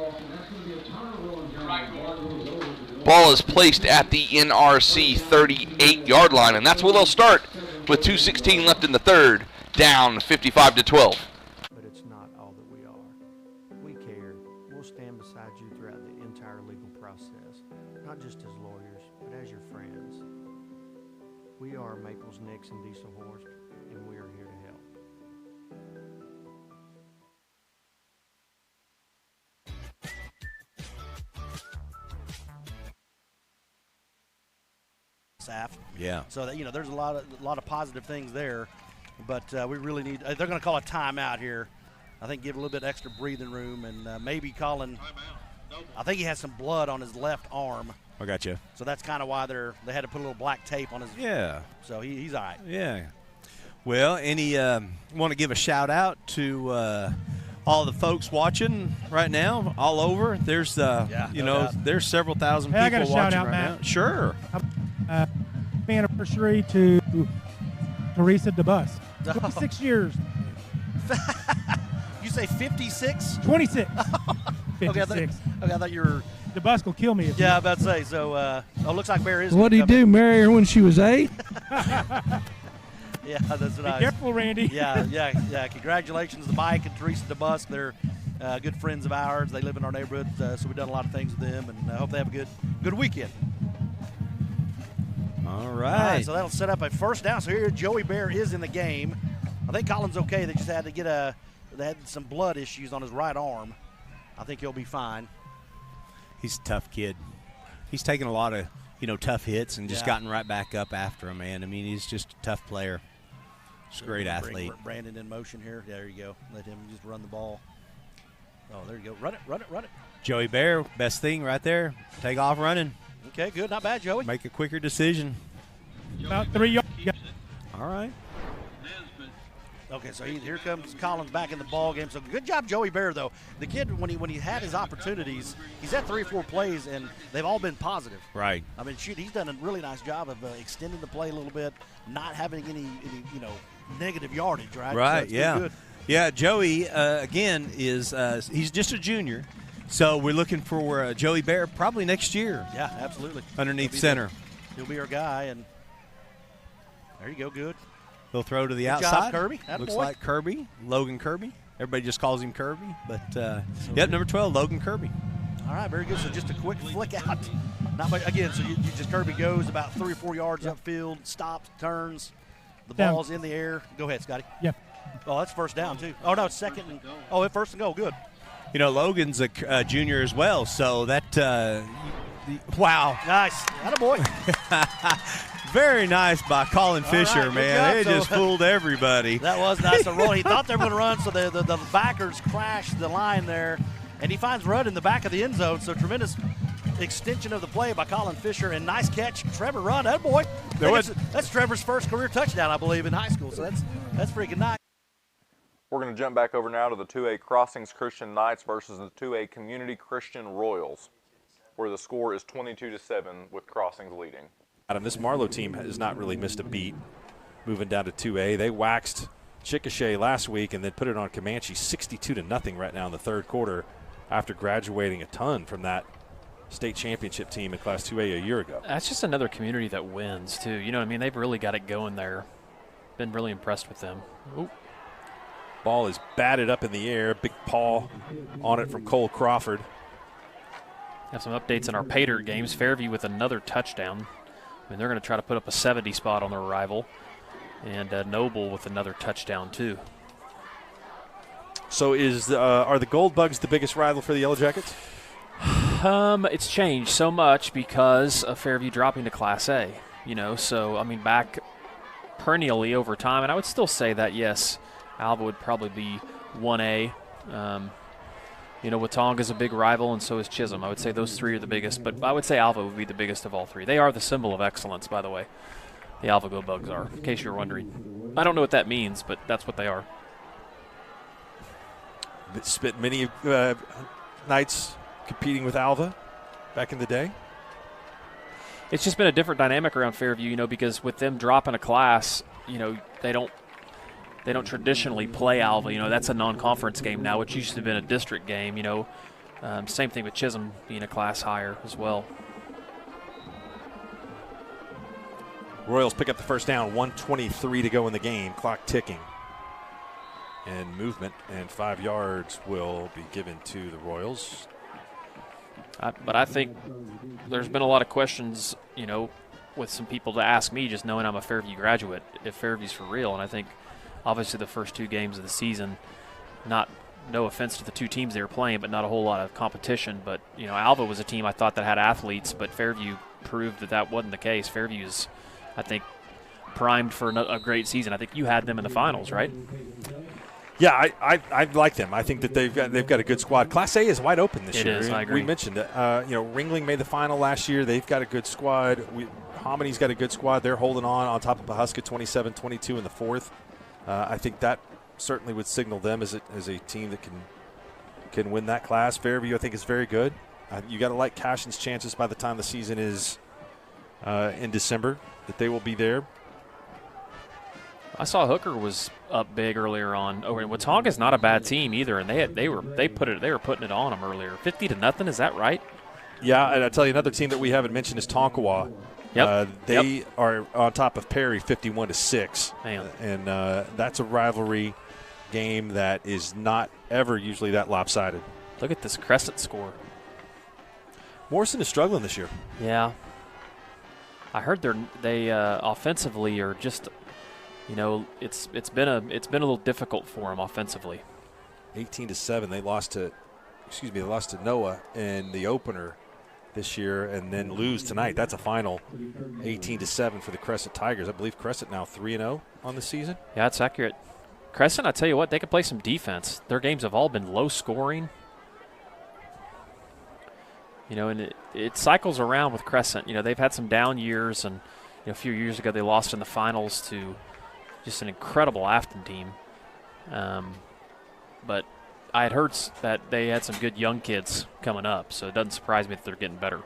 Ball is placed at the NRC 38-yard line, and that's where they'll start with 2:16 left in the 3rd, down 55-12. But it's not all that we are. We care. We'll stand beside you throughout the entire legal process, not just as lawyers, but as your friends. We are Maples, Nix, and Dieselhorst, and we are Yeah. So that, there's a lot of positive things there, but we really need. They're going to call a timeout here. I think give a little bit extra breathing room, and maybe Colin. I think he has some blood on his left arm. I got you. So that's kind of why they had to put a little black tape on his. Yeah. So he's all right. Yeah. Well, want to give a shout out to all the folks watching right now, all over. There's there's several thousand people I got a watching shout out, right Matt. now. Sure. Anniversary to Teresa DeBus. 26 years. You say 56? 26. 56. Okay, I thought you were. DeBus will kill me. I'm about to say. So, looks like Bear is. What did he do? Marry her when she was 8? Yeah, that's what Be careful, Randy. Yeah. Congratulations to Mike and Teresa DeBus. They're good friends of ours. They live in our neighborhood, so we've done a lot of things with them, and I hope they have a good weekend. All right. So that'll set up a first down. So here Joey Bear is in the game. I think Colin's okay. They just had to they had some blood issues on his right arm. I think he'll be fine. He's a tough kid. He's taken a lot of, tough hits and just gotten right back up after him, man. I mean, he's just a tough player. He's a great athlete. Bring Brandon in motion here. There you go. Let him just run the ball. Oh, there you go. Run it. Joey Bear, best thing right there. Take off running. Okay, good. Not bad, Joey. Make a quicker decision. About 3 yards. All right. Okay, so here comes Collins back in the ball game. So good job, Joey Bear, though. The kid, when he had his opportunities, he's had 3 or 4 plays, and they've all been positive. Right. I mean, he's done a really nice job of extending the play a little bit, not having any negative yardage, right? Right, So yeah. good. Yeah, Joey, again, is he's just a junior. So we're looking for Joey Bear probably next year. Yeah, absolutely. Underneath center. He'll be our guy, and there you go, good. He'll throw to the Good outside. job, Kirby. Looks like Kirby, Logan Kirby. Everybody just calls him Kirby. But, number 12, Logan Kirby. All right, very good. So just a quick flick out. Not much, again, so you just Kirby goes about 3 or 4 yards upfield, stops, turns. The ball's in the air. Go ahead, Scotty. Yeah. Oh, that's first down, too. Oh, no, it's second. It's first and goal. Good. Logan's a junior as well, so that wow. Nice. Attaboy. Very nice by Colin Fisher, man. They just fooled everybody. That was nice. He thought they were going to run, so the backers crashed the line there, and he finds Rudd in the back of the end zone. So tremendous extension of the play by Colin Fisher, and nice catch, Trevor Rudd. That boy. That's Trevor's first career touchdown, I believe, in high school. So that's freaking nice. We're going to jump back over now to the 2A Crossings Christian Knights versus the 2A Community Christian Royals, where the score is 22-7 with Crossings leading. Adam, this Marlowe team has not really missed a beat moving down to 2A. They waxed Chickasha last week and then put it on Comanche 62-0 right now in the third quarter after graduating a ton from that state championship team in Class 2A a year ago. That's just another community that wins, too. You know what I mean? They've really got it going there. Been really impressed with them. Ooh. Ball is batted up in the air. Big paw on it from Cole Crawford. Have some updates in our Paydirt games. Fairview with another touchdown. I mean, they're going to try to put up a 70 spot on their rival. And Noble with another touchdown, too. So are the Gold Bugs the biggest rival for the Yellow Jackets? It's changed so much because of Fairview dropping to Class A. So, I mean, back perennially over time. And I would still say that, yes, Alva would probably be 1A. Watonga's a big rival, and so is Chisholm. I would say those 3 are the biggest, but I would say Alva would be the biggest of all 3. They are the symbol of excellence, by the way. The Alva Gold Bugs are, in case you're wondering. I don't know what that means, but that's what they are. Spent many nights competing with Alva back in the day. It's just been a different dynamic around Fairview, because with them dropping a class, they don't traditionally play Alva. That's a non-conference game now, which used to have been a district game. Same thing with Chisholm being a class higher as well. Royals pick up the first down, 1:23 to go in the game, clock ticking. And movement, and 5 yards will be given to the Royals. But I think there's been a lot of questions, with some people to ask me, just knowing I'm a Fairview graduate, if Fairview's for real. And I think obviously the first 2 games of the season, no offense to the 2 teams they were playing, but not a whole lot of competition. But, Alva was a team I thought that had athletes, but Fairview proved that wasn't the case. Fairview's I think, primed for a great season. I think you had them in the finals, right? Yeah, I like them. I think that they've got a good squad. Class A is wide open this year. It is, I agree. We mentioned it. Ringling made the final last year. They've got a good squad. Homony's got a good squad. They're holding on top of Pahuska 27-22 in the fourth. I think that certainly would signal them as a team that can win that class. Fairview, I think, is very good. You got to like Cashin's chances by the time the season is in December that they will be there. I saw Hooker was up big earlier on. Oh, and Watonga's not a bad team either, and they were putting it on them earlier. 50-0, is that right? Yeah, and I tell you another team that we haven't mentioned is Tonkawa. Yep. They are on top of Perry 51-6. Man. And that's a rivalry game that is not ever usually that lopsided. Look at this Crescent score. Morrison is struggling this year. Yeah. I heard they offensively are just, it's been a little difficult for them offensively. 18-7. They lost to Noah in the opener this year and then lose tonight. That's a final 18-7 for the Crescent Tigers. I believe Crescent now 3-0 on the season. Yeah, that's accurate. Crescent, I tell you what, they can play some defense. Their games have all been low scoring. And it cycles around with Crescent. They've had some down years, and a few years ago they lost in the finals to just an incredible Afton team. But I had heard that they had some good young kids coming up, so it doesn't surprise me that they're getting better.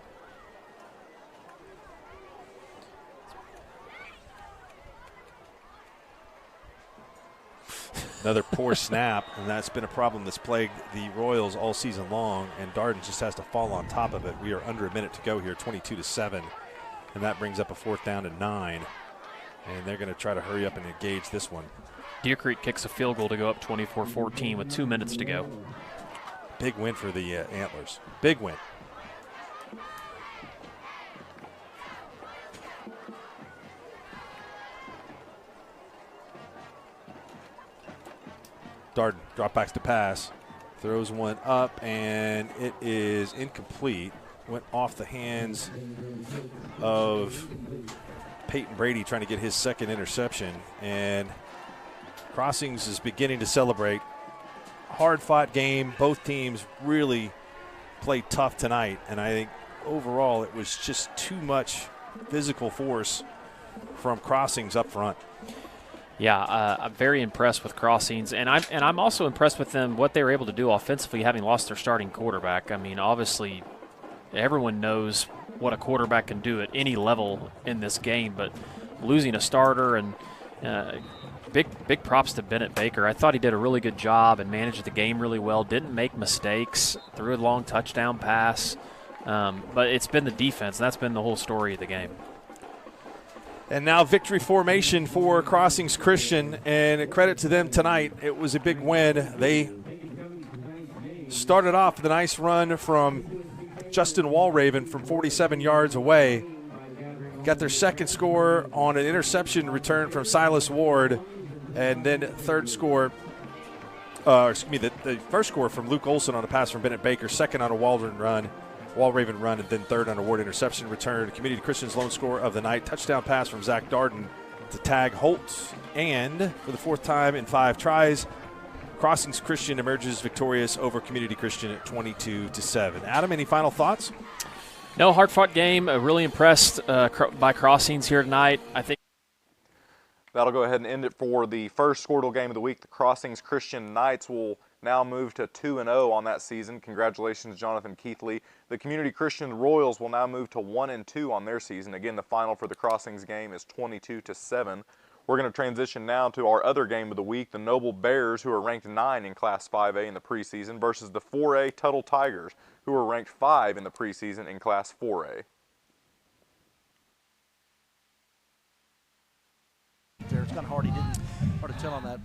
Another poor snap, and that's been a problem that's plagued the Royals all season long, and Darden just has to fall on top of it. We are under a minute to go here, 22-7, and that brings up a 4th down and 9, and they're going to try to hurry up and engage this one. Deer Creek kicks a field goal to go up 24-14 with 2 minutes to go. Big win for the Antlers. Big win. Darden drop backs to pass, throws one up, and it is incomplete. Went off the hands of Peyton Brady trying to get his second interception, and Crossings is beginning to celebrate. Hard-fought game. Both teams really played tough tonight, and I think overall it was just too much physical force from Crossings up front. Yeah, I'm very impressed with Crossings, and I'm also impressed with them, what they were able to do offensively, having lost their starting quarterback. I mean, obviously, everyone knows what a quarterback can do at any level in this game, but losing a starter and big props to Bennett Baker. I thought he did a really good job and managed the game really well. Didn't make mistakes. Threw a long touchdown pass, but it's been the defense. That's been the whole story of the game. And now victory formation for Crossings Christian, and credit to them tonight. It was a big win. They started off with a nice run from Justin Walraven from 47 yards away. Got their second score on an interception return from Silas Ward, and then the first score from Luke Olson on a pass from Bennett Baker, second on a Walraven run, and then third on a Ward interception return. Community Christian's lone score of the night, touchdown pass from Zach Darden to tag Holt, and for the 4th time in 5 tries, Crossings Christian emerges victorious over Community Christian at 22-7. Adam, any final thoughts? No, hard-fought game. Really impressed by Crossings here tonight. I think that'll go ahead and end it for the first Skordle game of the week. The Crossings Christian Knights will now move to 2-0 on that season. Congratulations, Jonathan Keithley. The Community Christian Royals will now move to 1-2 on their season. Again, the final for the Crossings game is 22-7. We're going to transition now to our other game of the week, the Noble Bears, who are ranked 9 in Class 5A in the preseason, versus the 4A Tuttle Tigers, who are ranked 5 in the preseason in Class 4A. It's kind of hard to tell on that.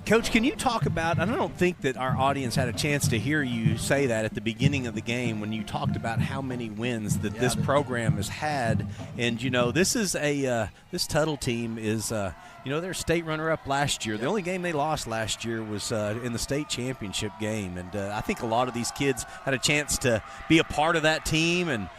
Coach, can you talk about, and I don't think that our audience had a chance to hear you say that at the beginning of the game when you talked about how many wins that this program has had. And, this is this Tuttle team is, they're state runner-up last year. The only game they lost last year was in the state championship game. And I think a lot of these kids had a chance to be a part of that team and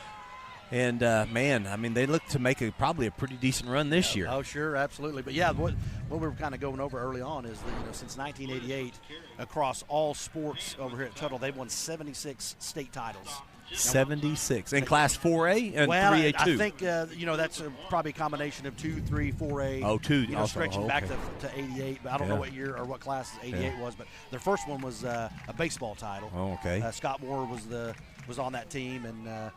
And, man, I mean, they look to make probably a pretty decent run this year. Oh, sure, absolutely. But, yeah, what we were kind of going over early on is that, since 1988, across all sports over here at Tuttle, they've won 76 state titles. 76 in Class 4A and well, 3A2. I think that's probably a combination of 2, 3, 4A. Oh, 2. Stretching back to 88. But I don't know what year or what class 88 was. But their first one was a baseball title. Oh, okay. Scott Moore was on that team, and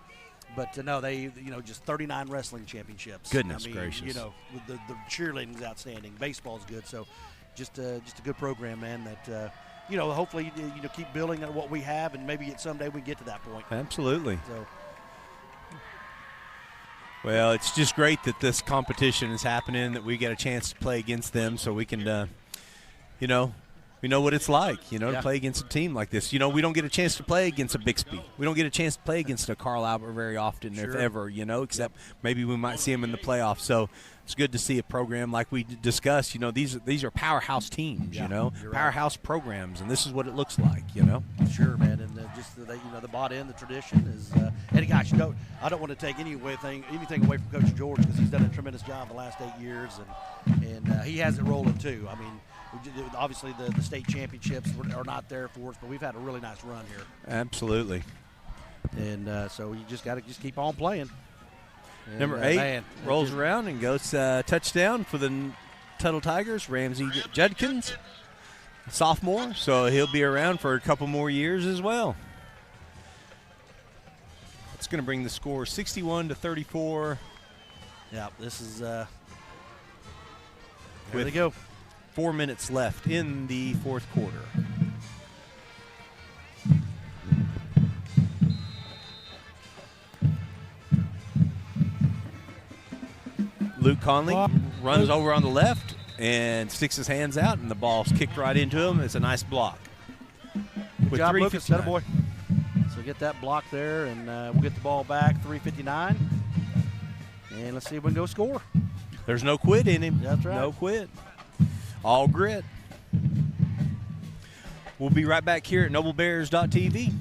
but no, they just 39 wrestling championships. Goodness gracious. The cheerleading's outstanding. Baseball's good. So just a good program, man. That. Hopefully, keep building on what we have, and maybe someday we get to that point. Absolutely. So, well, it's just great that this competition is happening, that we get a chance to play against them, so we can, we know what it's like, to play against a team like this. We don't get a chance to play against a Bixby. We don't get a chance to play against a Carl Albert very often, if ever, except maybe we might see them in the playoffs. So it's good to see a program like we discussed. These are powerhouse teams, powerhouse programs, and this is what it looks like, Sure, man, and the bought in, the tradition is. And gosh, I don't want to take anything away from Coach George, because he's done a tremendous job the last 8 years, and he has it rolling too. I mean, obviously the state championships are not there for us, but we've had a really nice run here. Absolutely. And so you just got to keep on playing. And, Number 8 rolls around and goes touchdown for the Tuttle Tigers. Ramsey Judkins, sophomore, so he'll be around for a couple more years as well. It's going to bring the score 61-34. Yeah, this is there they go. 4 minutes left in the fourth quarter. Luke Conley runs over on the left and sticks his hands out, and the ball's kicked right into him. It's a nice block. Good job, Lucas. That boy. So get that block there, and we'll get the ball back. 3:59, and let's see if we can go score. There's no quit in him. That's right. No quit. All grit. We'll be right back here at noblebears.tv.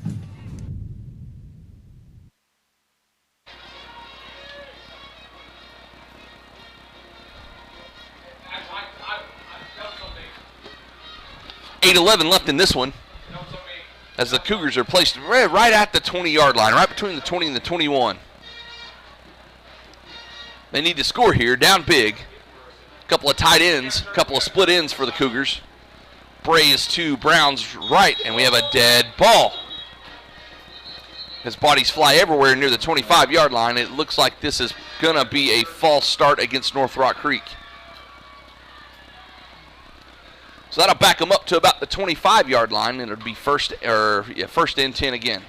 .8:11 left in this one, as the Cougars are placed right at the 20-yard line, right between the 20 and the 21. They need to score here, down big. Couple of tight ends, couple of split ends for the Cougars. Bray is to Brown's right, and we have a dead ball. His bodies fly everywhere near the 25-yard line. It looks like this is going to be a false start against North Rock Creek. So that'll back them up to about the 25-yard line, and it'll be first and 10 again.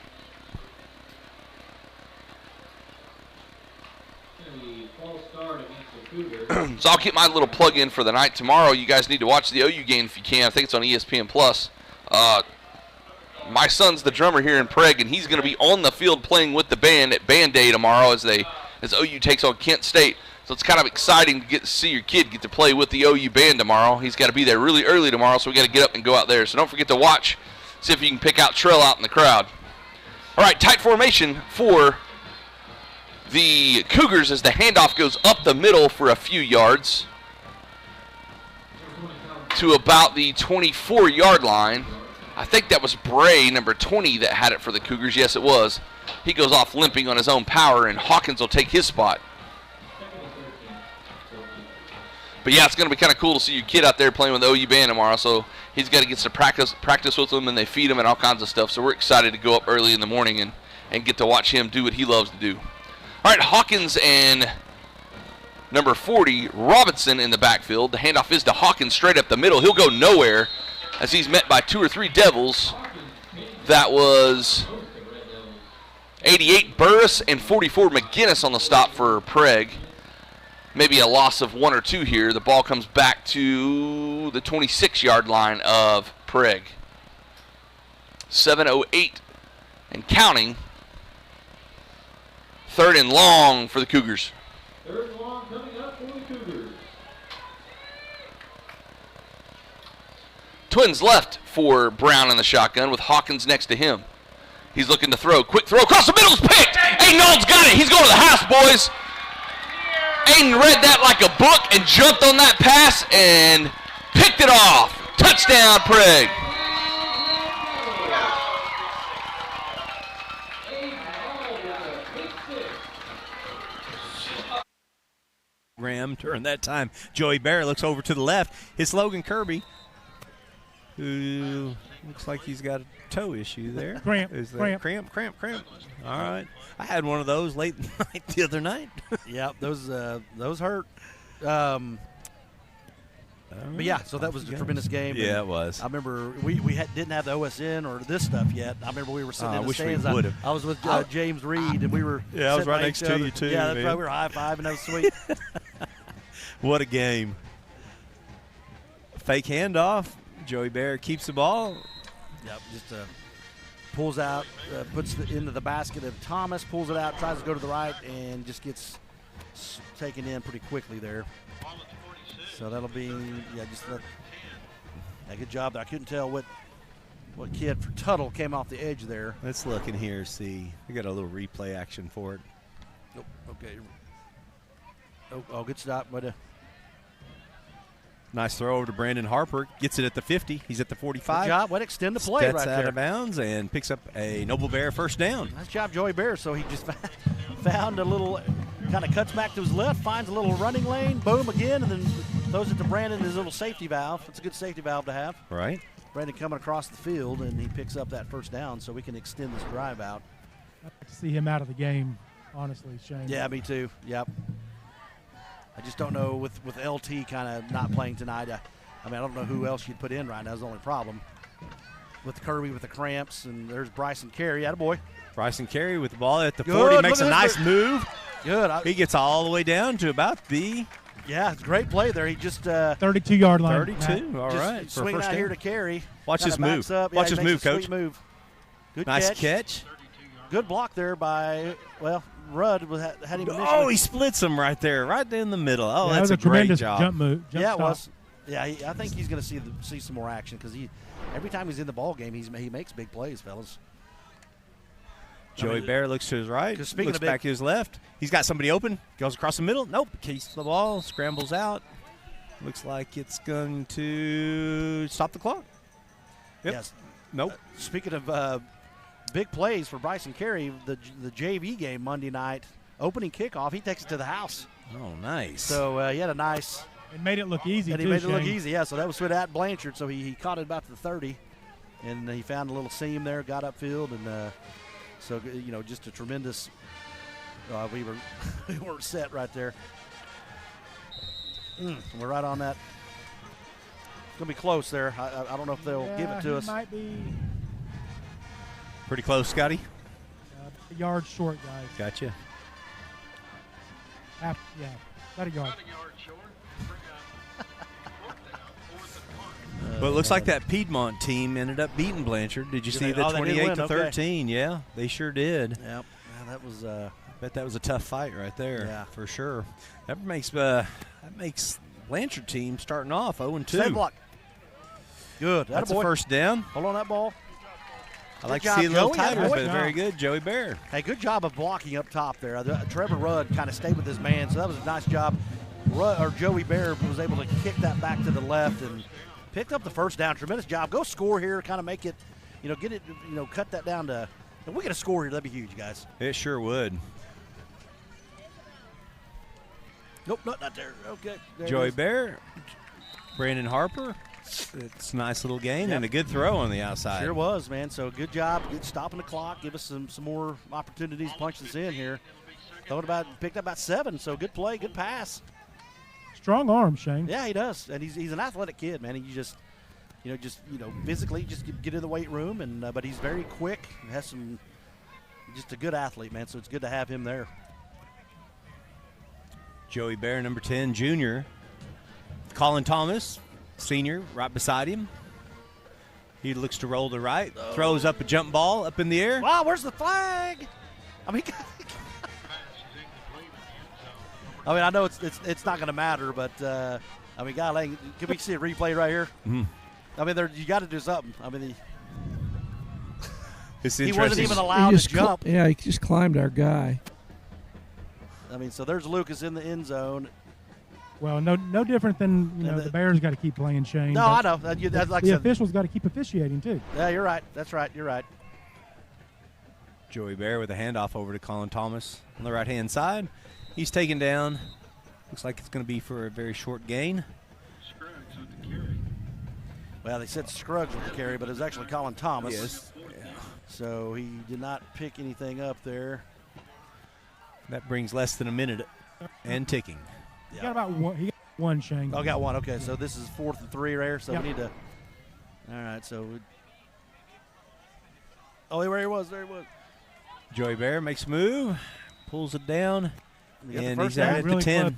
So I'll get my little plug in for the night. Tomorrow, you guys need to watch the OU game if you can. I think it's on ESPN Plus. My son's the drummer here in Prague, and he's going to be on the field playing with the band at Band Day tomorrow as OU takes on Kent State. So it's kind of exciting to get to see your kid get to play with the OU band tomorrow. He's got to be there really early tomorrow, so we got to get up and go out there. So don't forget to watch, see if you can pick out Trell out in the crowd. All right, tight formation for the Cougars as the handoff goes up the middle for a few yards to about the 24-yard line. I think that was Bray, number 20, that had it for the Cougars. Yes, it was. He goes off limping on his own power, and Hawkins will take his spot. But, yeah, it's going to be kind of cool to see your kid out there playing with the OU band tomorrow. So he's got to get to practice with them, and they feed him and all kinds of stuff. So we're excited to go up early in the morning and get to watch him do what he loves to do. All right, Hawkins and number 40, Robinson in the backfield. The handoff is to Hawkins straight up the middle. He'll go nowhere as he's met by 2 or 3 Devils. That was 88 Burris and 44 McGinnis on the stop for Prague. Maybe a loss of 1 or 2 here. The ball comes back to the 26-yard line of Prague. 7:08 and counting. 3rd and long for the Cougars. 3rd and long coming up for the Cougars. Twins left for Brown in the shotgun with Hawkins next to him. He's looking to throw. Quick throw across the middle is picked. Nolds got got it. He's going to the house, boys. Aiden read that like a book and jumped on that pass and picked it off. Touchdown, Prague. Graham during that time. Joey Bear looks over to the left. It's Logan Kirby, who looks like he's got a toe issue there. Cramp. Is that cramp. All right. I had one of those late night the other night. Yep, those hurt. But yeah, so that was a tremendous game. Yeah, it was. I remember we didn't have the OSN or this stuff yet. I remember we were sitting in the wish we stands. would've. I was with James Reed, and we were Yeah, I was sitting right by next each to other. you, too, Yeah, that's man. right. We were high-fiving. That was sweet. What a game. Fake handoff. Joey Bear keeps the ball. Yep, just pulls out, puts it into the basket of Thomas, pulls it out, tries to go to the right, and just gets taken in pretty quickly there. So that'll be, good job there. I couldn't tell what kid for Tuttle came off the edge there. Let's look in here, see. We got a little replay action for it. Nope, okay. Oh, good stop. But nice throw over to Brandon Harper. Gets it at the 50. He's at the 45. Good job. What extend the play Steps right out there. of bounds and picks up a Noble Bear first down. Nice job, Joey Bear. So he just found a little, kind of cuts back to his left, finds a little running lane, boom again, and then throws it to Brandon, his little safety valve. It's a good safety valve to have. Right. Brandon coming across the field, and he picks up that first down so we can extend this drive out. I'd like to see him out of the game, honestly, Shane. Yeah, me too. Yep. I just don't know with LT kind of not playing tonight. I don't know who else you'd put in right now is the only problem. With Kirby with the cramps, and there's Bryson Carey. Attaboy. Bryson Carey with the ball at the Good. 40. Makes Look a at nice this. move. Good. He gets all the way down to about the Yeah, it's a great play there. He just 32-yard line. 32. All just right. swinging out here to Carey. Watch his Kinda move. backs up. Watch he his makes move, a Coach. Sweet move. Good Nice catch. catch. Good block there by Rudd had him. Oh, he splits him right there, right in the middle. Oh, Yeah, that's that was a a great tremendous job. jump move. Jump Yeah, it stop. was. Yeah, I think he's going to see some more action because every time he's in the ball game, he makes big plays, fellas. Joey Bear looks to his right, 'cause speaking looks of big- back to his left. He's got somebody open, goes across the middle. Nope, keeps the ball, scrambles out. Looks like it's going to stop the clock. Yep. Yes. Nope. Speaking of big plays for Bryson Carey, the JV game Monday night, opening kickoff, he takes it to the house. Oh, nice. So he had a nice. It made it look easy, And too, he made it look Shane. easy, yeah. So that was with at Blanchard. So he caught it about to the 30, and he found a little seam there, got upfield, and so just a tremendous. We weren't set right there. We're right on that. It's gonna be close there. I don't know if they'll give it to us. Might be Pretty close, Scotty. a yard short, guys. Gotcha. About a yard. But it looks like that Piedmont team ended up beating Blanchard. Did you Did see they? the Oh, they did 28 win, to okay. 13? Yeah, they sure did. Yep. Yeah, that was. I bet that was a tough fight right there. Yeah. For sure. That makes Blanchard team starting off 0-2. Save block. Good. That's a Attaboy. first down. Hold on that ball. I like Good to see it a job, little Joey. tighter, Attaboy. but very good. Joey Bear. Hey, good job of blocking up top there. Trevor Rudd kind of stayed with his man, so that was a nice job. Joey Bear was able to kick that back to the left and picked up the first down. Tremendous job. Go score here, kind of make it, get it, cut that down to. If we get a score here, that'd be huge, guys. It sure would. Nope, not there. Okay. There it Joey is. Bear, Brandon Harper. It's a nice little gain Yep. and a good throw on the outside. Sure was, man. So good job. Good stopping the clock. Give us some more opportunities to punch this in here. Picked up about 7. So good play, good pass. Strong arm, Shane. Yeah, he does, and he's an athletic kid, man. And you just physically just get in the weight room, and but he's very quick. Has just a good athlete, man. So it's good to have him there. Joey Bear, number 10, junior. Colin Thomas, senior, right beside him. He looks to roll to right, throws up a jump ball up in the air. Wow, where's the flag? I know it's not going to matter, but golly, can we see a replay right here? Mm-hmm. You got to do something. It's he wasn't interesting. even allowed to jump. Yeah, he just climbed our guy. I mean, so there's Lucas in the end zone. Well, no different than the Bears got to keep playing Shane. No, I know. That's like the I said, officials got to keep officiating too. Yeah, you're right. That's right. You're right. Joey Bear with a handoff over to Colin Thomas on the right-hand side. He's taken down. Looks like it's going to be for a very short gain. Well, they said Scruggs with the carry, but it was actually Colin Thomas. Yes. Yeah. So he did not pick anything up there. That brings less than a minute and ticking. He got about one. He got one, Shane. Oh, got one. Okay, so this is 4th and 3 there. So we need to. All right, so. There he was. Joey Bear makes a move, pulls it down, and he's down. out at the 10. I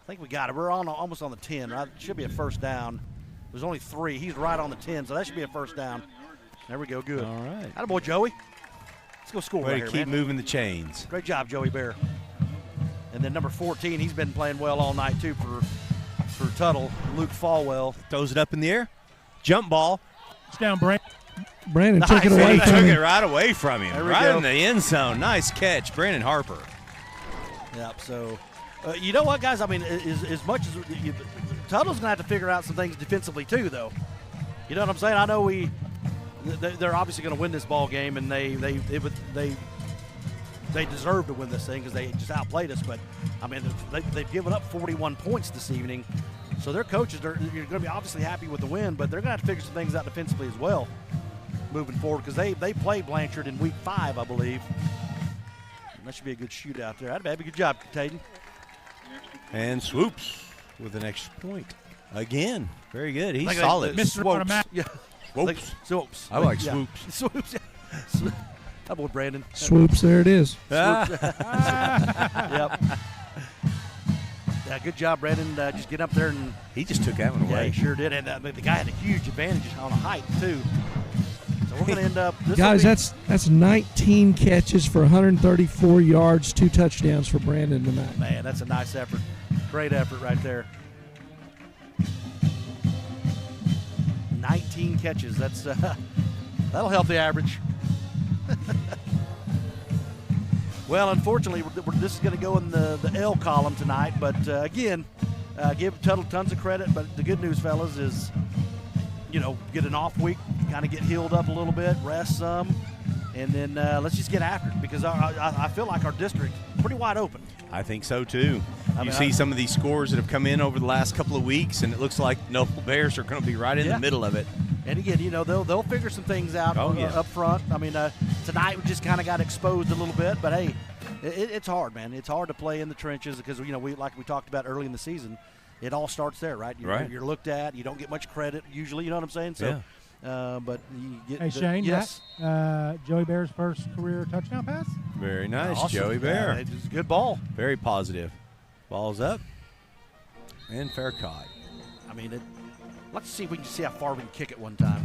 think we got it. We're almost on the 10, right? It should be a first down. There's only 3. He's right on the 10, so that should be a first down. There we go. Good. All right. Attaboy, Joey. Let's go score Way right to here, keep man. moving the chains. Great job, Joey Bear. And then number 14, he's been playing well all night, too, for Tuttle. Luke Falwell. Throws it up in the air. Jump ball. It's down, Brandon took it away He from took him. it right away from him. Right in the end zone. Nice catch, Brandon Harper. Yep, so you know what, guys? I mean, as much as Tuttle's going to have to figure out some things defensively, too, though. You know what I'm saying? I know they're obviously going to win this ball game, and they deserve to win this thing because they just outplayed us. But, I mean, they've given up 41 points this evening. So their coaches, you're going to be obviously happy with the win, but they're going to have to figure some things out defensively as well moving forward because they played Blanchard in week 5, I believe. And that should be a good shootout there. That'd be a good job, Tatum. And Swoops with an extra point. Again, very good. He's Like solid. Mr. Swoops. Yeah. Swoops. Swoops. I like Yeah. swoops. Swoops. That boy, Brandon. Swoops, there it is. Swoops. Yep. Yeah, good job, Brandon. Just get up there and he just took that one away. Yeah, he sure did. And the guy had a huge advantage on height too. So we're going to end up. Guys, that's 19 catches for 134 yards, 2 touchdowns for Brandon tonight. Man, that's a nice effort. Great effort right there. 19 catches. That's that'll help the average. Well, unfortunately, this is going to go in the L column tonight. But again, give Tuttle tons of credit. But the good news, fellas, is get an off week, kind of get healed up a little bit, rest some, and then let's just get after it because I feel like our district pretty wide open. I think so too. I You mean, see some of these scores that have come in over the last couple of weeks, and it looks like Noble Bears are going to be right in the middle of it. And again, they'll figure some things out up front. I mean, tonight we just kind of got exposed a little bit, but hey, it's hard, man. It's hard to play in the trenches because we like we talked about early in the season. It all starts there, right? You're looked at. You don't get much credit usually. You know what I'm saying? So, but you get. Hey, Shane. Yes. Joey Bear's first career touchdown pass. Very nice, Awesome. Joey Bear. Yeah, it's a good ball. Very positive. Ball's up and fair caught. I mean, let's see if we can see how far we can kick it one time.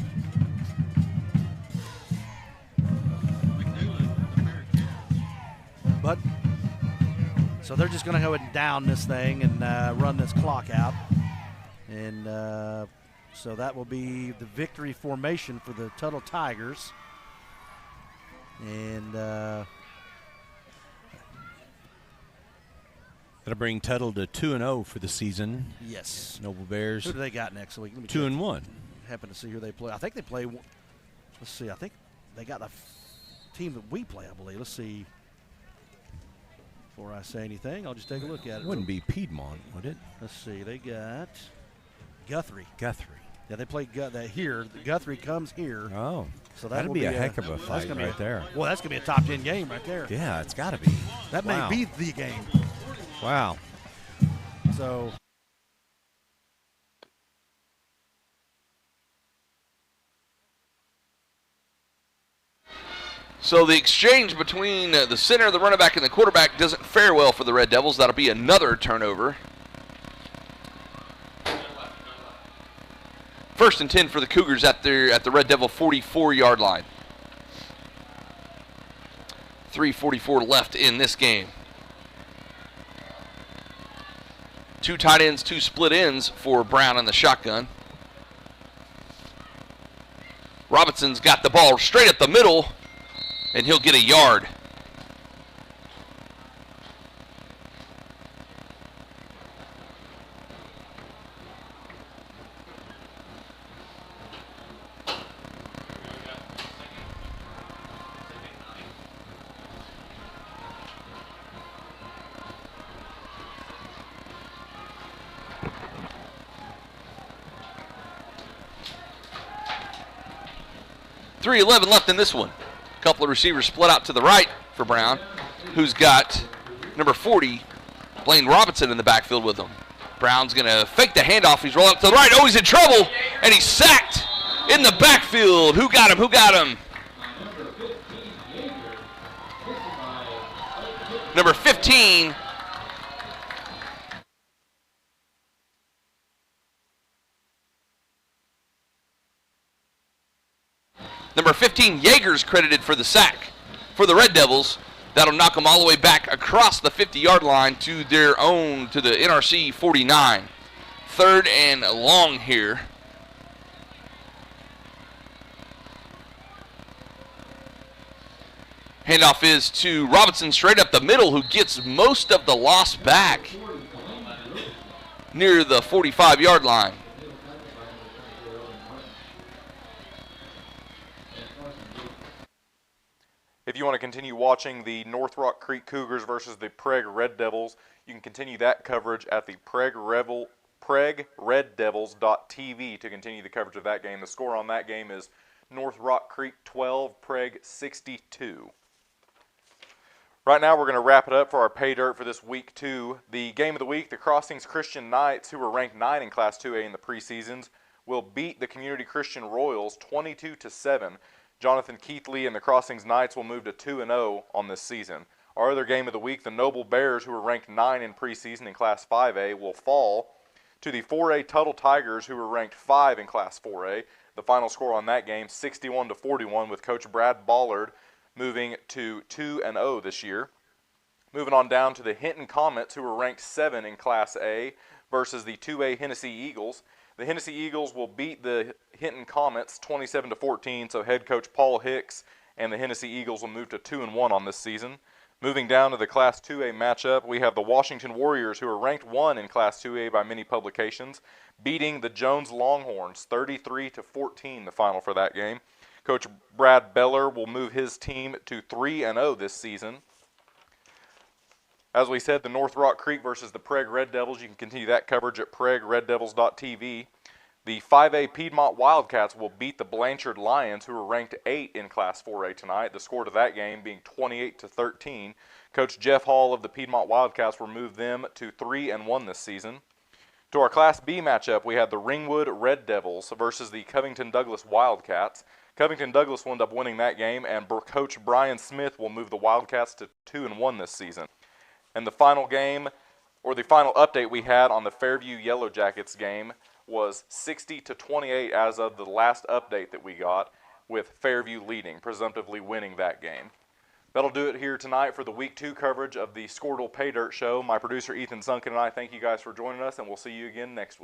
But so they're just going to go ahead and down this thing and run this clock out. And so that will be the victory formation for the Tuttle Tigers. And that'll bring Tuttle to 2-0 for the season. yes. Noble Bears. Who do they got next week? Let me 2-1. Happen to see who they play. I think they play. Let's see. I think they got the team that we play, I believe. Let's see. Before I say anything, I'll just take a look at it. Wouldn't be Piedmont, would it? Let's see. They got Guthrie. Guthrie. Yeah, they play that here. Guthrie comes here. Oh. So that that'd will be a heck of a fight right there. Well, that's going to be a top 10 game right there. Yeah, it's got to be. That Wow. may be the game. Wow. So. So the exchange between the center, the running back, and the quarterback doesn't fare well for the Red Devils. That'll be another turnover. 1st and 10 for the Cougars at the Red Devil 44-yard line. 3:44 left in this game. 2 tight ends, 2 split ends for Brown in the shotgun. Robinson's got the ball straight up the middle, and he'll get a yard. 3:11 left in this one. A couple of receivers split out to the right for Brown, who's got number 40, Blaine Robinson, in the backfield with him. Brown's going to fake the handoff. He's rolling up to the right. Oh, he's in trouble, and he's sacked in the backfield. Who got him? Who got him? Number 15. Number 15, Yeager's credited for the sack for the Red Devils. That'll knock them all the way back across the 50-yard line to their own, to the NRC 49. 3rd and long here. Handoff is to Robinson straight up the middle, who gets most of the loss back near the 45-yard line. If you want to continue watching the North Rock Creek Cougars versus the Preg Red Devils, you can continue that coverage at the PregRedDevils.tv to continue the coverage of that game. The score on that game is North Rock Creek 12, Preg 62. Right now we're going to wrap it up for our pay dirt for this week 2. The game of the week, the Crossings Christian Knights, who were ranked 9 in Class 2A in the preseasons, will beat the Community Christian Royals 22-7. Jonathan Keithley and the Crossings Knights will move to 2-0 on this season. Our other game of the week, the Noble Bears, who were ranked 9 in preseason in Class 5A, will fall to the 4A Tuttle Tigers, who were ranked 5 in Class 4A. The final score on that game, 61-41, with Coach Brad Ballard moving to 2-0 this year. Moving on down to the Hinton Comets, who were ranked 7 in Class A, versus the 2A Hennessy Eagles. The Hennessy Eagles will beat the Hinton Comets 27-14, so head coach Paul Hicks and the Hennessy Eagles will move to 2-1 on this season. Moving down to the Class 2A matchup, we have the Washington Warriors, who are ranked 1 in Class 2A by many publications, beating the Jones Longhorns 33-14, the final for that game. Coach Brad Beller will move his team to 3-0 this season. As we said, the North Rock Creek versus the Preg Red Devils, you can continue that coverage at PregRedDevils.tv. The 5A Piedmont Wildcats will beat the Blanchard Lions, who are ranked 8 in Class 4A tonight. The score to that game being 28-13. Coach Jeff Hall of the Piedmont Wildcats will move them to 3-1 this season. To our Class B matchup, we had the Ringwood Red Devils versus the Covington Douglas Wildcats. Covington Douglas will end up winning that game, and Coach Brian Smith will move the Wildcats to 2-1 this season. And the final game, or the final update we had on the Fairview Yellow Jackets game, was 60-28 as of the last update that we got, with Fairview leading, presumptively winning that game. That'll do it here tonight for the Week 2 coverage of the Skordle Pay Dirt Show. My producer Ethan Sunken and I thank you guys for joining us, and we'll see you again next week.